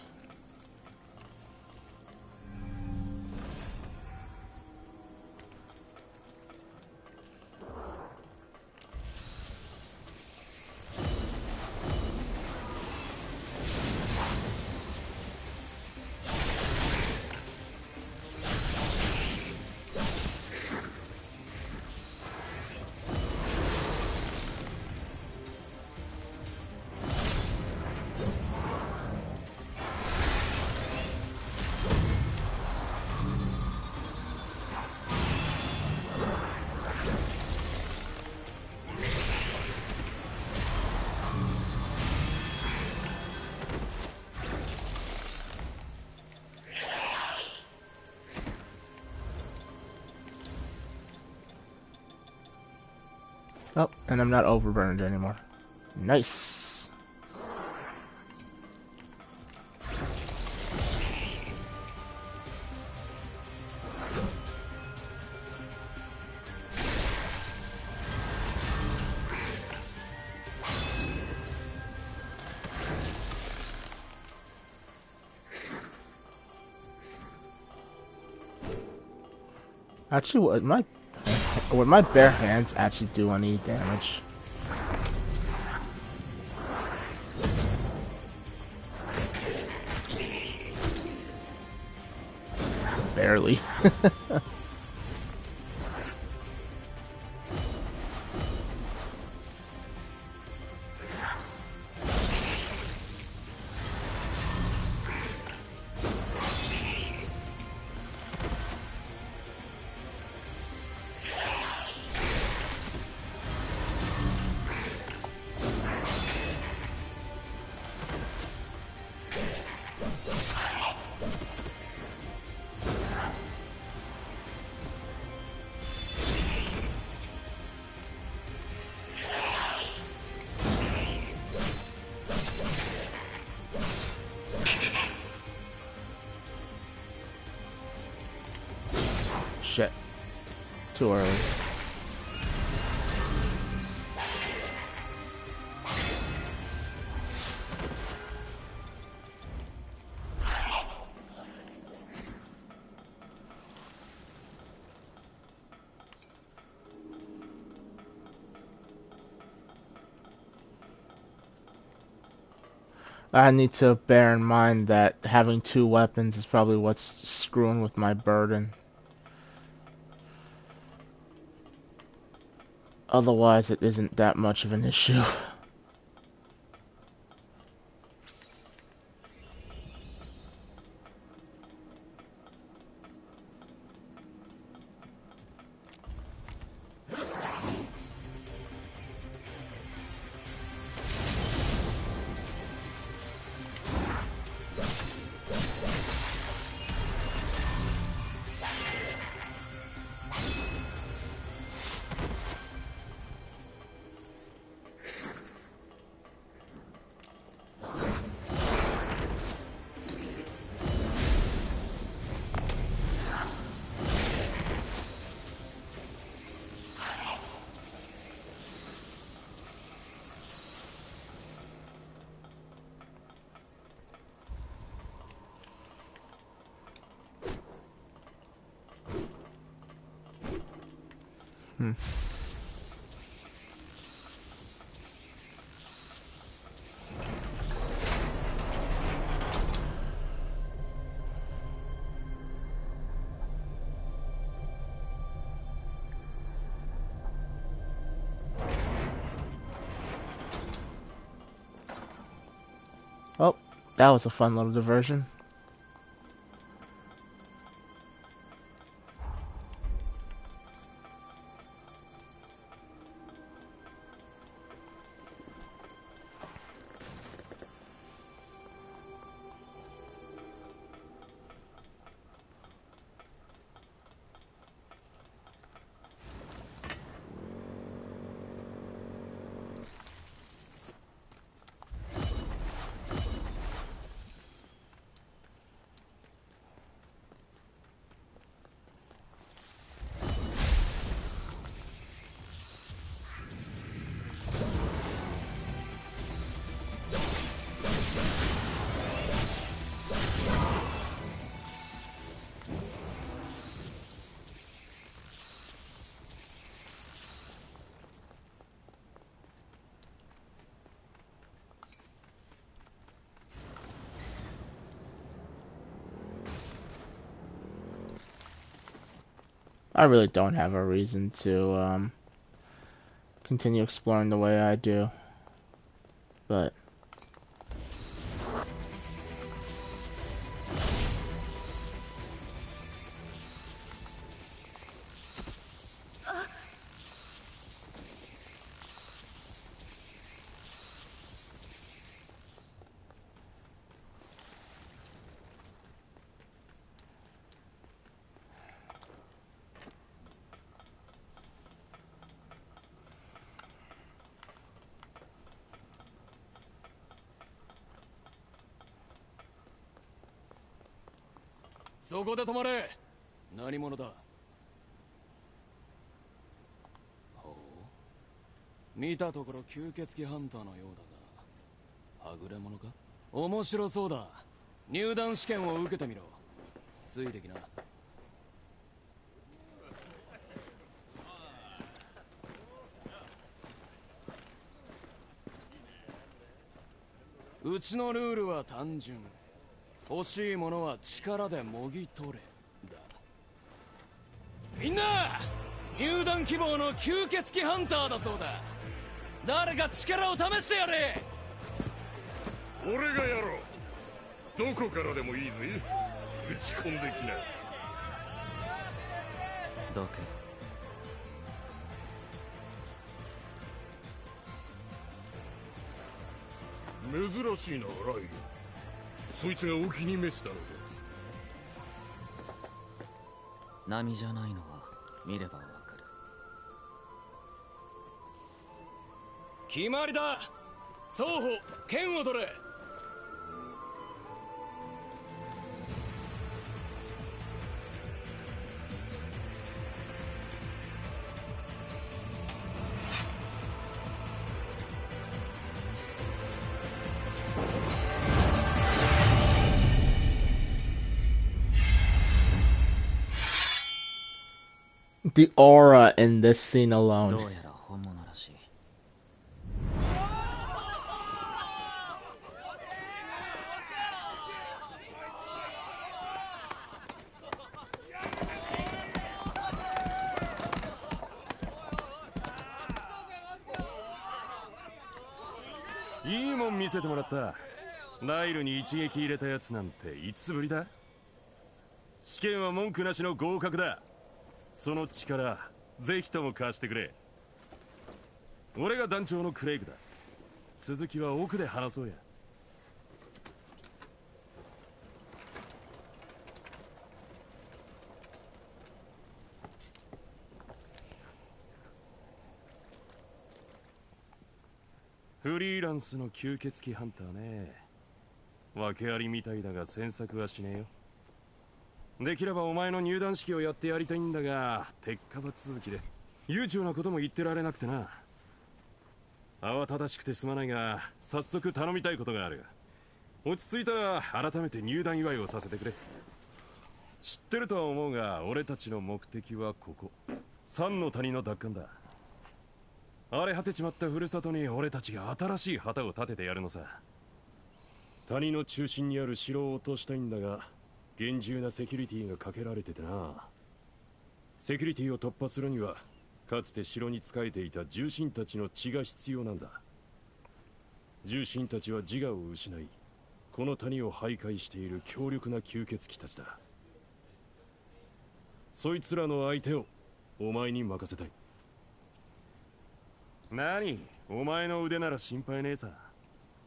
Oh, and I'm not overburned anymore. Nice. Actually, would my bare hands actually do any damage? Barely. Shit. Too early. I need to bear in mind that having two weapons is probably what's screwing with my burden. Otherwise, it isn't that much of an issue. Oh, that was a fun little diversion. I really don't have a reason to continue exploring the way I do, but
そこで止まれ。何者だ。ほう。見たところ吸血鬼ハンターのようだが、はぐれ者か。面白そうだ。入団試験を受けてみろ。ついてきな。うちのルールは単純。欲しいものは力でもぎ取れだ。みんな入団希望の吸血鬼ハンターだそうだ。誰か力を試してやれ。
俺がやろう。どこからでもいいぜ。打ち込んできな。
どけ。
珍しいな、ライル。そいつがお気に召したのだ。
波じゃないのは見ればわかる。
決まりだ。双方剣を取れ。
The aura in this scene alone.
どうやら本物らしい。
いいもん見せてもらった。ライルに一撃入れたやつなんていつぶりだ。試験は文句なしの合格だ。その力ぜひとも貸してくれ。俺が団長のクレイグだ。続きは奥で話そうや。フリーランスの吸血鬼ハンターね。訳ありみたいだが詮索はしねえよ。できればお前の入団式をやってやりたいんだが、鉄火場続きで悠長なことも言ってられなくてな。慌ただしくてすまないが、早速頼みたいことがある。落ち着いたら改めて入団祝いをさせてくれ。知ってるとは思うが、俺たちの目的はここ三の谷の奪還だ。荒れ果てちまったふるさとに俺たちが新しい旗を立ててやるのさ。谷の中心にある城を落としたいんだが、厳重なセキュリティがかけられててな。セキュリティを突破するには、かつて城に仕えていた重臣たちの血が必要なんだ。重臣たちは自我を失い、この谷を徘徊している強力な吸血鬼たちだ。そいつらの相手をお前に任せたい。何？お前の腕なら心配ねえさ。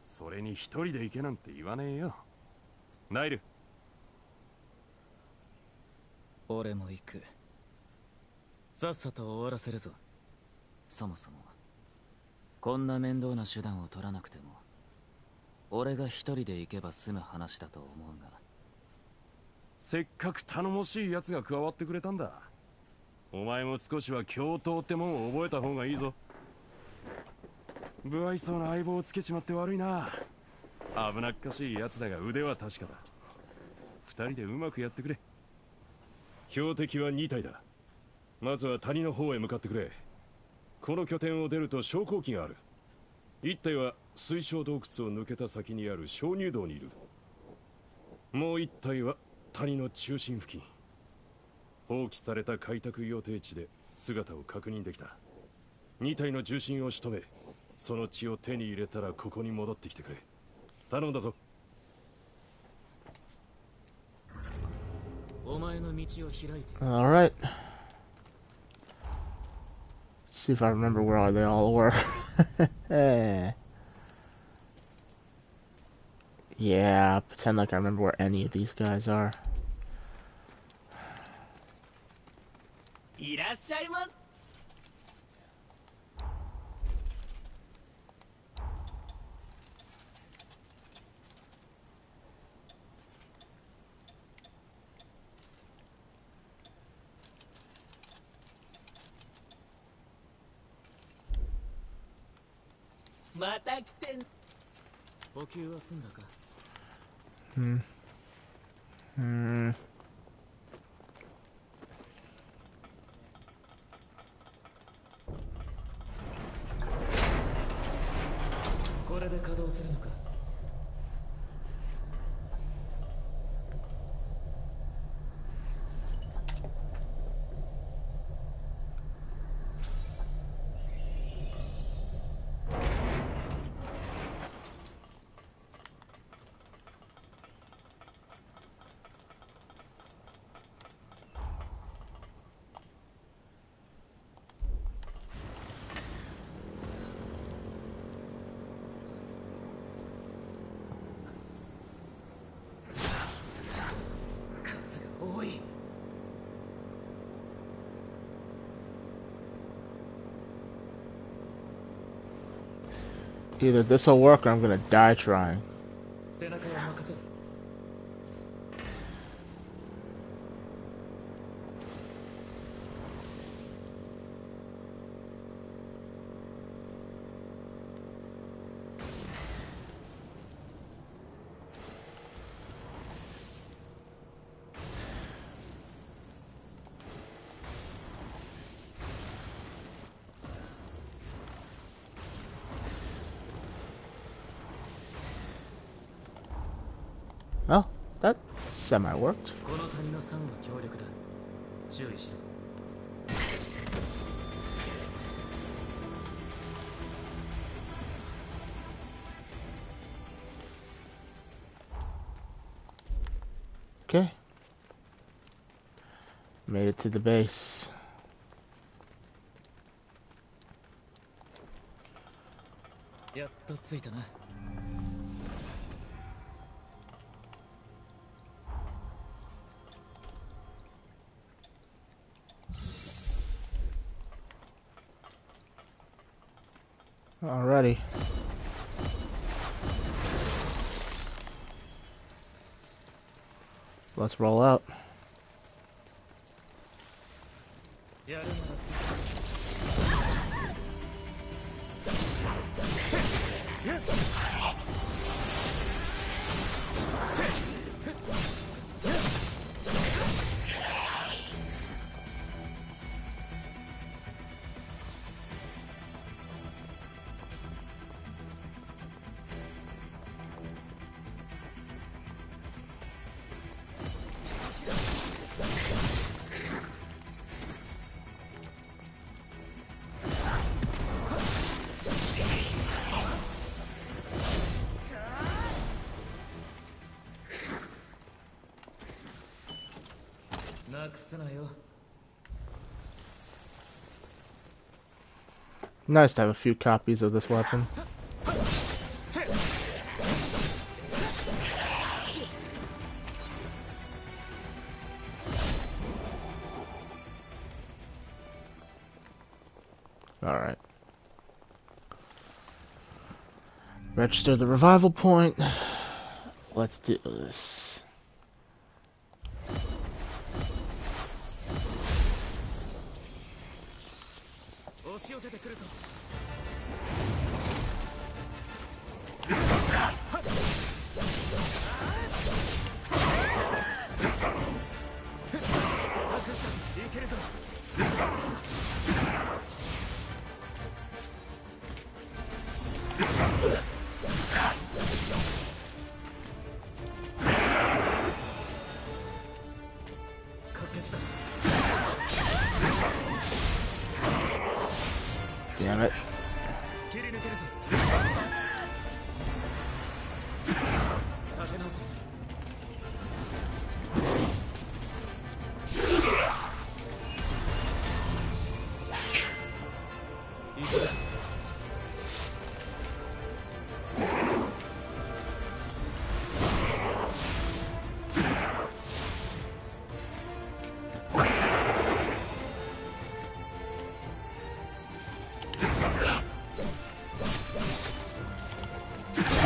それに一人で行けなんて言わねえよ。ナイル。
俺も行く。さっさと終わらせるぞ。そもそもこんな面倒な手段を取らなくても俺が一人で行けば済む話だと思うが。
せっかく頼もしい奴が加わってくれたんだ。お前も少しは共闘ってもんを覚えた方がいいぞ。不愛想な相棒をつけちまって悪いな。危なっかしい奴だが腕は確かだ。二人でうまくやってくれ。標的は2体だ。まずは谷の方へ向かってくれ。この拠点を出ると昇降機がある。1体は水晶洞窟を抜けた先にある鍾乳洞にいる。もう1体は谷の中心付近。放棄された開拓予定地で姿を確認できた。2体の重心を仕留め、その血を手に入れたらここに戻ってきてくれ。頼んだぞ。
お前の道を開いて。
Alright. See if I remember where they all were. Yeah, pretend like I remember where any of these guys are.
いらっしゃいま。また来てん。
補給は済んだか。これで稼働するのか。
Either this will work or I'm gonna die trying. Well, that semi-worked. Okay. Made it to the base. Alrighty. Let's roll out. Nice to have a few copies of this weapon. Alright. Register the revival point. Let's do this. Damn it.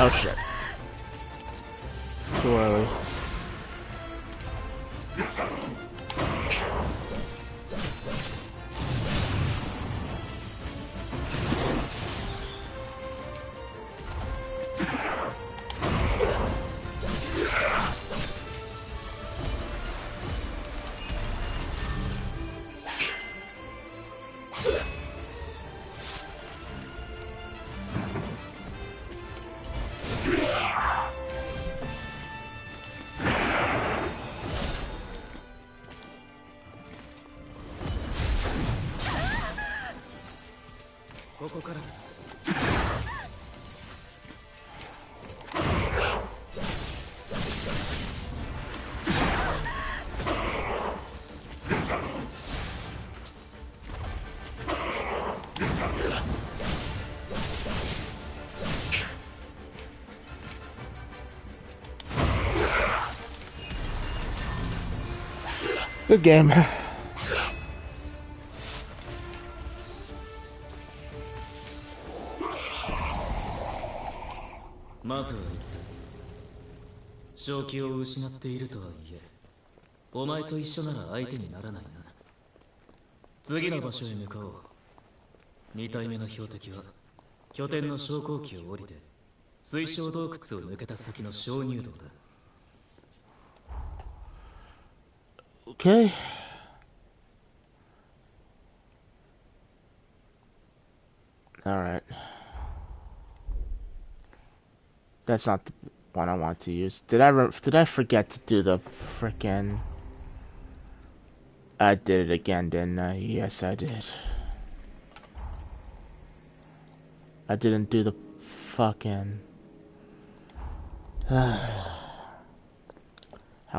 Oh shit. Too early. Good game.
Mazu, 正気を失っているとはいえ、お前と一緒なら相手にならないな。次の場所へ向かおう。2体目の標的は拠点の昇降機を降りて水晶洞窟を抜けた先の鍾乳洞だ。
Okay. Alright. That's not the one I want to use. Did I forget to do the frickin'... I did it again, didn't I? Yes, I did. I didn't do the fucking... How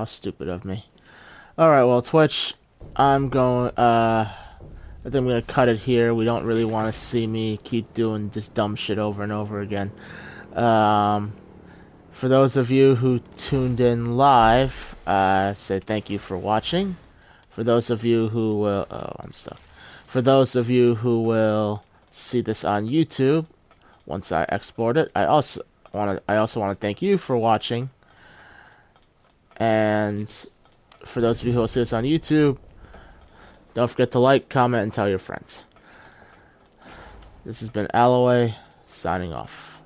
stupid of me. Alright, well, Twitch, I'm going, I think I'm going to cut it here. We don't really want to see me keep doing this dumb shit over and over again. For those of you who tuned in live, say thank you for watching. For those of you who will, I'm stuck. For those of you who will see this on YouTube, once I export it, I also want to thank you for watching. And for those of you who will see this on YouTube, don't forget to like, comment, and tell your friends. This has been Alloway, signing off.